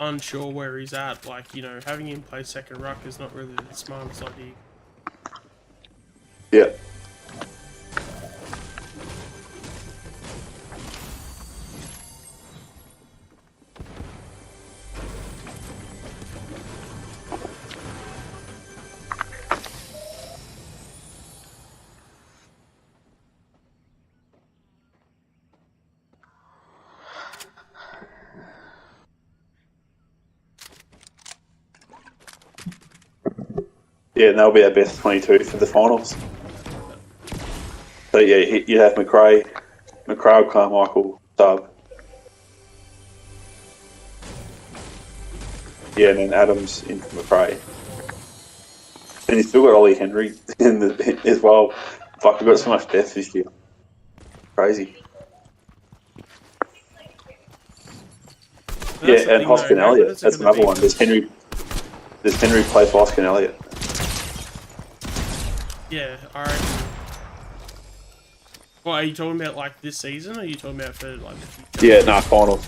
unsure where he's at, like, you know, having him play second ruck is not really the smartest idea. Yep. Yeah, and they'll be our best 22 for the finals. So yeah, you'd have McRae, Carmichael, Sub. Yeah, and then Adams in for McRae. And he's still got Ollie Henry as well. Fuck, we've got so much depth this year. Crazy. But that's Yeah, and Hoskin though, how good Elliott. is it That's gonna another be? one. There's Henry plays Hoskin Elliott. Yeah, alright. Well, are you talking about like this season, or are you talking about for like the future? Yeah, finals.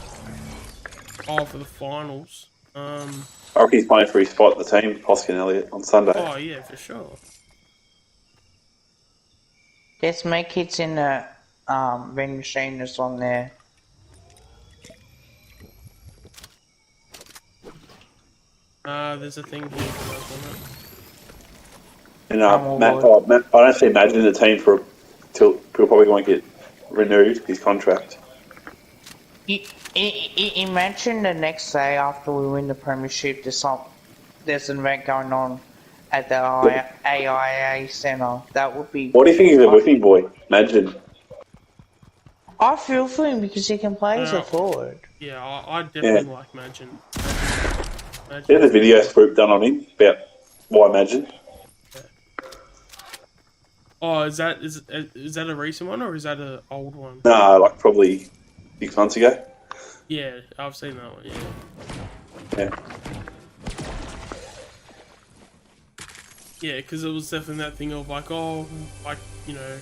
Oh, for the finals. I reckon he's playing for his spot in the team, Hoskin Elliott, on Sunday. Oh yeah, for sure. There's my kids in the vending machine that's on there. There's a thing here for us on it. And Matt, I don't see Madden in the team till he'll probably won't get renewed his contract. Imagine the next day after we win the premiership, there's an event going on at the AIA Centre. That would be. What do you think of the whipping boy? Imagine. I feel for him because he can play as a forward. Yeah, I definitely like Imagine. There's a video swoop done on him about why Imagine. Yeah. Oh, is that a recent one or is that an old one? Nah, like probably 6 months ago. Yeah, I've seen that one. Yeah. Yeah. Yeah, because it was definitely that thing of like, oh, like, you know.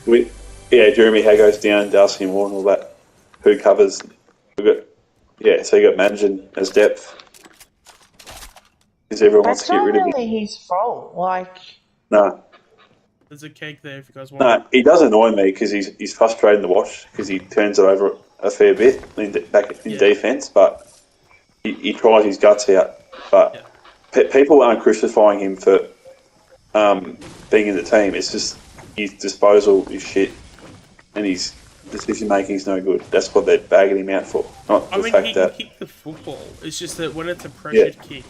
Jeremy Hago's down, Darcy Moore and all that. Who covers? So you got Imagine as depth. Because everyone wants to get rid of him. That's not really his fault. Like. No. There's a cake there if you guys want. No, he does annoy me because he's frustrating to watch because he turns it over a fair bit back in defence, but he tries his guts out. But people aren't crucifying him for being in the team. It's just his disposal is shit and his decision making is no good. That's what they're bagging him out for. Not the fact he that can kick the football. It's just that when it's a pressured kick,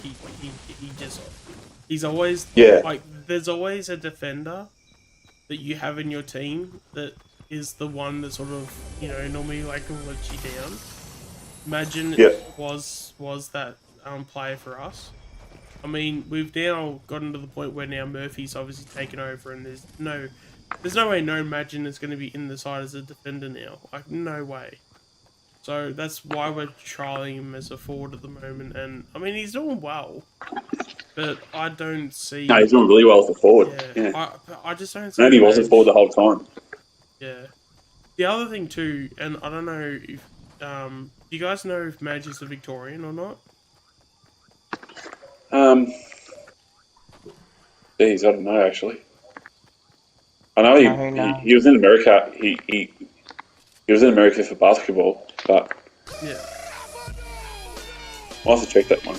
he's always like there's always a defender that you have in your team that is the one that sort of, you know, normally like will let you down. Imagine was that player for us. I mean, we've now gotten to the point where now Murphy's obviously taken over, and there's no way no Imagine is going to be in the side as a defender now. Like, no way. So that's why we're trialing him as a forward at the moment, and I mean he's doing well, but I don't see. No, he's doing really well as a forward. Yeah. I just don't see. And he was a forward the whole time. Yeah. The other thing too, and I don't know if do you guys know if Madge is a Victorian or not? Geez, I don't know actually. I know No, who knows? he was in America. He was in America for basketball, but Yeah. I'll have to check that one.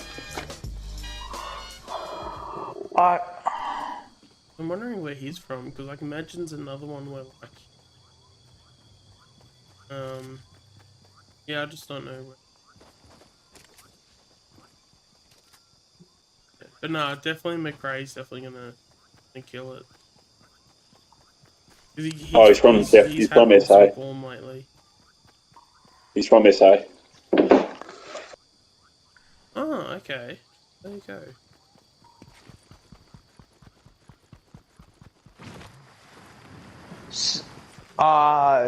I'm wondering where he's from because like imagine's another one where like yeah, I just don't know where. Yeah. But no, definitely McRae's definitely gonna kill it. Oh, He's he's had from awesome SA. form lately. He's from SA. Oh, okay. There you go.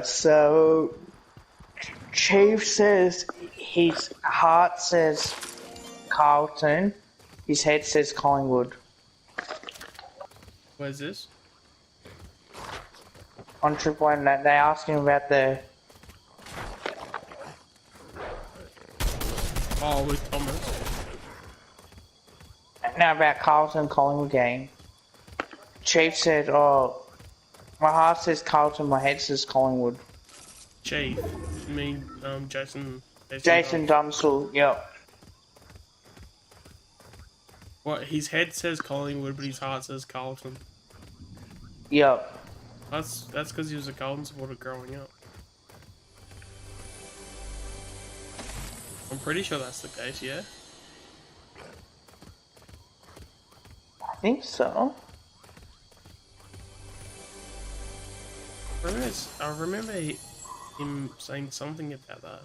So Chief says his heart says Carlton, his head says Collingwood. Where's this? On Triple M, they asked him about the Oh, with Thomas. about Carlton Collingwood game. Chief said, "Oh, my heart says Carlton, my head says Collingwood." Chief. I mean, Jason. Jason Dunstall, yep. What? His head says Collingwood, but his heart says Carlton. Yep. That's because he was a Carlton supporter growing up. I'm pretty sure that's the case. Yeah. I think so. I remember him saying something about that.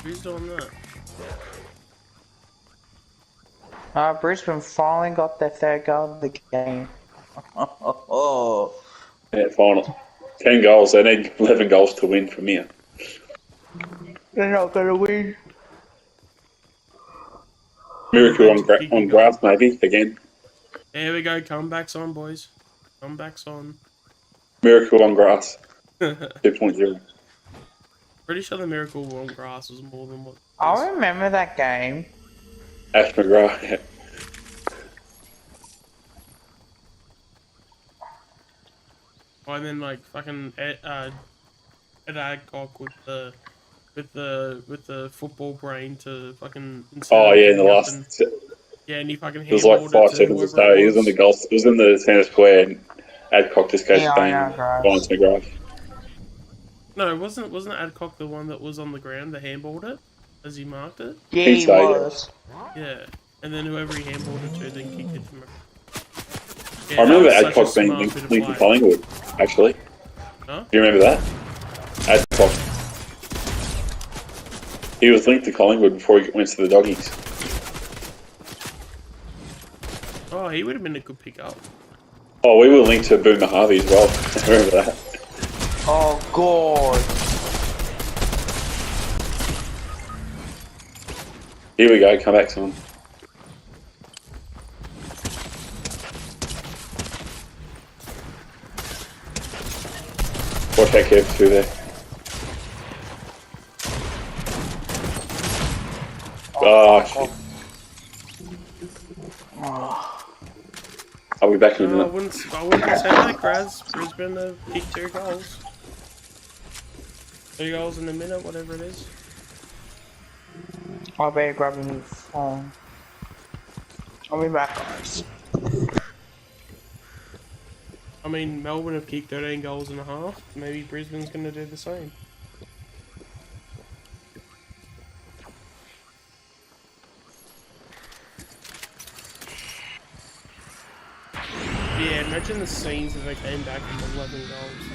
Who's doing that? Brisbane finally got their third goal of the game. Yeah, final. 10 goals. They need 11 goals to win from here. They're not gonna win. Miracle on grass, maybe, again. There we go. Comebacks on, boys. Comebacks on. Miracle on grass. 2.0. Pretty sure the Miracle on grass was more than what. I remember that game. Ash McGrath, yeah. Oh, and then like fucking Ed Adcock with the football brain to fucking. Oh yeah, in the last. Yeah, and he fucking. It was like 5 seconds to start. He was in the goal. It was in the centre square, and Adcock just goes bang finds McGrath. No, wasn't Adcock the one that was on the ground that handballed it as he marked it? Yeah, he was. Yeah, and then whoever he handballed it to then kicked it from. Yeah, I remember Adcock being linked to Collingwood, actually. Huh? Do you remember that? Adcock. He was linked to Collingwood before he went to the Doggies. Oh, he would have been a good pickup. Oh, we were linked to Boomer Harvey as well. I remember that. Oh, God. Here we go, comebacks on. Watch that Kev through there. Oh, shit. I'll be back in a minute. I wouldn't say that, Graz. Brisbane have kicked 2 goals. 2 goals in a minute, whatever it is. I better grab a new phone. I'll be back, guys. I mean, Melbourne have kicked 13 goals and a half. Maybe Brisbane's going to do the same. Yeah, imagine the scenes if they came back from 11 goals.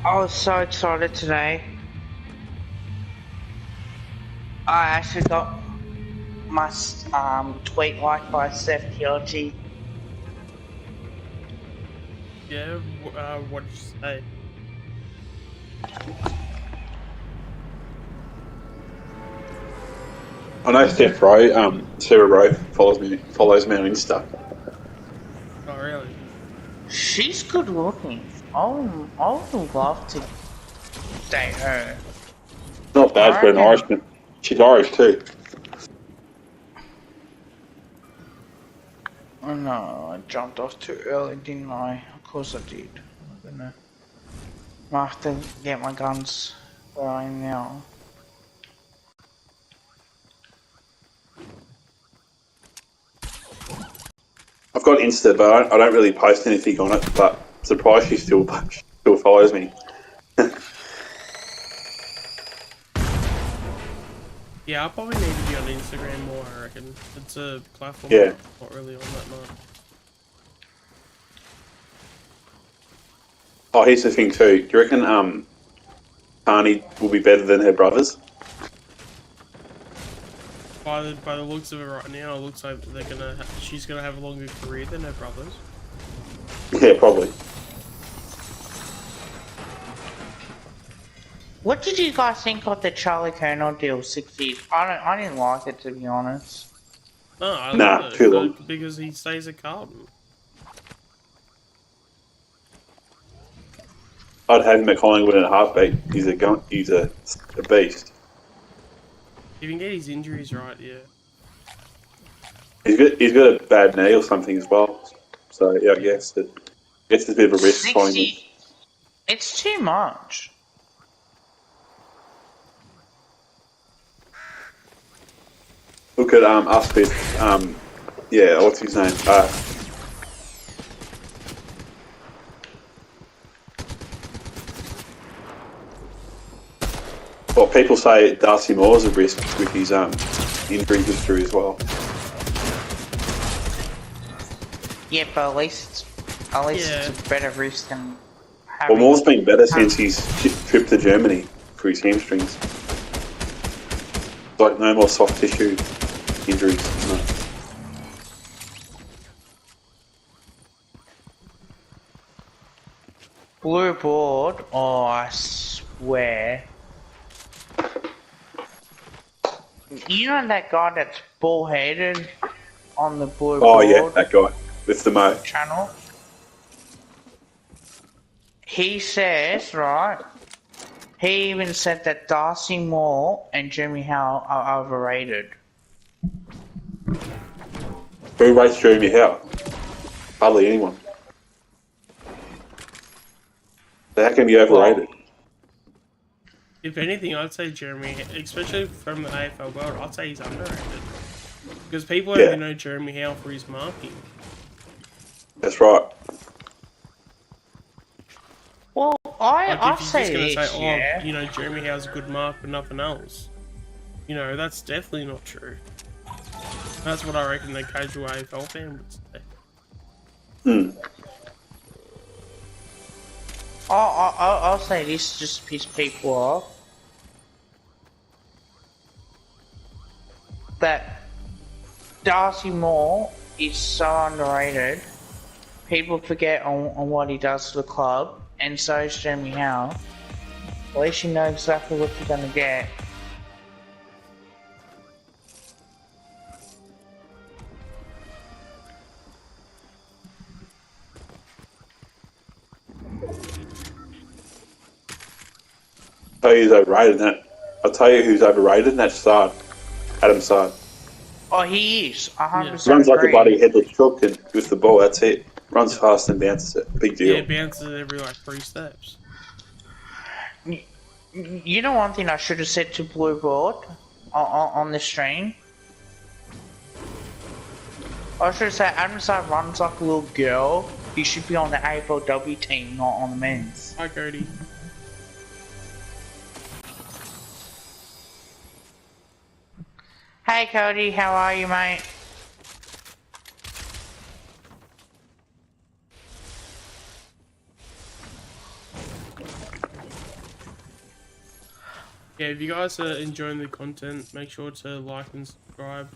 I was so excited today. I actually got my tweet liked by theultimategreatness. Yeah. What did you say? I know Steph Rowe, Sarah Rowe follows me on Insta. Oh, really? She's good looking. I would love to date her. Not bad I for an reckon. Irishman. She's Irish too. Oh no, I jumped off too early, didn't I? Of course I did. I'm gonna. I have to get my guns where I am now. I've got Insta, but I don't really post anything on it. But I'm surprised she still follows me. Yeah, I probably need to be on Instagram more. I reckon it's a platform Yeah. I'm not really on that much. Oh, here's the thing too. Do you reckon Tani will be better than her brothers? By the looks of it right now, it looks like she's gonna have a longer career than her brothers. Yeah, probably. What did you guys think of the Charlie Colonel deal? 60. I didn't like it, to be honest. No, I love Nah, too long. it because he stays at Carlton. I'd have him at Collingwood in a heartbeat. He's a beast. If he can get his injuries right, yeah. He's got a bad knee or something as well. So yeah, I guess it's a bit of a risk for Collingwood. 60. It's too much. Look at us with yeah, what's his name? Well, people say Darcy Moore's a risk with his injury history as well. Yeah, but at least Yeah. it's a better risk than Well, having. Moore's been better since his trip to Germany for his hamstrings. Like no more soft tissue injuries. No. Blue board. Oh, I swear. You know that guy that's bull-headed on the blue Oh board yeah, that guy with the mo. channel? He says, right? He even said that Darcy Moore and Jeremy Howe are overrated. Who rates Jeremy Howe? Hardly anyone. So how can he be overrated? If anything, I'd say Jeremy, especially from the AFL world, I'd say he's underrated. Because people only know Jeremy Howe for his marking. That's right. Well, Like, I if you're say just going to this, say, yeah. you know, Jeremy Howe's a good mark but nothing else, you know, that's definitely not true. That's what I reckon the casual AFL fan would say. I'll say this just to piss people off. that Darcy Moore is so underrated. People forget on what he does to the club, and so is Jeremy Howe. At least you know exactly what you're gonna get. I'll tell you who's overrated. I'll tell you who's overrated. And that's Sard, Adam Sard. Oh, he is. 100% Runs like a agree. bloody headless chook and with the ball. That's it. Runs fast and bounces it. Big deal. Yeah, bounces every like 3 steps. You know one thing I should have said to Blue Board on the stream? I should have said Adam Sard runs like a little girl. He should be on the AFLW team, not on the men's. Hi, Cody. Hey Cody, how are you, mate? Yeah, if you guys are enjoying the content, make sure to like and subscribe.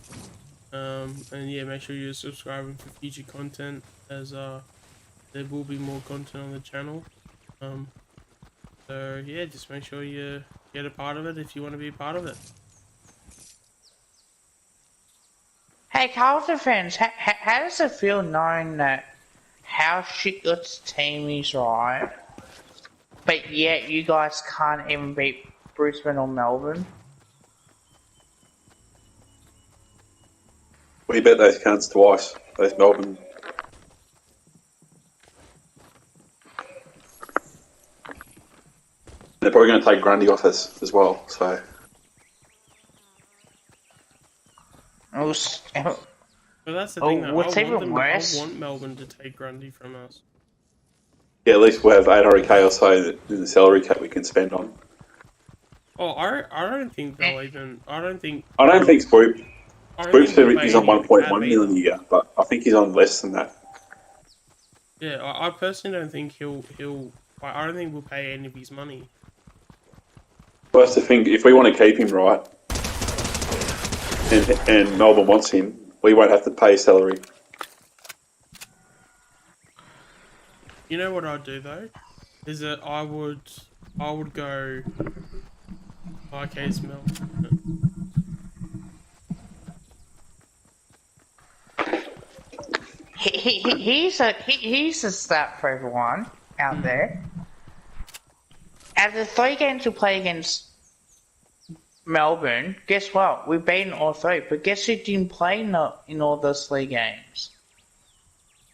And yeah, make sure you're subscribing for future content, as there will be more content on the channel. So yeah, just make sure you get a part of it if you want to be a part of it. Hey Carlton fans, how does it feel knowing that how Shitlet's team is, right? But yet you guys can't even beat Brisbane or Melbourne? We bet those cunts twice. Those Melbourne. They're probably going to take Grundy off us as well. So But that's the thing, though. What's even worse? I want Melbourne to take Grundy from us. yeah, at least we'll have 800k or so in the salary cap we can spend on. Oh, I don't think they'll even. I don't think Spoop. Spoop said they'll he's pay on any 1.1 tab million a either. year, but I think he's on less than that. Yeah, I personally don't think he'll. I don't think we'll pay any of his money. Well, that's the thing. If we want to keep him right, and Melbourne wants him, we won't have to pay salary. You know what I'd do though, is that I would go. Okay, smell. Here's a stat for everyone out there. Out of the 3 games we play against Melbourne, guess what? We've beaten all 3, but guess who didn't play in all those 3 games?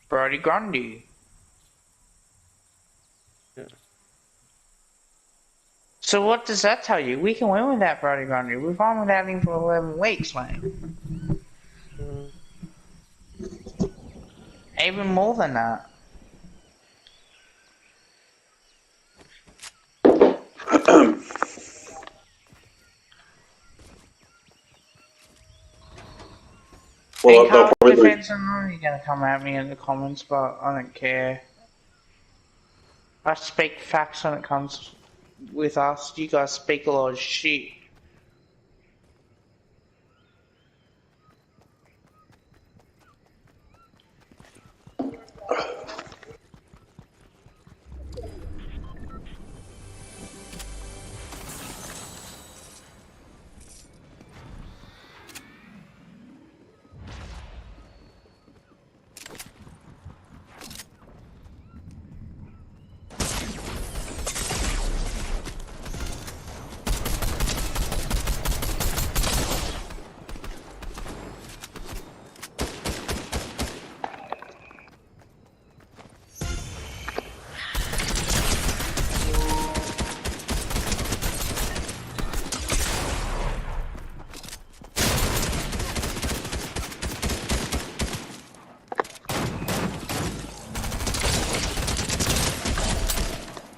Brody Grundy. Yeah. So what does that tell you? We can win without Brody Grundy. We've won without him for 11 weeks, mate. Even more than that. Well, they'll probably lose. Defense, I know you're gonna come at me in the comments, but I don't care. I speak facts when it comes with us. You guys speak a lot of shit.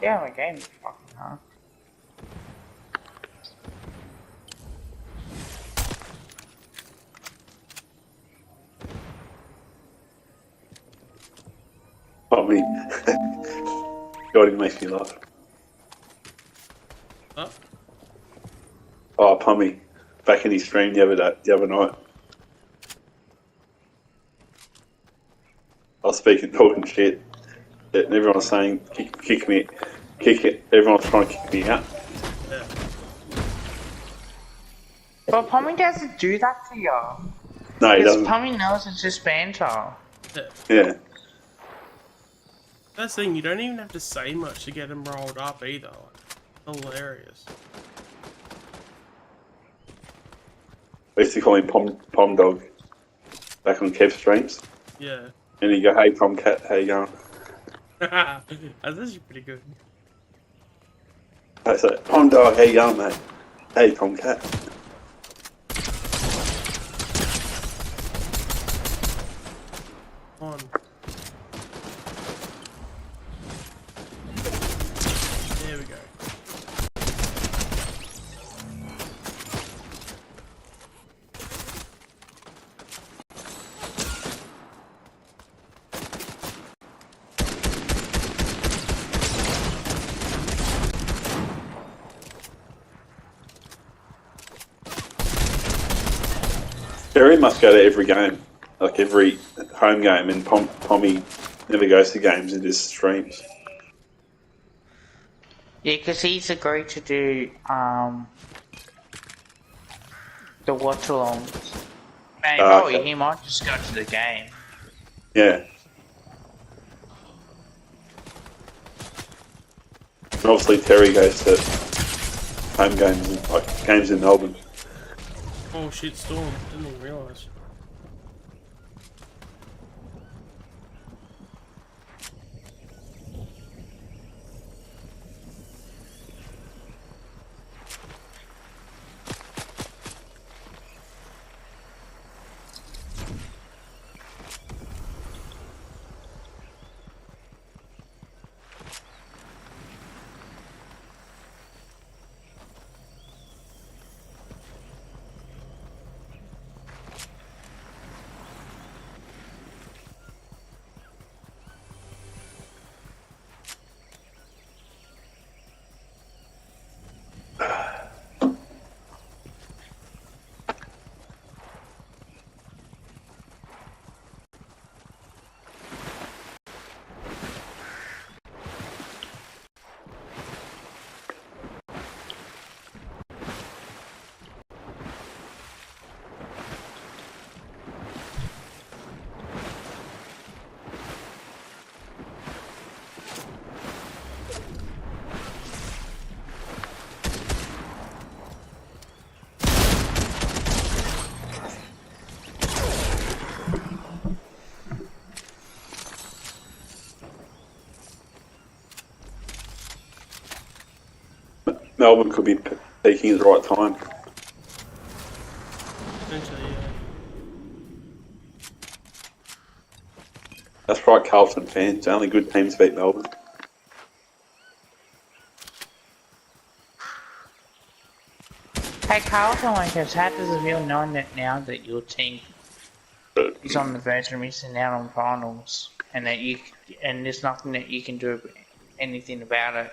Yeah, my game's fucking hard. I mean, God, it makes me laugh. Huh? Oh, Pummy, back in his stream the other night. speaking, talking shit, and everyone's saying, kick me, kick it. Everyone's trying to kick me out. Yeah. But Pommy doesn't do that to you. No, he Because doesn't. Pommy knows it's just banter. Yeah. That's the thing, you don't even have to say much to get him rolled up either. Hilarious. I used to call him Pom Dog back on Kev's streams. Yeah. And he'd go, hey, Pom Cat, how you going? That's actually pretty good. I say, Pom Dog, how you going, mate? Hey, Pom Cat. On. There we go. Terry must go to every game, like every home game, and Pommy never goes to games and just streams. Yeah, because he's agreed to do the watch alongs. Maybe Okay. he might just go to the game. Yeah. And obviously Terry goes to home games, like games in Melbourne. Oh shit, Storm. Didn't even realise. Melbourne could be peaking at the right time. Essentially, yeah. That's right, Carlton fans. Only good teams beat Melbourne. Hey Carlton, how does it feel knowing that now that your team is on the verge of missing out on finals, and that there's nothing that you can do anything about it?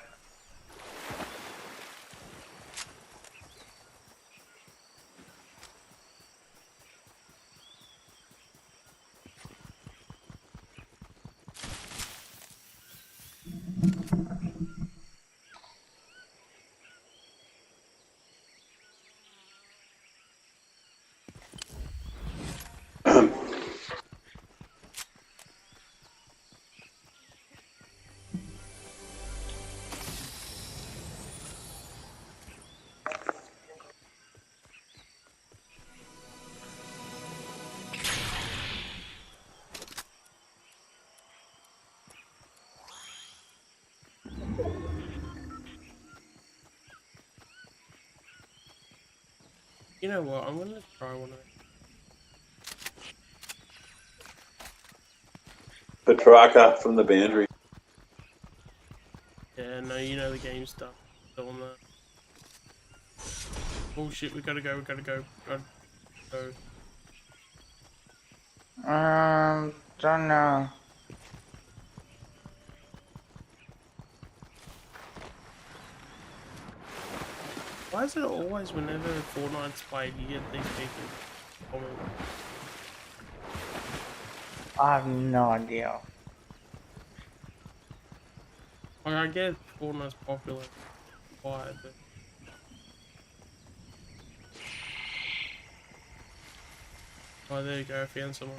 You know what? I'm gonna try one of Petrarca from the boundary. Yeah, no, you know the game stuff. Still on that. Oh shit, we gotta go, we gotta go. Gotta go. Don't know. Why is it always whenever Fortnite's played, you get these people comment? I have no idea. Like, I get Fortnite's popular, why, but oh, there you go, I found someone.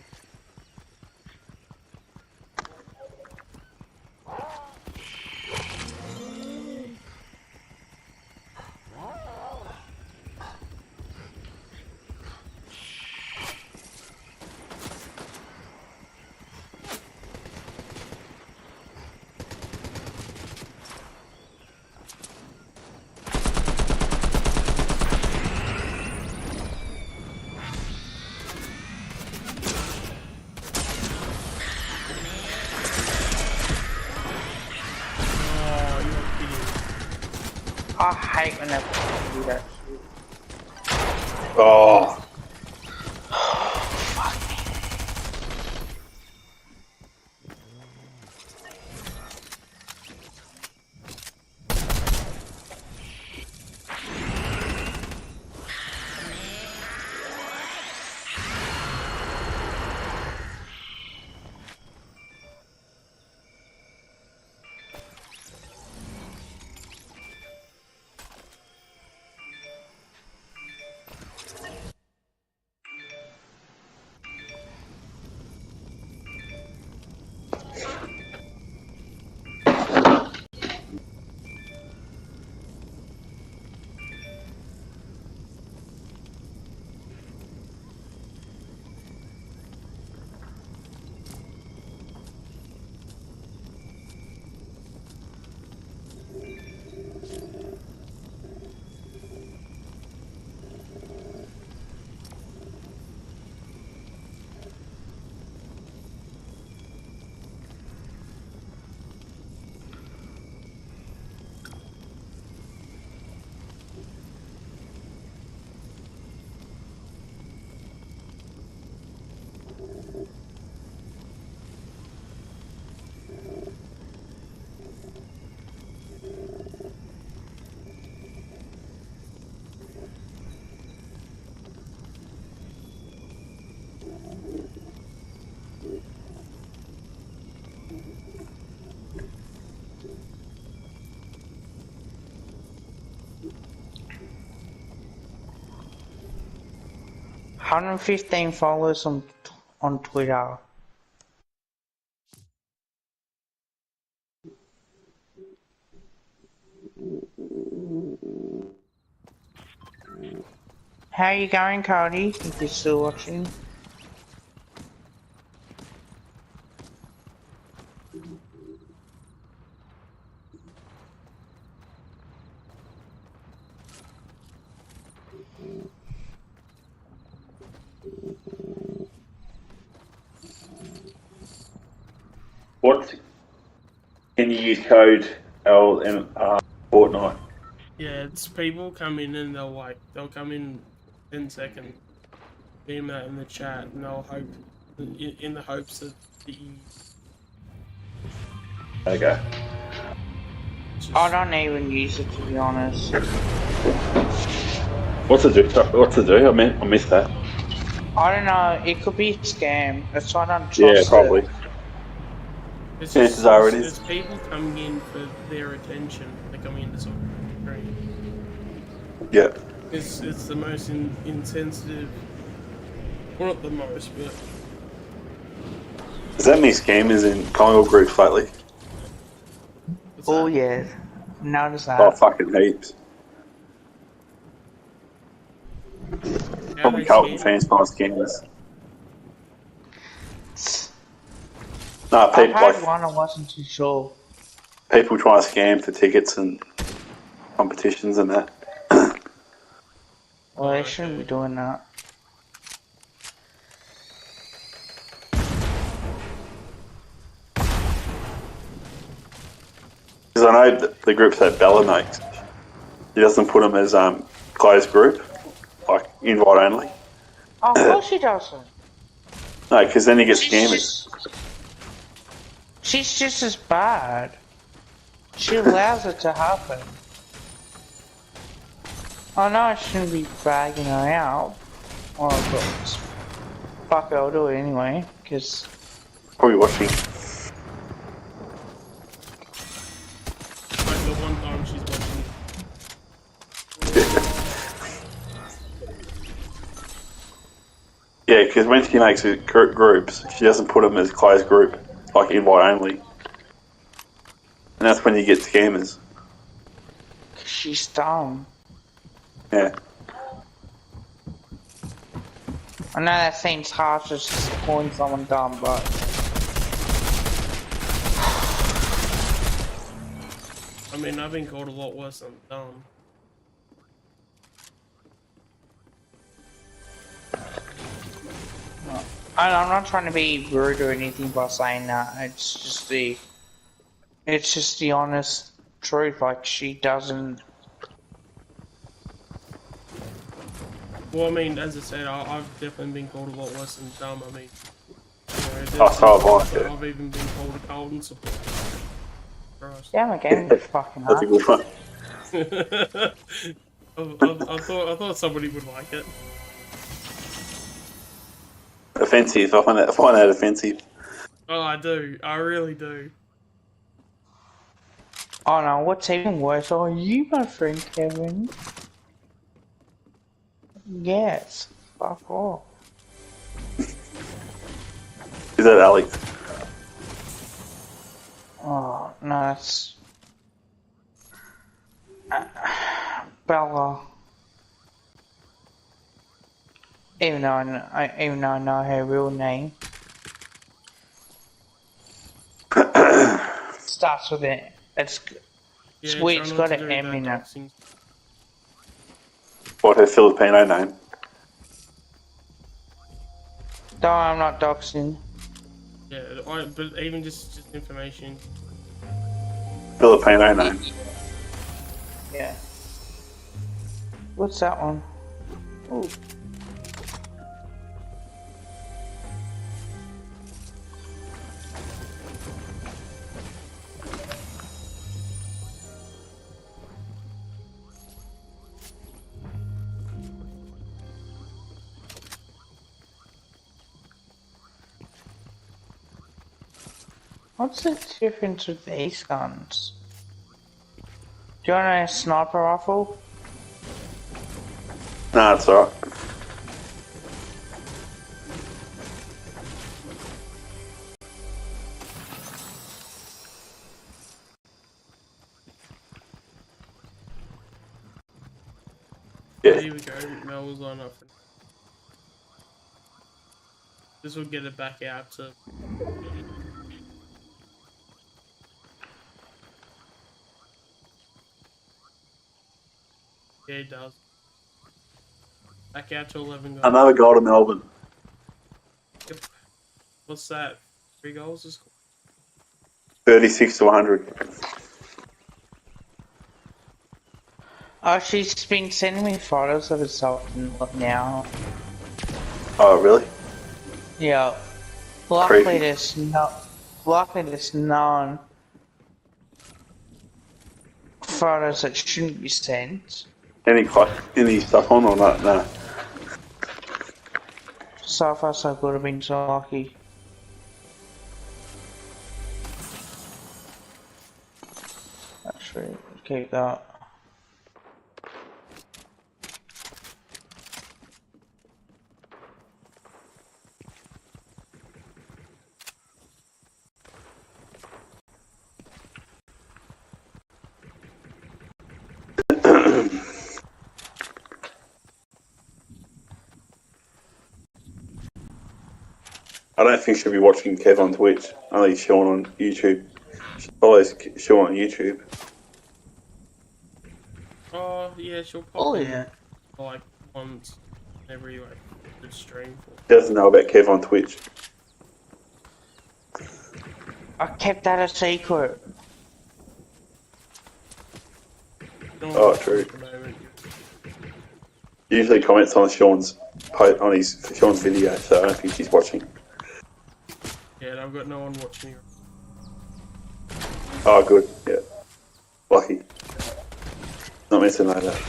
Oh, you're kidding. I hate when they do that shit. Oh, Hundred 15 followers on Twitter. How you going, Cody? If you're still watching. what? Can you use code LM Fortnite? Yeah, it's people come in and they'll come in 10 seconds, beam that in the chat, and they'll hope in the hopes that the Okay. I don't even use it, to be honest. What's it do? What's it do? I missed that. I don't know, it could be a scam. That's why I don't Yeah, trust probably. it. it's Chances just are it is. it's people coming in for their attention. They're coming in to sort of screen. Yeah. It's the most insensitive. Well, not the most, but Is that many scammers in Congo groups lately? what's Oh, that? yeah. Notice Oh, that. fucking heaps. How Probably they Carlton scam? fans buying scammers. Nah, I've people had like one, I wasn't too sure. people trying to scam for tickets and competitions and that. Well, they shouldn't be Okay. doing that. Because I know the groups that Bella makes, he doesn't put them as closed group, like invite only. Oh, of course she doesn't. No, because then you get She's scammers. she's just as bad. She allows it to happen. I know I shouldn't be bragging her out. Well, but fuck it, I'll do it anyway, because Probably watching. Yeah, because when she makes it groups, she doesn't put them as closed group, like invite only. And that's when you get scammers. She's dumb. Yeah. I know that seems harsh as calling someone dumb, but I mean, I've been called a lot worse than dumb. I'm not trying to be rude or anything by saying that. It's just the honest truth. Like, she doesn't. Well, I mean, as I said, I've definitely been called a lot worse than dumb. I mean, I've even been called a Carlton supporter. Yeah, again, fucking That's a good one. I thought somebody would like it. Offensive. I find that offensive. Oh, I do. I really do. Oh no, what's even worse? Oh, you my friend Kevin? Yes. Fuck off. Is that Alex? Oh no, it's Bella. Even though I know her real name. Starts with it. It's weird. It's got an M in it. What, her Filipino name? No, I'm not doxing. Yeah, but even just information. Filipino name. Yeah. What's that one? Ooh. What's the difference with these guns? Do you want a sniper rifle? Nah, it's alright. Yeah. Here we go. Mel was on up. This will get it back out to. Yeah, it does. Back out to 11 goals. Another goal to Melbourne. Yep. What's that? 3 goals is 36 to 100. Oh, she's been sending me photos of herself now. Oh, really? Yeah. Luckily there's none photos that shouldn't be sent. Any stuff on or not? Nah. So far so good, I've been so lucky. Actually, keep that. I don't think she'll be watching Kev on Twitch. Only Sean on YouTube. She follows Sean on YouTube. Oh, yeah, she'll pop Oh, yeah. like once every good stream. She doesn't know about Kev on Twitch. I kept that a secret. Oh, true. Usually comments on Sean's video, so I don't think she's watching. Yeah, and I've got no one watching. Oh, good. Yeah. Lucky. Not meant to know that.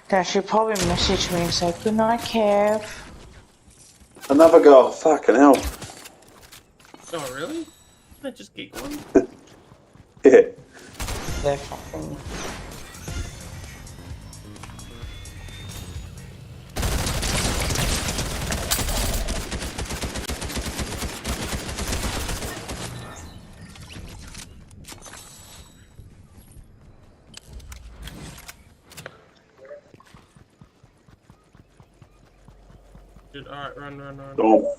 Then she'll probably message me and say, good night, Kev. Another goal. Fucking hell. Oh, really? I just get one. Yeah. They're fucking... Alright, run. Oh.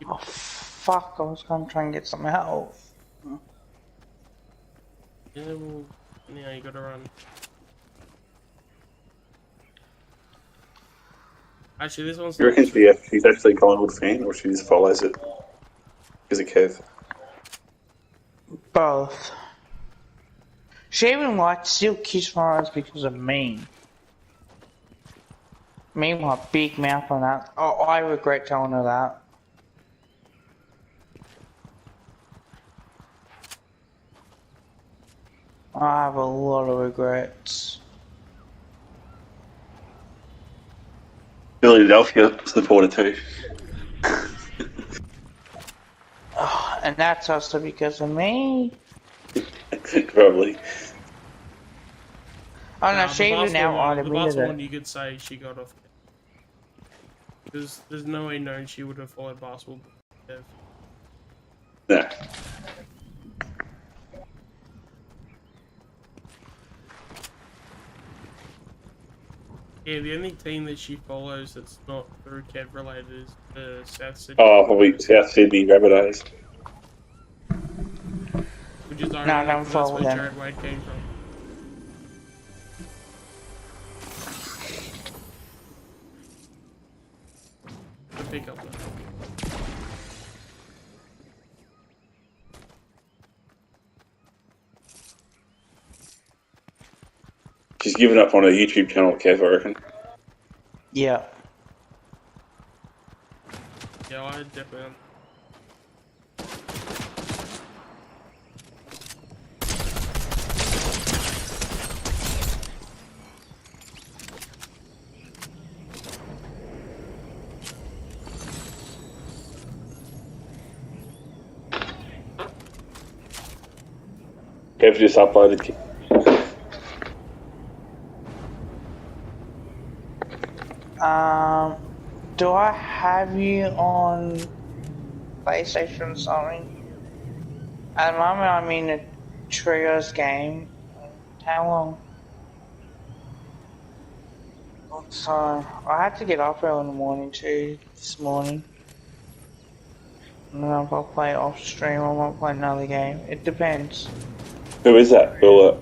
Oh, fuck, I was gonna try and get some help. Yeah, well, yeah, you gotta run. Actually, this one's You not. reckon she's actually a Collingwood fan, or she just follows it because of Kev? Both. She even liked Steel Kiss Fires because of me. Me and my big mouth on that. Oh, I regret telling her that. I have a lot of regrets. Philadelphia supporter too. And that's also because of me. Probably. Oh no, she even now The admitted Barcelona one it. you could say she got off. Because there's no way known she would have followed basketball. Nah. Yeah, the only team that she follows that's not through Kev related is the South Sydney. Oh, probably South Sydney Rabbitohs. Which is No, ironic don't because that's follow where them. Jared Wade came from. Pick up that. She's given up on her YouTube channel, Kev, I reckon. Yeah. Yeah, I definitely. Kev just uploaded. Do I have you on PlayStation or something? At the moment, I'm in a Trios game. How long? So, I had to get up early in the morning too, this morning. And then I'll play off stream, I might play another game. It depends. Who is that? Who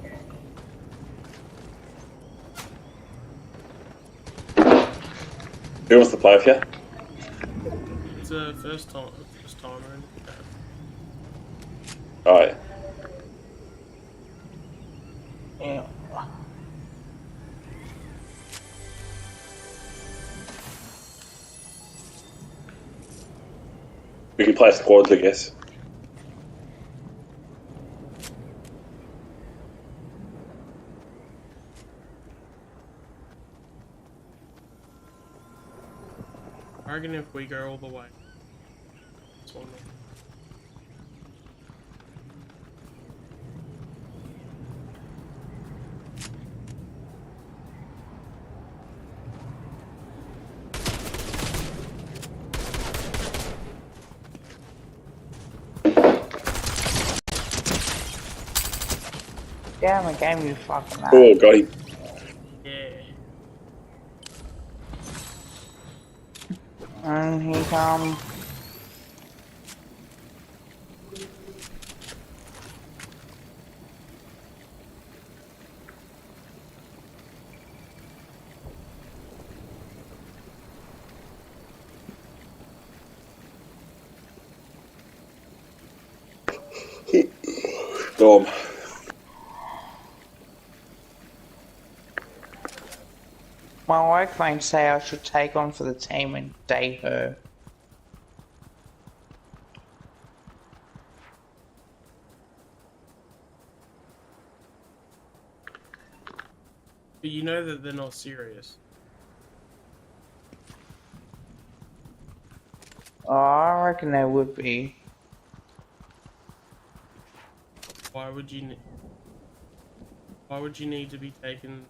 wants to play with you? It's a first timer. Alright. Yeah. We can play squads, I guess. I reckon if we go all the way. That's one. Damn, I gave you fucking that. Oh, got him. Yeah. And he come. Dom. My work mates say I should take on for the team and date her. But you know that they're not serious. Oh, I reckon they would be. Why would you? Why would you need to be taken?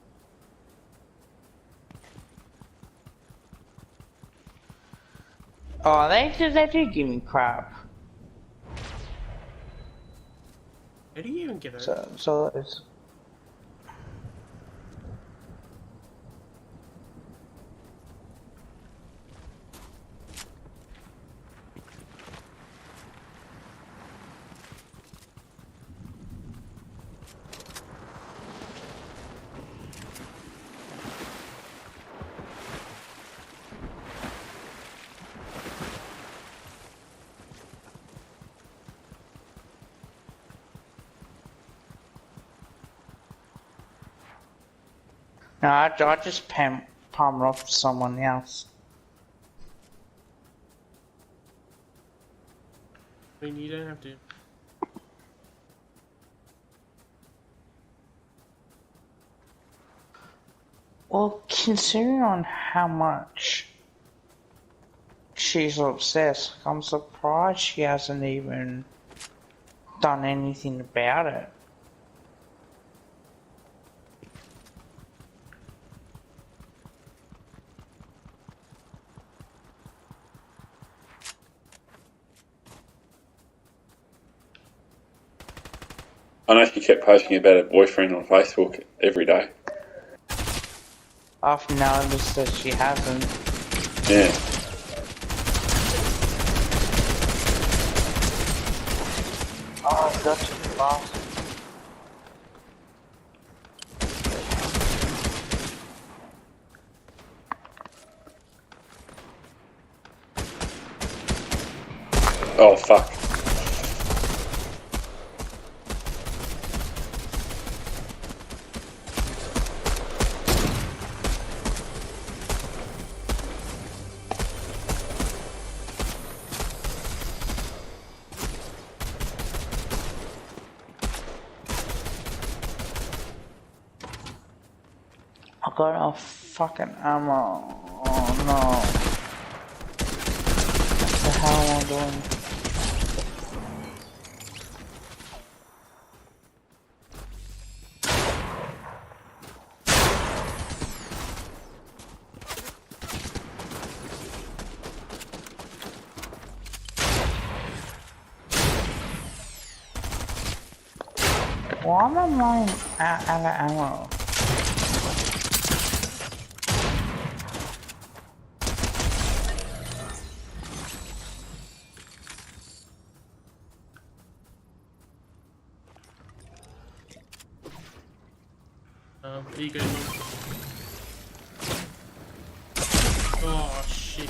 Oh, they do give me crap. How do you even get over? So it's. No, I just palm it off to someone else. I mean, you don't have to. Well, considering on how much she's obsessed, I'm surprised she hasn't even done anything about it. I know she kept posting about her boyfriend on Facebook every day. I've noticed that she hasn't. Yeah. Oh, that's too fast. Oh, fuck. I got no fucking ammo. Oh no. What the hell am I doing? Why am I running out of ammo? There you go. Oh shit.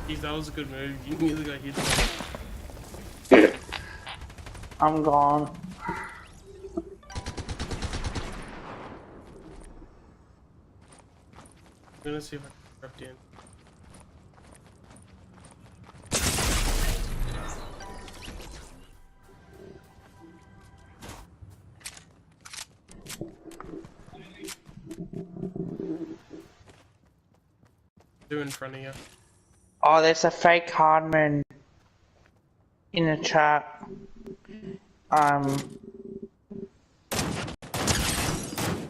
Jeez, that was a good move. You nearly got hit. I'm gone. I'm gonna see if I can drop down. Two in front of you. Oh, there's a fake Hardman in the chat.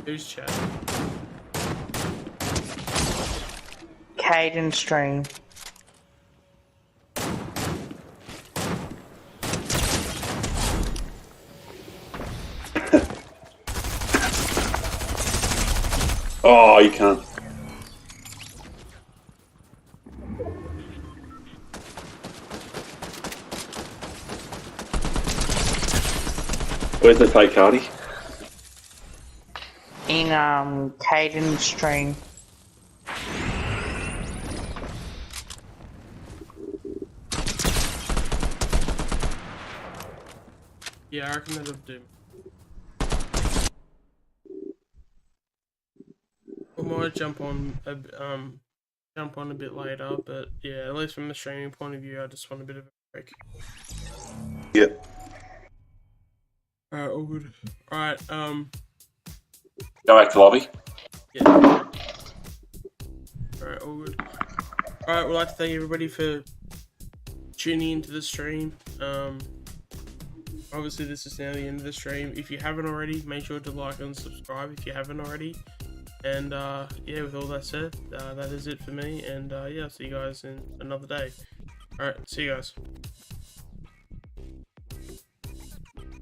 Who's chat? Caden stream. Oh, you can't. Where's the fake Cardi? In Caden stream. Yeah, I reckon that'll do. We might jump on a bit later, but yeah, at least from the streaming point of view, I just want a bit of a break. Yep. Alright, all good. Alright, Go back to lobby. yeah. Alright, all good. Alright, we'd like to thank everybody for tuning into the stream. Obviously this is now the end of the stream. If you haven't already, make sure to like and subscribe if you haven't already. And yeah, with all that said, that is it for me. And yeah, I'll see you guys in another day. Alright, see you guys.